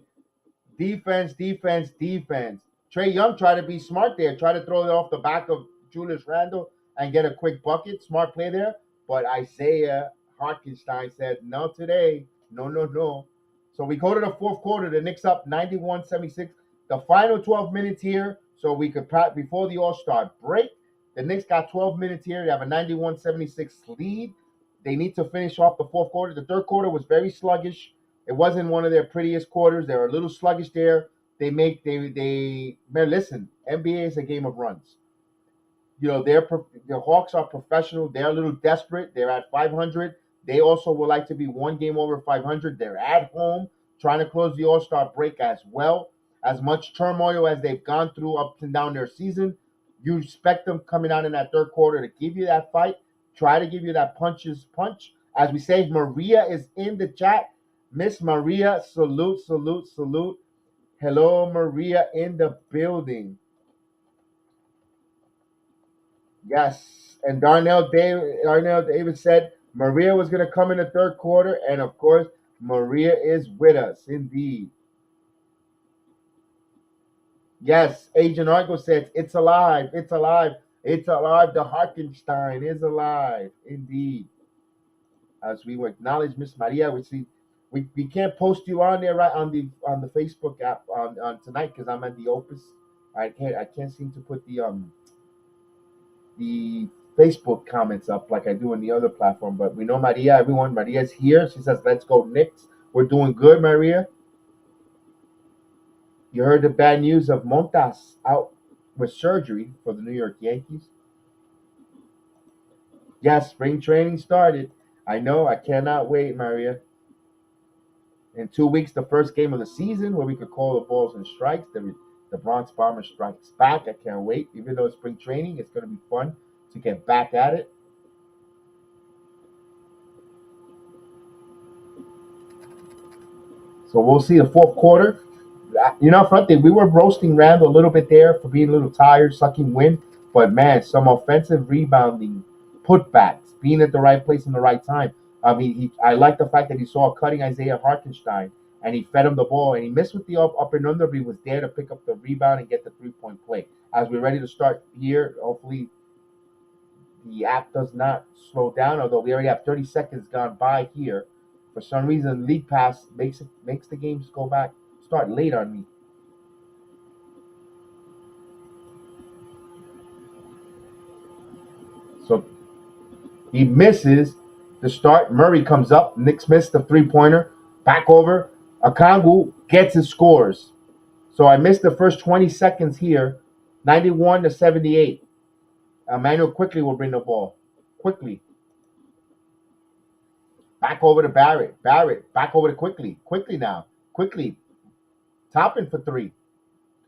defense, defense, defense. Trey Young tried to be smart there, try to throw it off the back of Julius Randle and get a quick bucket. Smart play there. But Isaiah Harkenstein said, no today. No, no, no. So we go to the fourth quarter. The Knicks up 91-76. The final 12 minutes here, so we could before the All-Star break. The Knicks got 12 minutes here. They have a 91-76 lead. They need to finish off the fourth quarter. The third quarter was very sluggish. It wasn't one of their prettiest quarters. They were a little sluggish there. Man, listen, NBA is a game of runs. You know, the Hawks are professional. They're a little desperate. They're at 500. They also would like to be one game over 500. They're at home trying to close the All-Star break as well. As much turmoil as they've gone through up and down their season, you expect them coming out in that third quarter to give you that fight, try to give you that punch. As we say, Maria is in the chat. Miss Maria, salute, salute, salute. Hello, Maria in the building. Yes. And Darnell David said Maria was going to come in the third quarter. And of course, Maria is with us, indeed. Yes, Agent Argo says it's alive. It's alive. It's alive. The Harkenstein is alive, indeed. As we acknowledge Miss Maria, we can't post you on there right on the Facebook app on tonight because I'm at the Opus. I can't seem to put the Facebook comments up like I do on the other platform. But we know Maria. Maria's here. She says, "Let's go Knicks." We're doing good, Maria. You heard the bad news of Montas out with surgery for the New York Yankees. Yes, spring training started. I know. I cannot wait, Maria. In 2 weeks, the first game of the season where we could call the balls and strikes. The Bronx Bomber strikes back. I can't wait. Even though it's spring training, it's going to be fun to get back at it. So we'll see the fourth quarter. You know, front thing, we were roasting Randall a little bit there for being a little tired, sucking wind. But man, some offensive rebounding, putbacks, being at the right place in the right time. I mean, I like the fact that he saw cutting Isaiah Hartenstein and he fed him the ball and he missed with the up and under, but he was there to pick up the rebound and get the 3-point play. As we're ready to start here, hopefully the app does not slow down, although we already have 30 seconds gone by here. For some reason, League Pass makes the games start late on me. So he misses the start. Murray comes up. Knicks missed the 3-pointer. Back over. Okongwu gets his scores. So I missed the first 20 seconds here. 91-78. Emmanuel quickly will bring the ball. Quickly. Back over to Barrett. Barrett. Back over to Quickly. Quickly now. Quickly. Toppin for 3.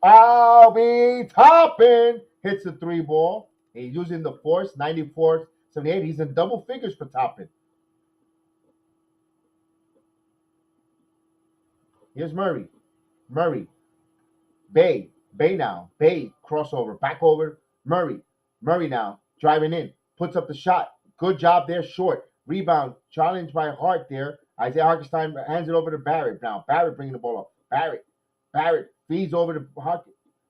I'll be Toppin. Hits the 3 ball. He's using the force. 94-78. He's in double figures for Toppin. Here's Murray. Murray. Bay now. Bay crossover. Back over. Murray. Murray now. Driving in. Puts up the shot. Good job there. Short. Rebound. Challenged by Hart there. Isaiah Hartenstein hands it over to Barrett now. Barrett bringing the ball up. Barrett feeds over to Hart.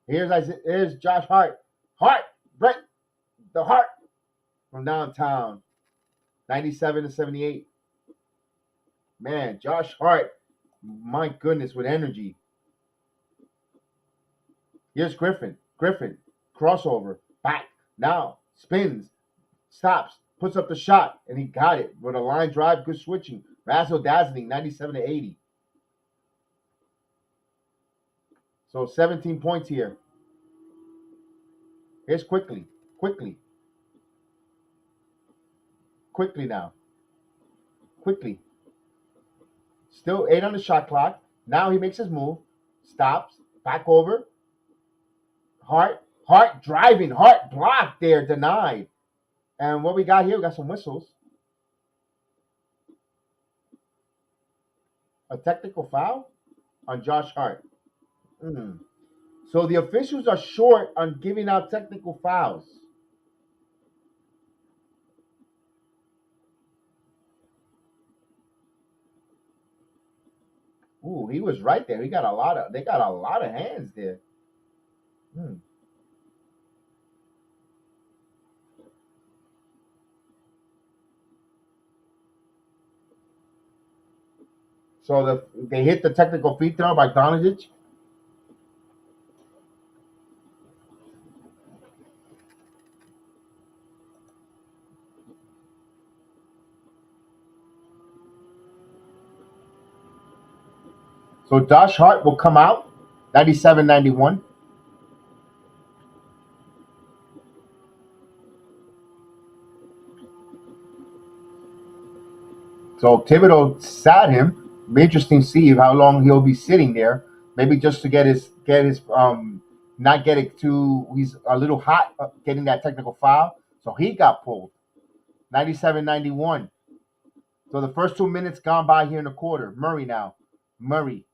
Here's Josh Hart. Hart. Brett. The Hart from downtown. 97-78. Man, Josh Hart. My goodness, with energy. Here's Griffin. Griffin. Crossover. Back. Now. Spins. Stops. Puts up the shot. And he got it. With a line drive. Good switching. Razzle dazzling. 97-80. So 17 points here. Here's Quickly. Quickly now. Quickly. Still 8 on the shot clock. Now he makes his move. Stops. Back over. Hart driving. Hart blocked there. Denied. And what we got here, we got some whistles. A technical foul on Josh Hart. So the officials are short on giving out technical fouls. Ooh, he was right there. He got a lot of. They got a lot of hands there. Hmm. So they hit the technical free throw by Doncic. So Josh Hart will come out, 97-91. So Thibodeau sat him. Be interesting to see how long he'll be sitting there. Maybe just to get his not get it too. He's a little hot getting that technical foul. So he got pulled. 97-91. So the first 2 minutes gone by here in the quarter. Murray now. Murray.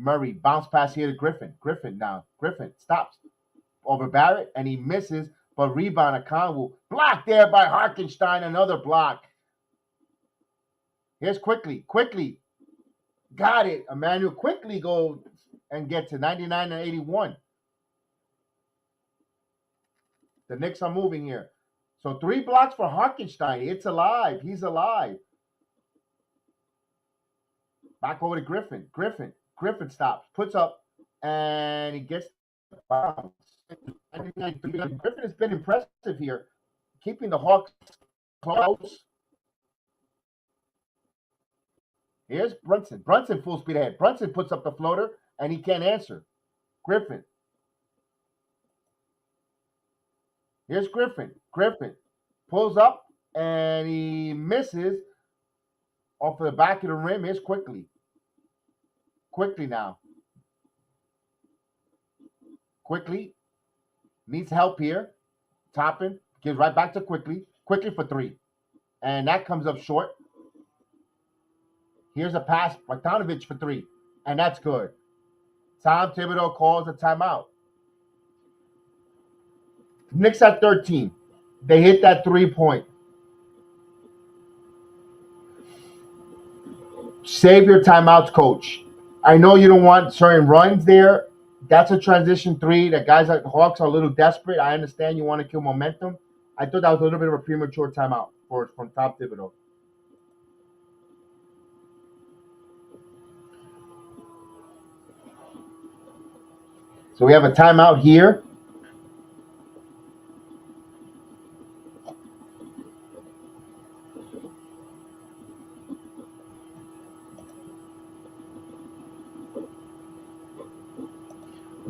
Murray bounce pass here to Griffin. Griffin now. Griffin stops over Barrett and he misses, but rebound a Conwell. Blocked there by Harkenstein. Another block. Here's quickly. Got it. Emmanuel quickly go and get to 99-81. The Knicks are moving here. So 3 blocks for Harkenstein. It's alive. He's alive. Back over to Griffin. Griffin stops, puts up, and he gets the bounce. Griffin has been impressive here, keeping the Hawks close. Here's Brunson. Brunson full speed ahead. Brunson puts up the floater, and he can't answer. Griffin. Here's Griffin. Griffin pulls up, and he misses off of the back of the rim. Here's quickly. Quickly now. Quickly. Needs help here. Toppin. Gives right back to Quickly. Quickly for 3. And that comes up short. Here's a pass by Bogdanovich for 3. And that's good. Tom Thibodeau calls a timeout. Knicks at 13. They hit that 3-point. Save your timeouts, coach. I know you don't want certain runs there. That's a transition 3. The guys like the Hawks are a little desperate. I understand you want to kill momentum. I thought that was a little bit of a premature timeout from Tom Thibodeau. So we have a timeout here.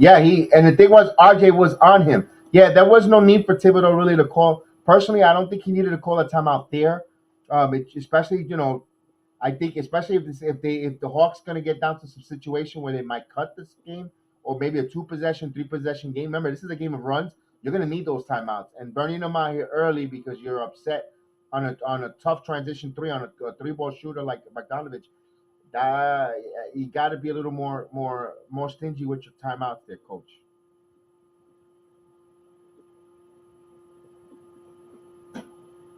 Yeah, and the thing was, RJ was on him. Yeah, there was no need for Thibodeau really to call. Personally, I don't think he needed to call a timeout there. Especially, I think especially if the Hawks gonna get down to some situation where they might cut this game, or maybe a 2 possession, 3 possession game. Remember, this is a game of runs. You're gonna need those timeouts, and burning them out here early because you're upset on a tough transition 3 on a 3-ball shooter like Bogdanovich. That you got to be a little more stingy with your timeouts there, coach.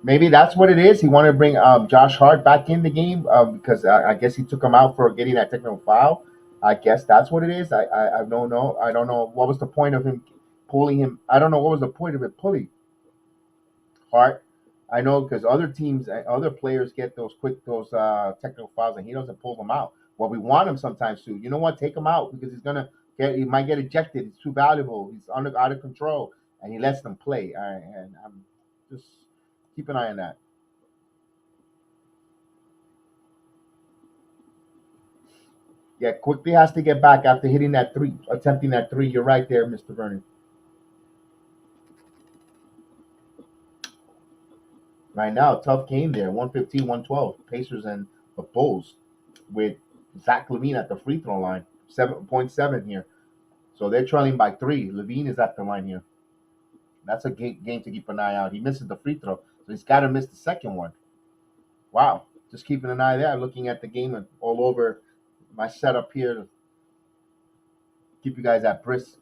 Maybe that's what it is. He wanted to bring Josh Hart back in the game because I guess he took him out for getting that technical foul. I guess that's what it is. I don't know. I don't know what was the point of him pulling him. I don't know what was the point of it pulling Hart. I know because other teams, other players get those technical fouls, and he doesn't pull them out. Well, we want him sometimes to. You know what? Take him out because he might get ejected. He's too valuable. He's out of control, and he lets them play. And I'm just keep an eye on that. Yeah, quickly has to get back after hitting that 3, attempting that 3. You're right there, Mr. Vernon. Right now, tough game there. 115, 112. Pacers and the Bulls with Zach Levine at the free throw line. 7.7 here. So they're trailing by 3. Levine is at the line here. That's a game to keep an eye out. He misses the free throw, so he's got to miss the second one. Wow. Just keeping an eye there, looking at the game and all over my setup here to keep you guys at brisk.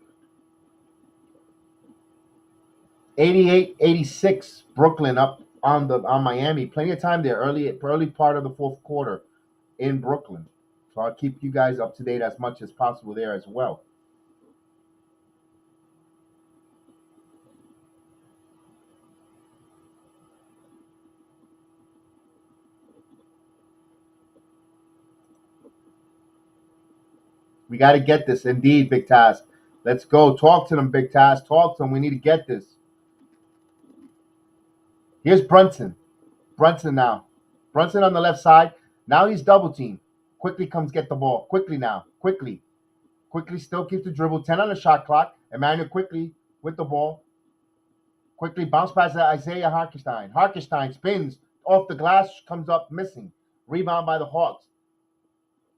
88-86, Brooklyn up on Miami. Plenty of time there, early part of the fourth quarter in Brooklyn. So I'll keep you guys up to date as much as possible there as well. We got to get this. Indeed, Big Taz. Let's go. Talk to them, Big Taz. Talk to them. We need to get this. Here's Brunson. Brunson now. Brunson on the left side. Now he's double team. Quickly comes get the ball. Quickly now. Quickly. Quickly still keeps the dribble. 10 on the shot clock. Emmanuel quickly with the ball. Quickly bounce pass to Isaiah Harkenstein. Harkenstein spins off the glass. Comes up missing. Rebound by the Hawks.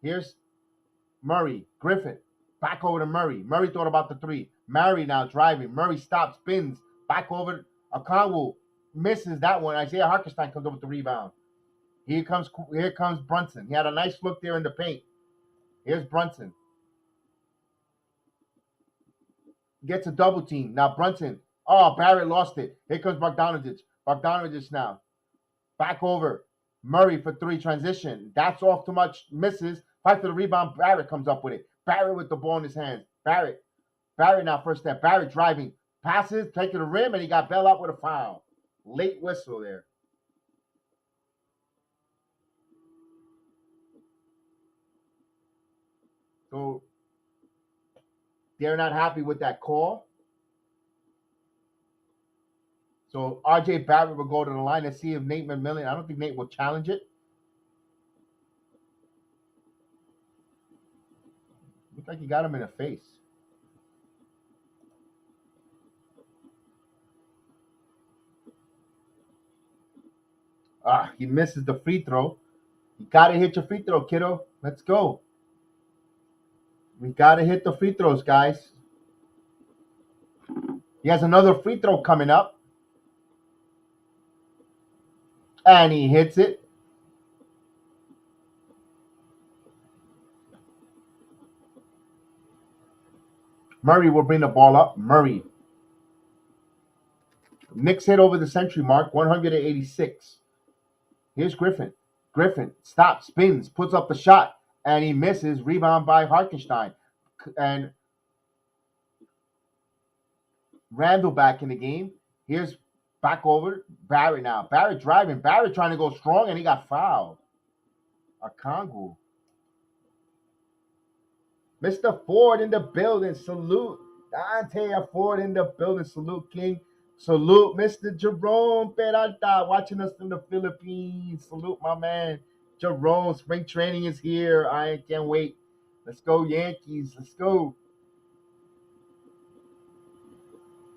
Here's Murray. Griffin. Back over to Murray. Murray thought about the three. Murray now driving. Murray stops. Spins. Back over. Okongwu misses that one. Isaiah Harkenstein comes up with the rebound. Here comes Brunson. He had a nice look there in the paint. Here's Brunson. Gets a double team. Now Brunson. Oh, Barrett lost it. Here comes Bogdanovic. Bogdanovic now. Back over. Murray for three transition. That's off too much. Misses. Fight for the rebound. Barrett comes up with it. Barrett with the ball in his hands. Barrett now first step. Barrett driving. Passes. Take to the rim, and he got bailed out with a foul. Late whistle there. So they're not happy with that call. So RJ Barrett will go to the line and see if Nate McMillan. I don't think Nate will challenge it. Looks like he got him in the face. He misses the free throw. You gotta hit your free throw, kiddo. Let's go. We gotta hit the free throws, guys. He has another free throw coming up. And he hits it. Murray will bring the ball up. Murray. Knicks hit over the century mark, 186. Here's Griffin. Griffin stops, spins, puts up the shot, and he misses. Rebound by Harkenstein. And Randall back in the game. Here's back over Barrett now. Barrett driving. Barrett trying to go strong, and he got fouled. Okongwu. Mr. Ford in the building. Salute. Dante Ford in the building. Salute, King. Salute, Mr. Jerome Peralta, watching us from the Philippines. Salute, my man. Jerome, spring training is here. I can't wait. Let's go, Yankees. Let's go.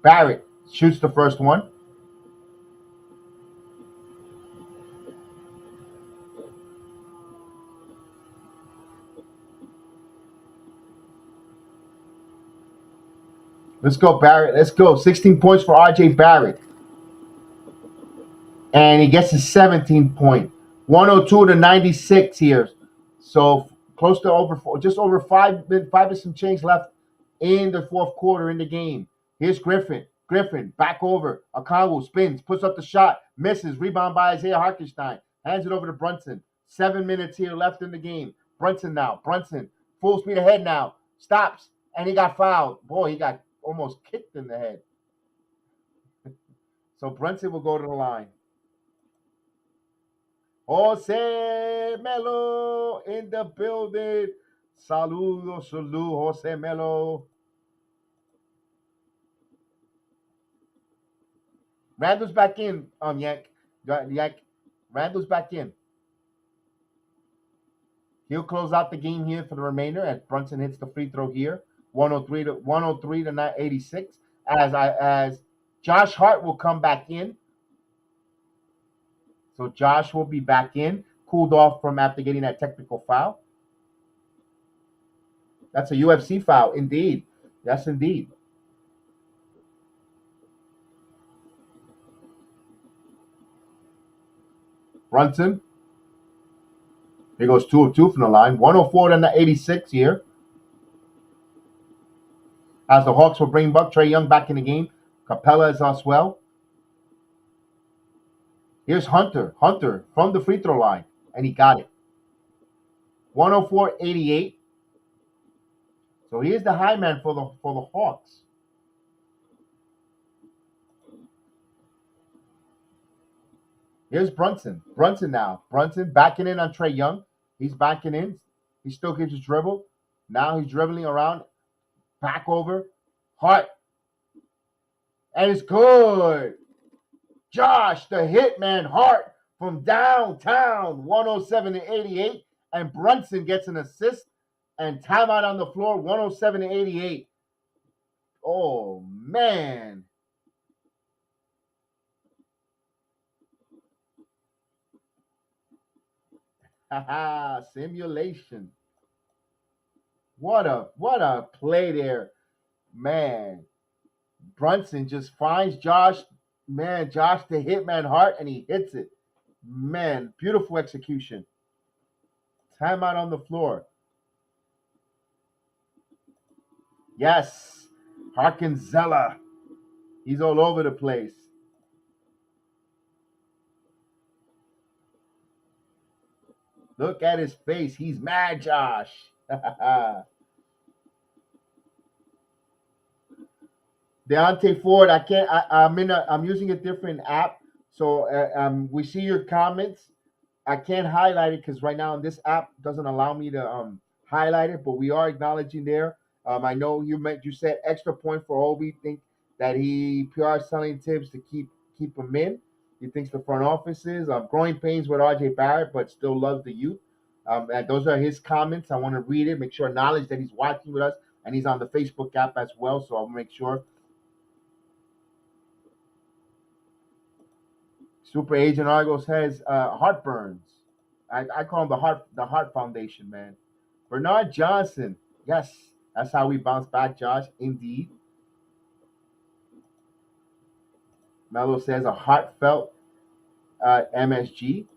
Barrett shoots the first one. Let's go, Barrett. Let's go. 16 points for RJ Barrett. And he gets his 17th point. 102 to 96 here. So close to just over five and some change left in the fourth quarter in the game. Here's Griffin. Griffin back over. Okongwu spins, puts up the shot, misses. Rebound by Isaiah Harkenstein. Hands it over to Brunson. 7 minutes here left in the game. Brunson now. Brunson full speed ahead now. Stops. And he got fouled. Boy, he got almost kicked in the head. So Brunson will go to the line. Jose Melo in the building. Saludo, Jose Melo. Randall's back in, Yank. Randall's back in. He'll close out the game here for the remainder as Brunson hits the free throw here. 103 to 86. As Josh Hart will come back in. So Josh will be back in, cooled off from after getting that technical foul. That's a UFC foul, indeed. Yes, indeed. Brunson. Here goes 2 of 2 from the line. 104 to 86 here. As the Hawks will bring Trae Young back in the game. Capella is as well. Here's Hunter. Hunter from the free throw line. And he got it. 104.88. So here's the high man for the Hawks. Here's Brunson. Brunson now. Brunson backing in on Trae Young. He's backing in. He still keeps his dribble. Now he's dribbling around. Back over. Hart. And it's good. Josh, the hitman Hart from downtown. 107-88. And Brunson gets an assist. And timeout on the floor. 107-88. Oh, man. Haha, simulation. What a play there, man. Brunson just finds Josh, man, Josh the hitman Hart, and he hits it. Man, beautiful execution. Timeout on the floor. Yes, Harkins-Zella. He's all over the place. Look at his face. He's mad, Josh. Deontay Ford, I can't. I'm using a different app, so we see your comments. I can't highlight it because right now this app doesn't allow me to highlight it, but we are acknowledging there. I know you said extra point for all. We think that he PR selling tips to keep him in. He thinks the front office is growing pains with RJ Barrett, but still loves the youth. And those are his comments. I want to read it, make sure acknowledge that he's watching with us, and he's on the Facebook app as well. So I'll make sure. Super Agent Argo says heartburns. I call him the Heart Foundation, man. Bernard Johnson. Yes, that's how we bounce back, Josh. Indeed. Mello says a heartfelt MSG.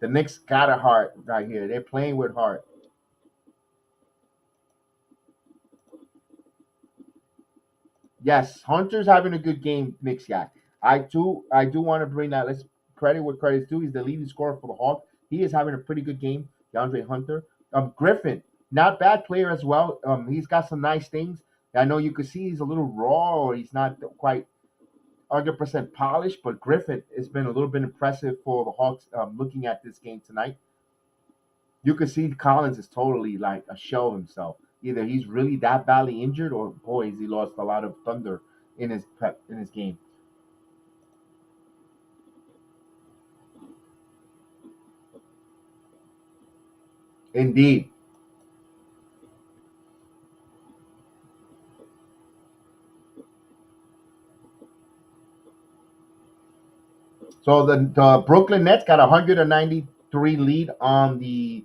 The Knicks got a heart right here. They're playing with heart. Yes, Hunter's having a good game, Knicks guy. I do want to bring that. Let's credit what credit's due. He's the leading scorer for the Hawks. He is having a pretty good game. DeAndre Hunter. Griffin, not bad player as well. He's got some nice things. I know you could see he's a little raw or he's not quite 100% polished, but Griffin has been a little bit impressive for the Hawks looking at this game tonight. You could see Collins is totally like a shell of himself. Either he's really that badly injured, or boy, has he lost a lot of thunder in his game. Indeed. So the Brooklyn Nets got a 193 lead on the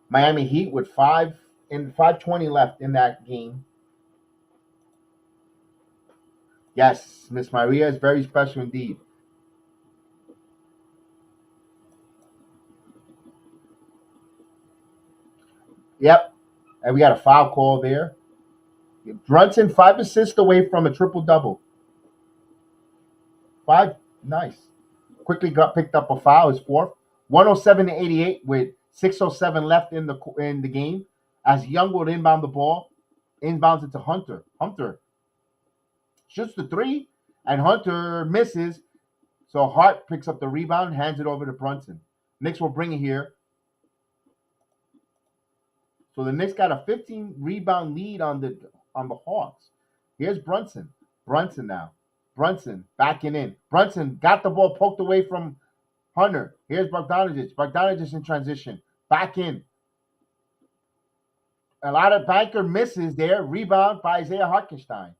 Miami Heat with 5:20 left in that game. Yes, Miss Maria is very special indeed. Yep, and we got a foul call there. Brunson 5 assists away from a triple double. Five, nice. Quickly got picked up a foul. His fourth. 107-88 with 6:07 left in the game. As Young will inbound the ball, inbounds it to Hunter. Hunter shoots the three, and Hunter misses. So Hart picks up the rebound, hands it over to Brunson. Knicks will bring it here. So the Knicks got a 15 rebound lead on the Hawks. Here's Brunson. Brunson now. Brunson backing in. Brunson got the ball poked away from Hunter. Here's Bogdanovich. Bogdanovich in transition. Back in. A lot of banker misses there. Rebound by Isaiah Hartenstein.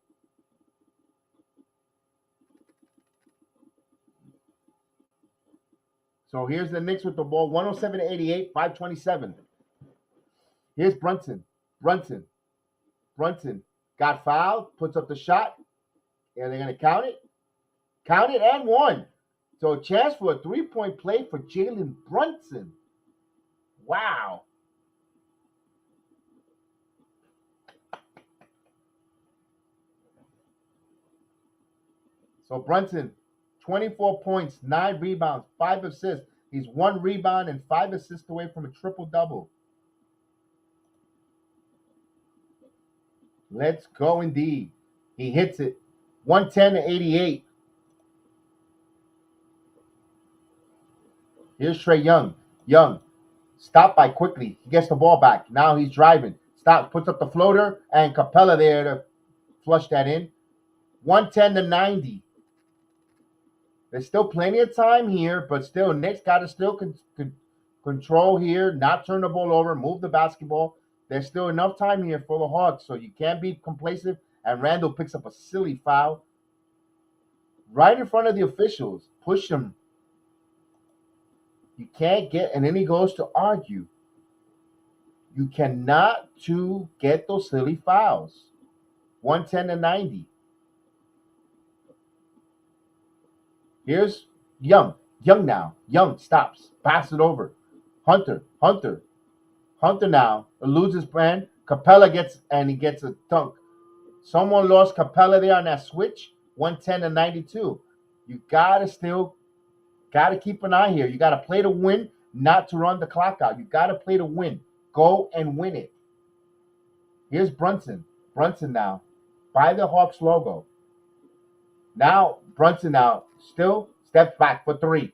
So here's the Knicks with the ball. 107-88, 5:27. Here's Brunson. Brunson. Brunson got fouled, puts up the shot. And they're going to count it. Count it and one. So a chance for a three-point play for Jalen Brunson. Wow. So Brunson, 24 points, 9 rebounds, 5 assists. He's 1 rebound and 5 assists away from a triple-double. Let's go indeed. He hits it. 110-88. Here's Trae Young. Young. Stop by quickly. He gets the ball back. Now he's driving. Stop. Puts up the floater. And Capella there to flush that in. 110-90. There's still plenty of time here, but still, Knicks got to still control here, not turn the ball over, move the basketball. There's still enough time here for the Hawks, so you can't be complacent. And Randall picks up a silly foul right in front of the officials. Push him. You can't get, and then he goes to argue. You cannot get those silly fouls. 110-90. Here's Young. Young now. Young stops. Pass it over. Hunter now eludes his man. Capella gets a dunk. Someone lost Capella there on that switch. 110-92. You gotta keep an eye here. You gotta play to win, not to run the clock out. You gotta play to win. Go and win it. Here's Brunson. Brunson now by the Hawks logo. Now Brunson now still steps back for three.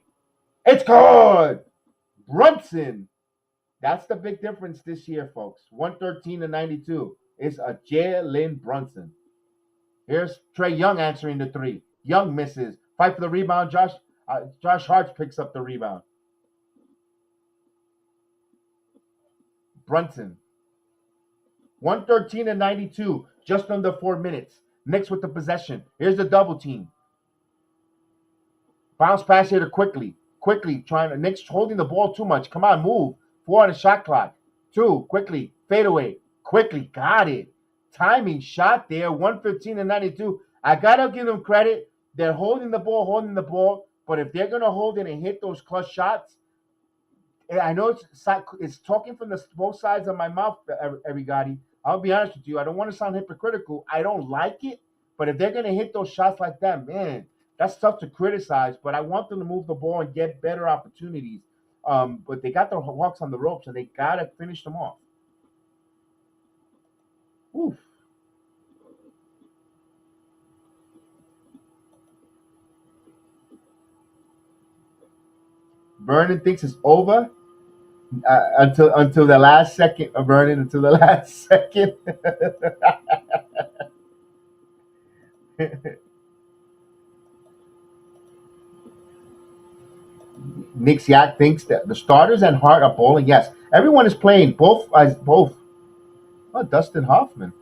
It's good. Brunson. That's the big difference this year, folks. 113-92 is a Jalen Brunson. Here's Trae Young answering the three. Young misses. Fight for the rebound. Josh Hart picks up the rebound. Brunson. 113-92, just under 4 minutes. Knicks with the possession. Here's the double team. Bounce pass here to quickly. Knicks holding the ball too much. Come on, move. 4 on the shot clock. 2, quickly. Fade away. Quickly. Got it. Timing shot there. 115-92. I got to give them credit. They're holding the ball. But if they're going to hold it and hit those clutch shots, I know it's talking from both sides of my mouth, everybody. I'll be honest with you. I don't want to sound hypocritical. I don't like it. But if they're going to hit those shots like that, man, that's tough to criticize. But I want them to move the ball and get better opportunities. But they got the Hawks on the ropes, and they got to finish them off. Oof. Vernon thinks it's over until the last second. Vernon, until the last second. Nick Yak thinks that the starters and Hart are bowling. Yes, everyone is playing. Both. Oh, Dustin Hoffman.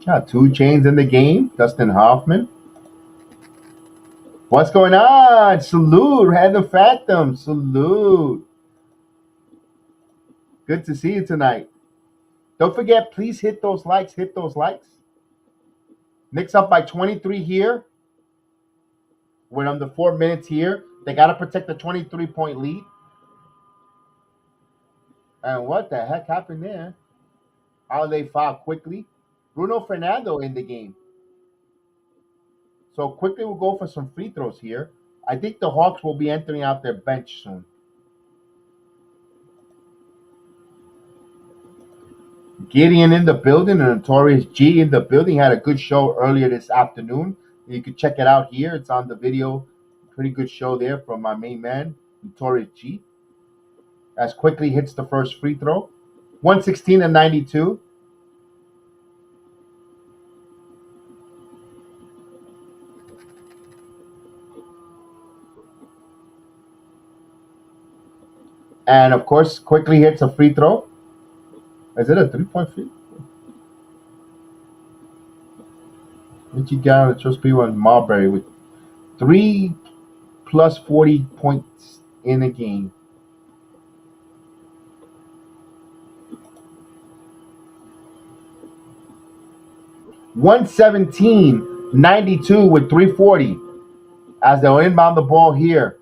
Yeah, 2 Chainz in the game. Dustin Hoffman. What's going on? Salute, Random Phantom. Salute. Good to see you tonight. Don't forget, please hit those likes. Knicks up by 23 here. We're under 4 minutes here. They got to protect the 23-point lead. And what the heck happened there? How they foul quickly. Bruno Fernando in the game. So quickly we'll go for some free throws here. I think the Hawks will be entering out their bench soon. Gideon in the building, and Notorious G in the building. Had a good show earlier this afternoon. You can check it out here. It's on the video. Pretty good show there from my main man, Notorious G. As quickly hits the first free throw. 116-92. And of course, quickly hits a free throw. Is it a 3-point free? What you got on the Trust People and Marbury with 3 plus 40 points in a game. $117.92 with 340 as they'll inbound the ball here.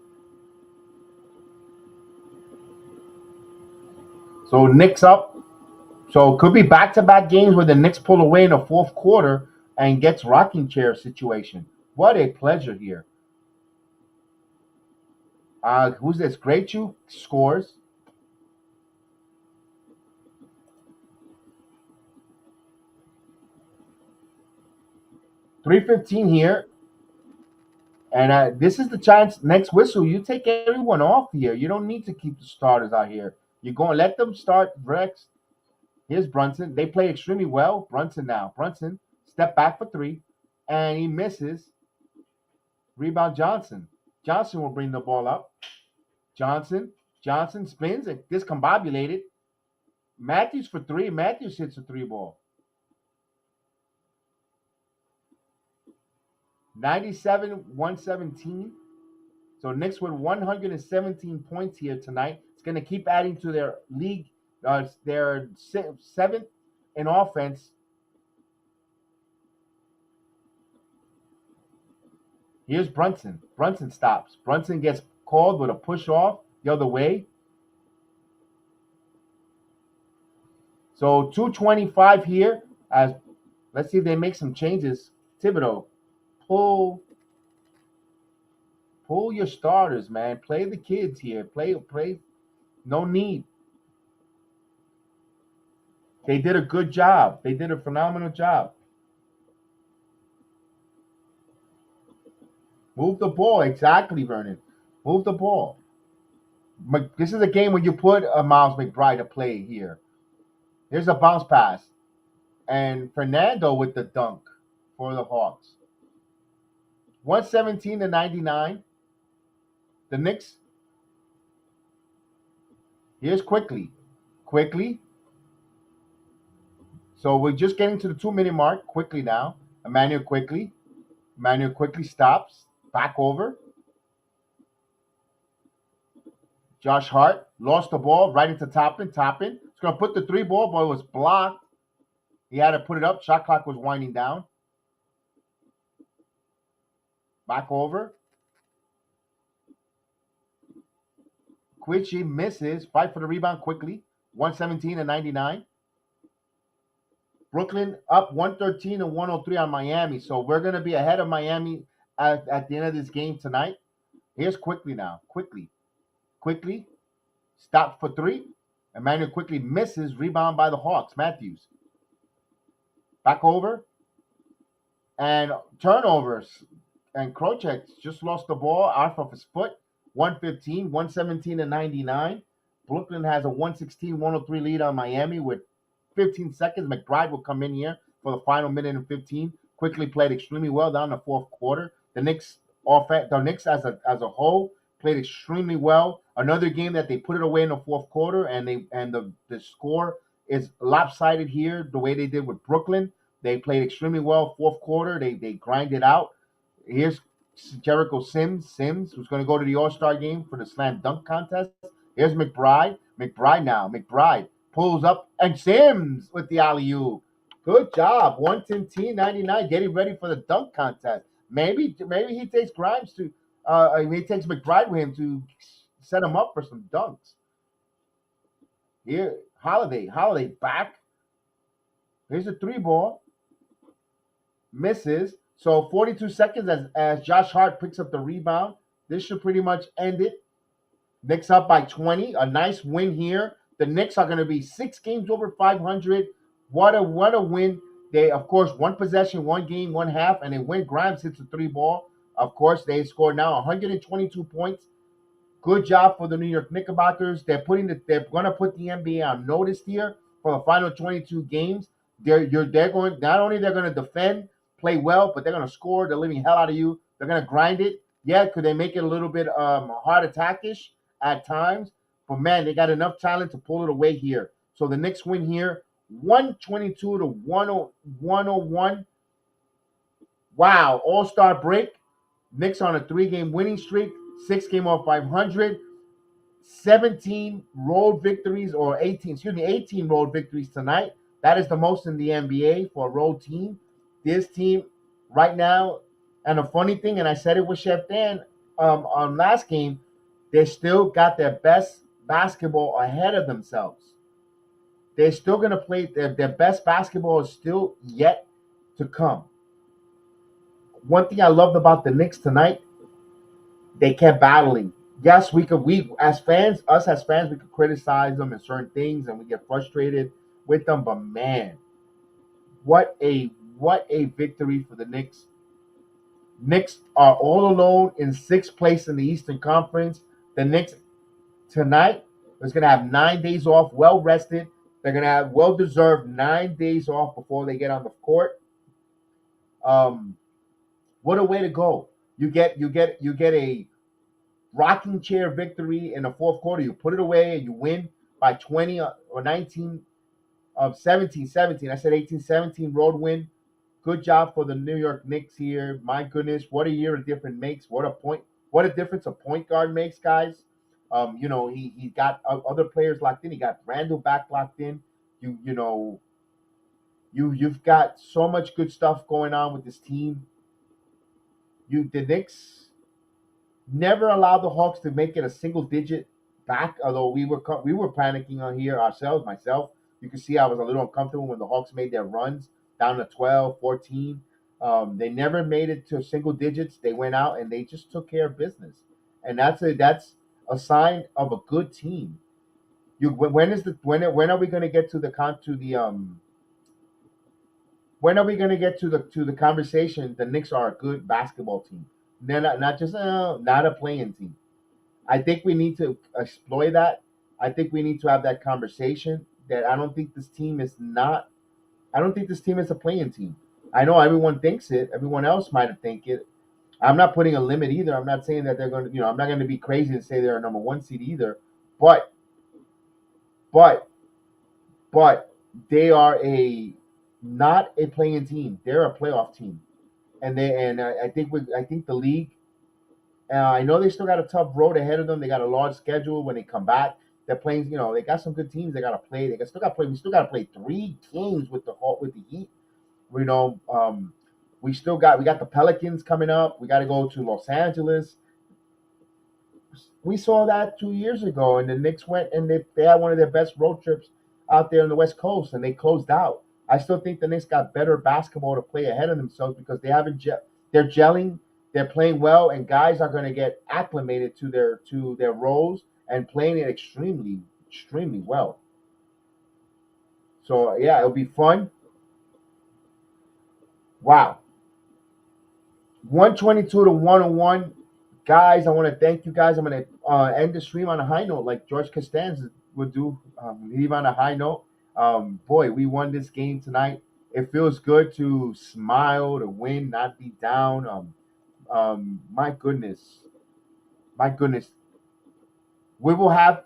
So Knicks up So it could be back-to-back games where the Knicks pull away in the fourth quarter and gets rocking chair situation. What a pleasure here. Who's this? Great scores. 3:15 here. And this is the chance. Next whistle, you take everyone off here. You don't need to keep the starters out here. You're going to let them start. Rex. Here's Brunson. They play extremely well. Brunson now. Brunson step back for three, and he misses. Rebound Johnson. Johnson will bring the ball up. Johnson. Johnson spins and discombobulated. Matthews for three. Matthews hits a three ball. 97-117. So Knicks with 117 points here tonight. It's going to keep adding to their league. Their seventh in offense. Here's Brunson. Brunson stops. Brunson gets called with a push off the other way. So 2:25 here. As let's see if they make some changes. Thibodeau, pull your starters, man. Play the kids here. Play. No need. They did a good job. They did a phenomenal job. Move the ball. Exactly, Vernon. Move the ball. This is a game where you put a Miles McBride to play here. Here's a bounce pass. And Fernando with the dunk for the Hawks. 117-99. The Knicks. Here's Quickly. So we're just getting to the 2-minute mark. Quickly now. Emmanuel Quickly stops. Back over. Josh Hart lost the ball right into Toppin. It's going to put the three ball, but it was blocked. He had to put it up. Shot clock was winding down. Back over. Quichy misses. Fight for the rebound quickly. 117-99. Brooklyn up 113-103 on Miami. So we're going to be ahead of Miami at the end of this game tonight. Here's Quickly now. Quickly. Stop for three. Emmanuel Quickly misses. Rebound by the Hawks. Matthews. Back over. And turnovers. And Krocek just lost the ball off of his foot. 115, 117-99. Brooklyn has a 116-103 lead on Miami with 15 seconds. McBride will come in here for the final minute and 15. Quickly played extremely well down the fourth quarter. The Knicks as a whole played extremely well. Another game that they put it away in the fourth quarter, and the score is lopsided here the way they did with Brooklyn. They played extremely well fourth quarter. They grinded out. Here's Jericho Sims, who's going to go to the All-Star game for the slam dunk contest. Here's McBride. McBride pulls up, and Sims with the alley-oop. Good job. 110-99, getting ready for the dunk contest. Maybe he takes Grimes to he takes McBride with him to set him up for some dunks. Here, Holiday back. Here's a three ball. Misses. So 42 seconds as Josh Hart picks up the rebound. This should pretty much end it. Knicks up by 20. A nice win here. The Knicks are going to be 6 games over 500. What a win. They, of course, one possession, one game, one half, and then when Grimes hits a three ball, of course, they score now 122 points. Good job for the New York Knickerbockers. They're going to put the NBA on notice here for the final 22 games. They're going, not only they're going to defend, play well, but they're going to score the living hell out of you. They're going to grind it. Yeah, could they make it a little bit hard attack-ish at times? But man, they got enough talent to pull it away here. So the Knicks win here, 122-101. Wow, all-star break. Knicks on a 3-game winning streak, 6 game off 500, 18 road victories tonight. That is the most in the NBA for a road team. This team right now, and a funny thing, and I said it with Chef Dan on last game, they still got their best basketball ahead of themselves. They're still gonna play their best basketball is still yet to come. One thing I loved about the Knicks tonight, they kept battling. Yes, we as fans, us as fans, we could criticize them in certain things and we get frustrated with them, but man, what a what a victory for the Knicks. Knicks are all alone in sixth place in the Eastern Conference. The Knicks tonight is going to have 9 days off, well rested. They're going to have well deserved 9 days off before they get on the court. Um, what a way to go! You get a rocking chair victory in the fourth quarter. You put it away and you win by 20 or 19 of 17. I said 18-17 road win. Good job for the New York Knicks here. My goodness, what a year a difference makes. What a difference a point guard makes, guys. He got other players locked in. He got Randall back locked in. You've got so much good stuff going on with this team. The Knicks never allowed the Hawks to make it a single digit back. Although we were panicking on here ourselves. Myself, you can see I was a little uncomfortable when the Hawks made their runs down to 12, 14. They never made it to single digits. They went out and they just took care of business, and that's a sign of a good team. When are we going to get to the con to the when are we going to get to the conversation? The Knicks are a good basketball team. They're not just not a playing team. I think we need to exploit that. I think we need to have that conversation. That I don't think this team is not. I don't think this team is a playing team. I know everyone thinks it. Everyone else might think it. I'm not putting a limit either. I'm not saying that they're going to. I'm not going to be crazy and say they're a number one seed either. But but but they are a not a playing team. They're a playoff team, I think the league. I know they still got a tough road ahead of them. They got a large schedule when they come back. They're playing. They got some good teams. They got to play. Still got to play. We still got to play 3 games with the Heat. You know, we got the Pelicans coming up. We got to go to Los Angeles. We saw that 2 years ago, and the Knicks went and they had one of their best road trips out there on the West Coast, and they closed out. I still think the Knicks got better basketball to play ahead of themselves because they haven't. They're gelling, they're playing well, and guys are going to get acclimated to their roles and playing it extremely well. So yeah, it'll be fun. Wow, 122 to 101. Guys, I want to thank you guys. I'm going to end the stream on a high note like George Costanza would do. Leave on a high note. Boy, we won this game tonight. It feels good to smile, to win, not be down. My goodness. My goodness. We will have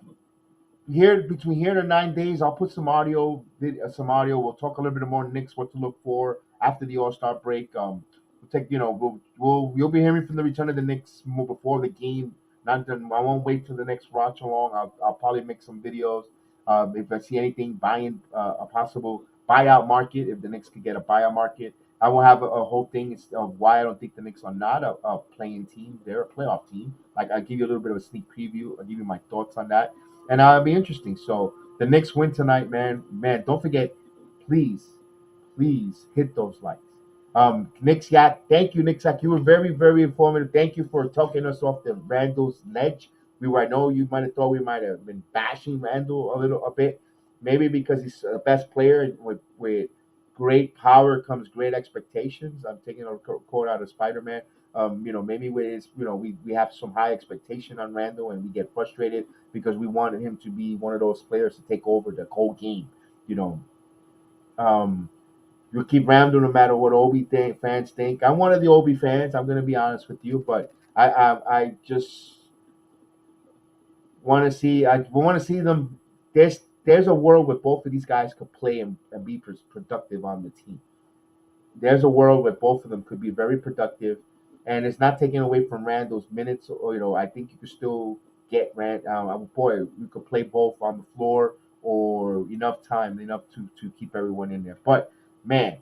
here between here to 9 days. I'll put some audio. We'll talk a little bit more Knicks, what to look for after the All Star break. We'll take you'll be hearing from the return of the Knicks more before the game. Not done. I won't wait till the next watch along. I'll probably make some videos. If I see anything buying a possible buyout market, if the Knicks could get a buyout market, I will have a whole thing of why I don't think the Knicks are not a playing team. They're a playoff team. Like I'll give you a little bit of a sneak preview. I'll give you my thoughts on that, and it'll be interesting. So the Knicks win tonight, man. Man, don't forget, please, please hit those likes. Nick Yak, thank you, Nick Yak. You were very, very informative. Thank you for talking us off the Randall's ledge. I know you might have thought we might have been bashing Randall a bit, maybe because he's the best player and with great power comes great expectations. I'm taking a quote out of Spider Man. Maybe we have some high expectation on Randall and we get frustrated because we wanted him to be one of those players to take over the whole game. You know, um, you'll keep Randall no matter what fans think. I'm one of the Obi fans. I'm gonna be honest with you, but I just want to see. I want to see them. There's a world where both of these guys could play and be productive on the team. There's a world where both of them could be very productive, and it's not taking away from Randall's minutes. Or I think you could still get Rand. Boy, you could play both on the floor or enough to keep everyone in there. But man,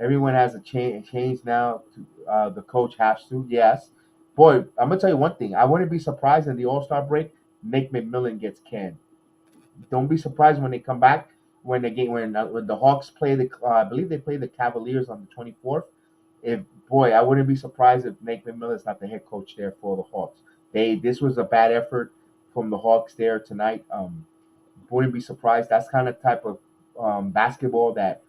everyone has a change now. The coach has to, yes. Boy, I'm gonna tell you one thing. I wouldn't be surprised in the All Star break. Nick McMillan gets canned. Don't be surprised when they come back. when the game when the Hawks play I believe they play the Cavaliers on the 24th. If boy, I wouldn't be surprised if Nate McMillan's not the head coach there for the Hawks. This was a bad effort from the Hawks there tonight. Wouldn't be surprised. That's kind of type of basketball that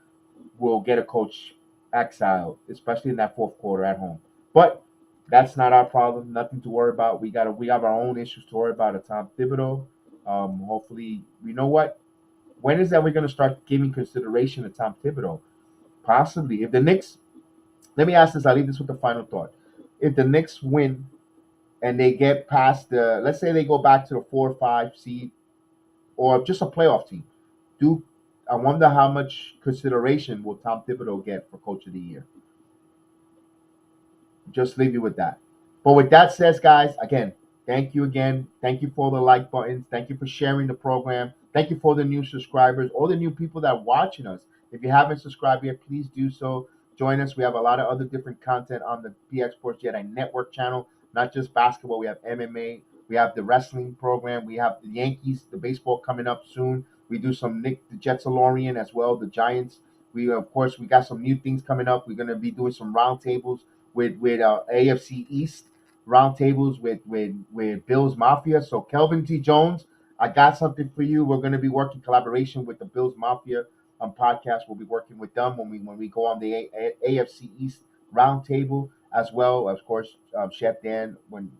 will get a coach exiled, especially in that fourth quarter at home. But that's not our problem. Nothing to worry about. We have our own issues to worry about at Tom Thibodeau. Hopefully, you know what? When is that we're going to start giving consideration to Tom Thibodeau? Possibly, if the Knicks. Let me ask this. I'll leave this with the final thought. If the Knicks win and they get past let's say they go back to the 4 or 5 seed, or just a playoff team, do I wonder how much consideration will Tom Thibodeau get for Coach of the Year? Just leave you with that. But with that says, guys, again, thank you again. Thank you for the like buttons. Thank you for sharing the program. Thank you for the new subscribers, all the new people that are watching us. If you haven't subscribed yet, please do so. Join us. We have a lot of other different content on the PX Sports Jedi Network channel, not just basketball. We have MMA. We have the wrestling program. We have the Yankees, the baseball coming up soon. We do some Nick the Jets Lorian as well, the Giants. We of course we got some new things coming up. We're gonna be doing some roundtables with AFC East roundtables with Bills Mafia. So Kelvin T. Jones, I got something for you. We're going to be working collaboration with the Bills Mafia podcast. We'll be working with them when we go on the AFC East roundtable as well. Of course, Chef Dan when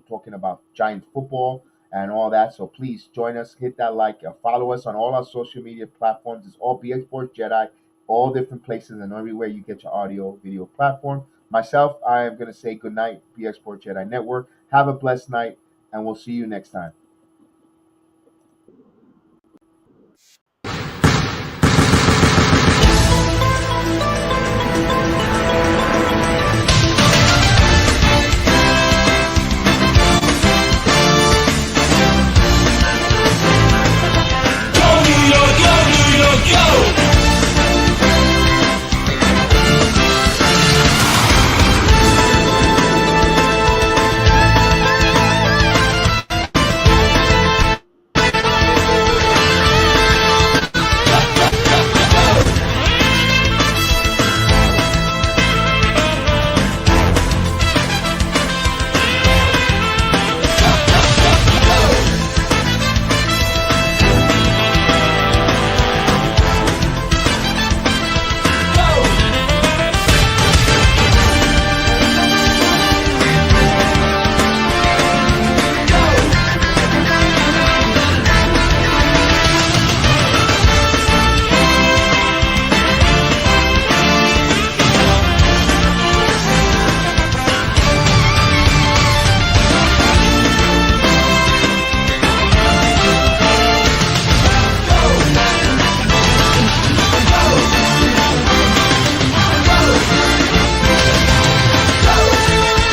talking about Giants football and all that. So please join us, hit that like, follow us on all our social media platforms. It's all BX Sports Jedi, all different places and everywhere you get your audio video platform. Myself, I am going to say good night, BX Sports Jedi Network. Have a blessed night, and we'll see you next time.